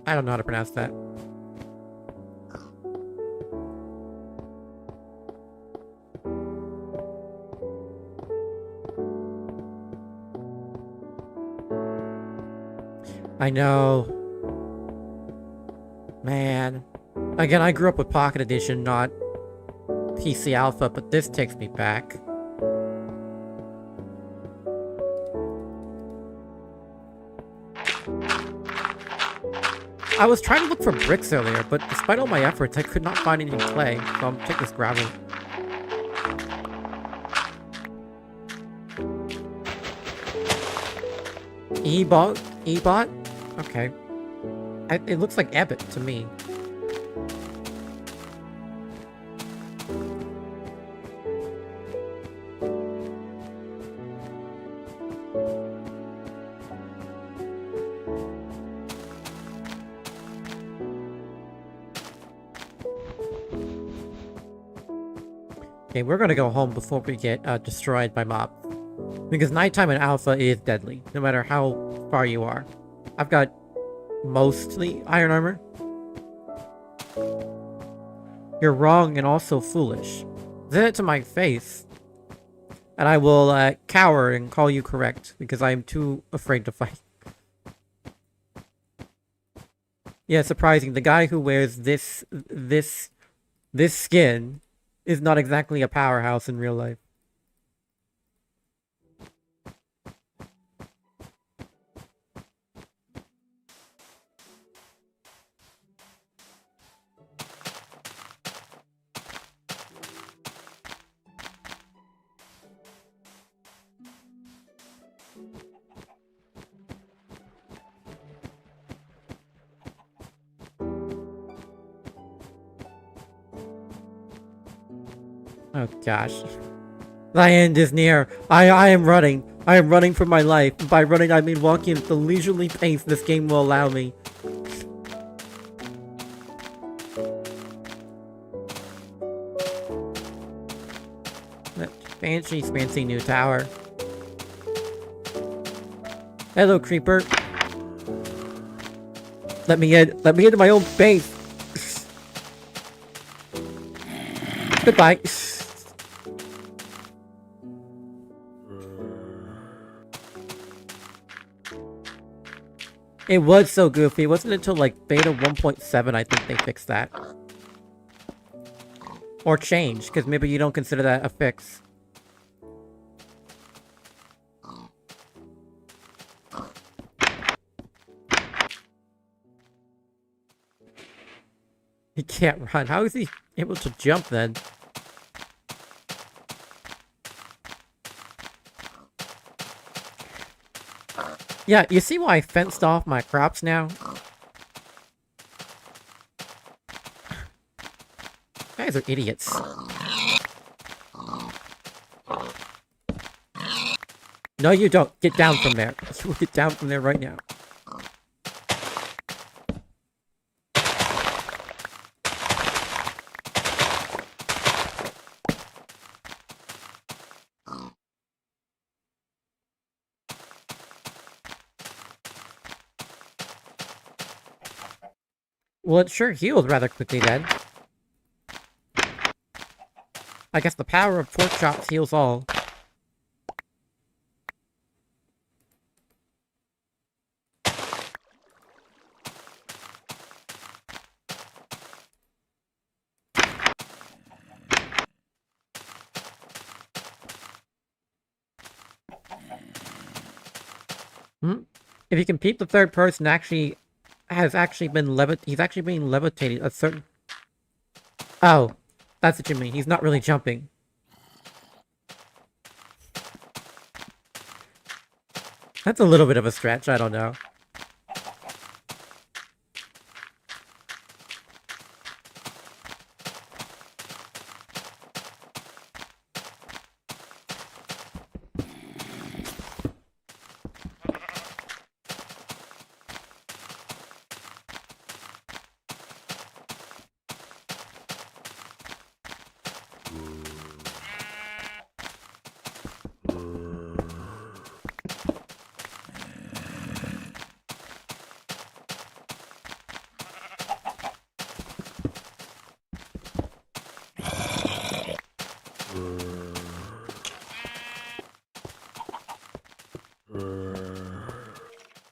I don't know how to pronounce that. I know. Man. Again, I grew up with Pocket Edition, not PC Alpha, but this takes me back. I was trying to look for bricks earlier, but despite all my efforts, I could not find any clay, so I'm taking this gravel. Ebot? Ebot? Okay. It looks like Ebott to me. Okay, we're gonna go home before we get destroyed by mobs. Because nighttime in Alpha is deadly, no matter how far you are. I've got mostly iron armor. You're wrong and also foolish. Say it to my face. And I will cower and call you correct, because I am too afraid to fight. Yeah, surprising. The guy who wears this skin is not exactly a powerhouse in real life. Oh gosh. The end is near. I am running. I am running for my life. By running, I mean walking at the leisurely pace this game will allow me. That fancy new tower. Hello, creeper. Let me in. Let me into my own base. Goodbye. It was so goofy. It wasn't until like beta 1.7 I think they fixed that. Or changed, because maybe you don't consider that a fix. He can't run. How is he able to jump then? Yeah, you see why I fenced off my crops now? Guys are idiots. No, you don't. Get down from there. You will get down from there right now. Well, it sure healed rather quickly then. I guess the power of pork chops heals all. Hmm? If you compete, the third person has actually been he's actually being levitated a certain... Oh, that's what you mean. He's not really jumping. That's a little bit of a stretch, I don't know.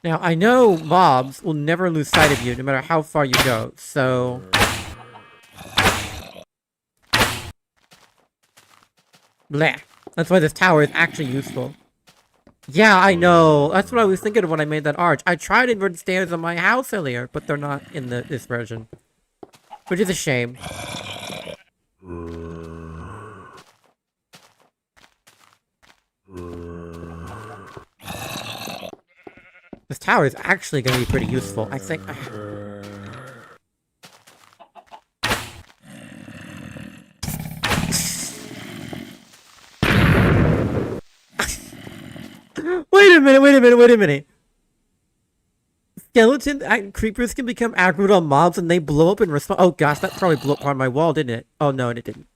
Now, I know mobs will never lose sight of you, no matter how far you go, so... Bleh. That's why this tower is actually useful. Yeah, I know. That's what I was thinking of when I made that arch. I tried inverted stairs on my house earlier, but they're not in this version. Which is a shame. This tower is actually going to be pretty useful, I think. Wait a minute. Creepers can become aggroed on mobs and they blow up in response. Oh gosh, that probably blew up part of my wall, didn't it? Oh no, it didn't.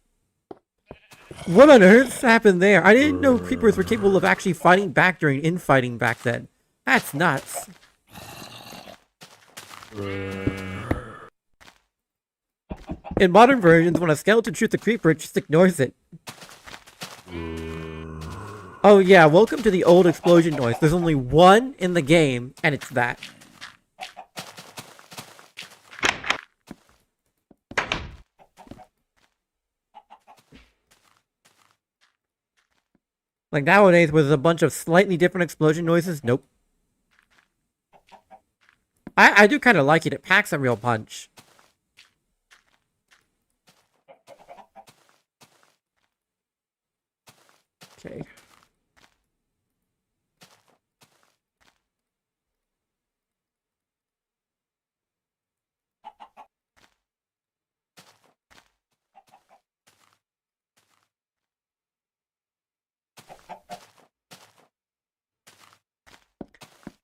What on earth happened there? I didn't know creepers were capable of actually fighting back during infighting back then. That's nuts. In modern versions, when a skeleton shoots a creeper, it just ignores it. Oh yeah, welcome to the old explosion noise. There's only one in the game, and it's that. Like nowadays, with a bunch of slightly different explosion noises, nope. I do kind of like it. It packs a real punch. Okay.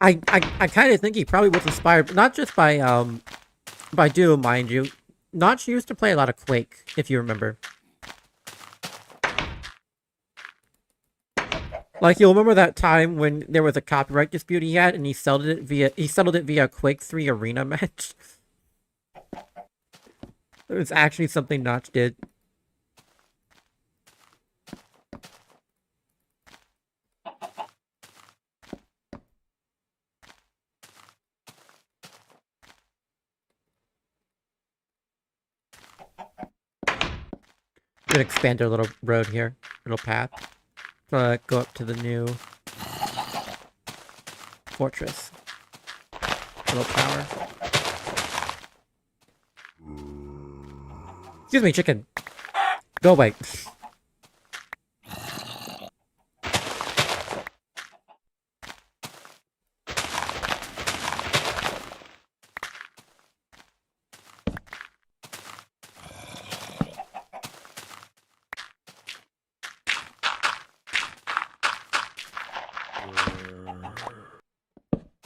I kind of think he probably was inspired, not just by Doom, mind you. Notch used to play a lot of Quake, if you remember. Like, you'll remember that time when there was a copyright dispute he had, and he settled it via a Quake 3 arena match. It was actually something Notch did. Gonna expand our little road here, little path. Go up to the new fortress. Little tower. Excuse me, chicken. Go away.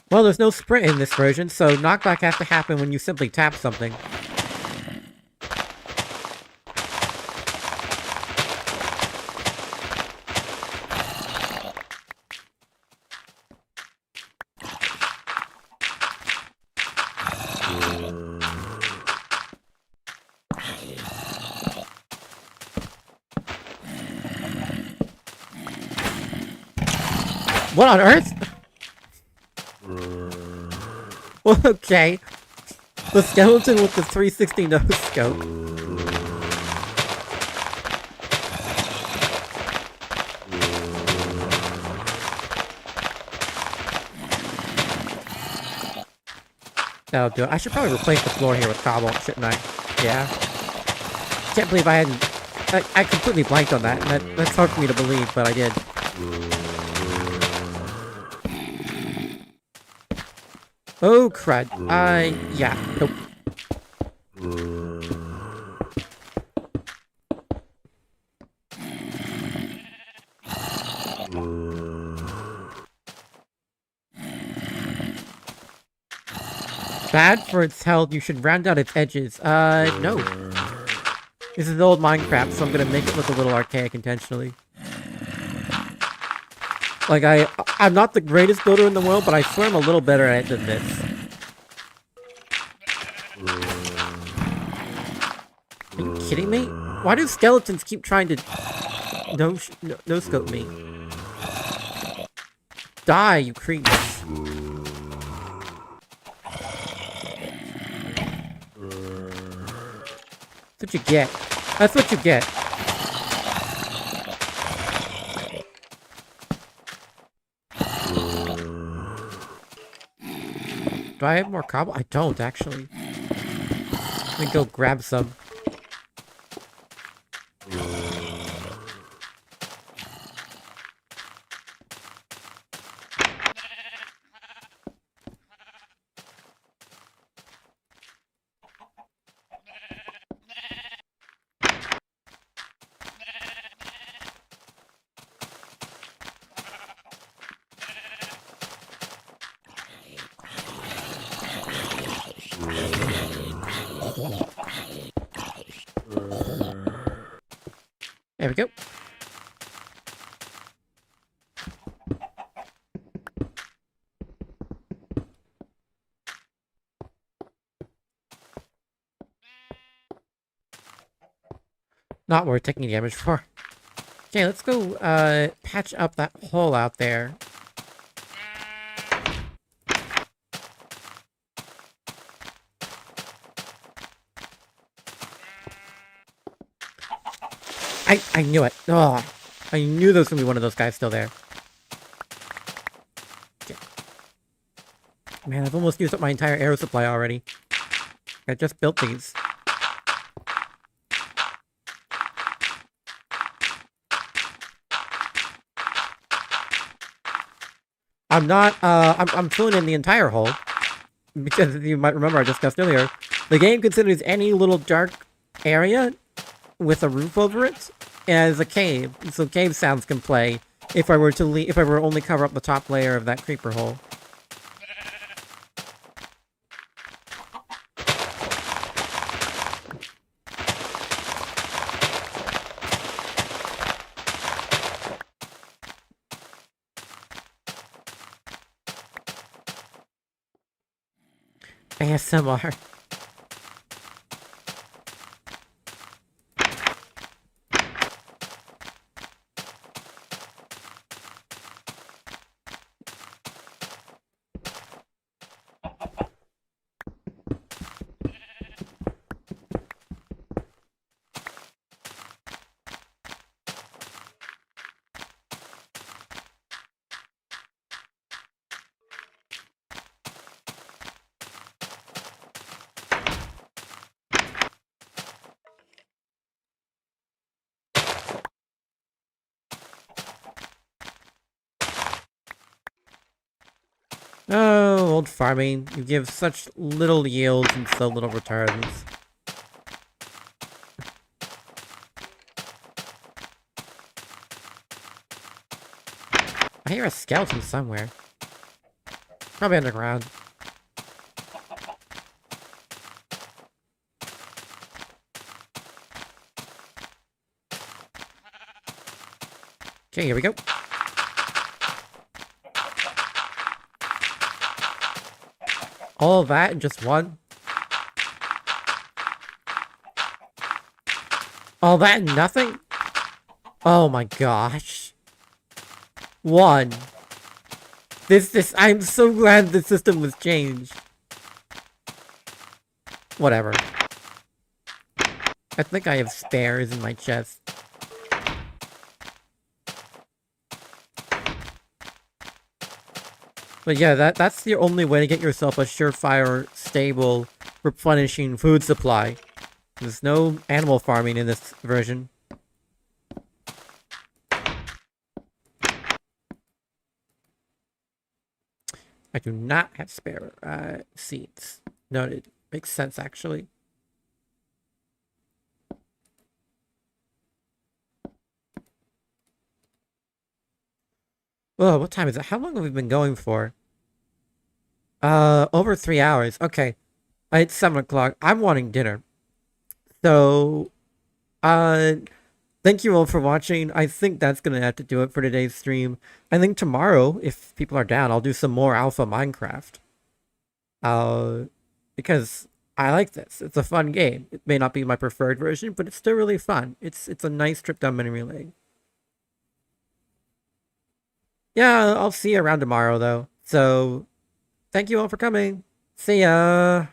Well, there's no sprint in this version, so knockback has to happen when you simply tap something. What on earth? Well, okay. The skeleton with the 360 no scope. That'll do it. I should probably replace the floor here with cobble, shouldn't I? Yeah. Can't believe I hadn't... I completely blanked on that, and that's hard for me to believe, but I did. Oh, crud. Yeah. Nope. Bad for its health, you should round out its edges. No. This is old Minecraft, so I'm gonna make it look a little archaic intentionally. Like, I'm not the greatest builder in the world, but I swear I'm a little better at it than this. Are you kidding me? Why do skeletons keep trying to no-scope me? Die, you creeps. That's what you get. That's what you get. Do I have more cobble? I don't, actually. Let me go grab some. There we go. Not worth taking damage for. Okay, let's go patch up that hole out there. I knew it. Oh, I knew there was gonna be one of those guys still there. Okay. Man, I've almost used up my entire arrow supply already. I just built these. I'm filling in the entire hole. Because you might remember I discussed earlier, the game considers any little dark area with a roof over it as a cave, so cave sounds can play if I were to only cover up the top layer of that creeper hole. ASMR. Oh, old farming. You give such little yields and so little returns. I hear a skeleton somewhere. Probably underground. Okay, here we go. All that in just one? All that and nothing? Oh my gosh. One. I'm so glad the system was changed. Whatever. I think I have spares in my chest. But yeah, that's the only way to get yourself a surefire, stable, replenishing food supply. There's no animal farming in this version. I do not have spare seeds. Noted. Makes sense, actually. Oh, what time is it? How long have we been going for? Over 3 hours. Okay. It's 7 o'clock. I'm wanting dinner. So, uh, thank you all for watching. I think that's gonna have to do it for today's stream. I think tomorrow, if people are down, I'll do some more Alpha Minecraft. Uh, because I like this. It's a fun game. It may not be my preferred version, but it's still really fun. It's a nice trip down memory lane. Yeah, I'll see you around tomorrow though. So, thank you all for coming. See ya.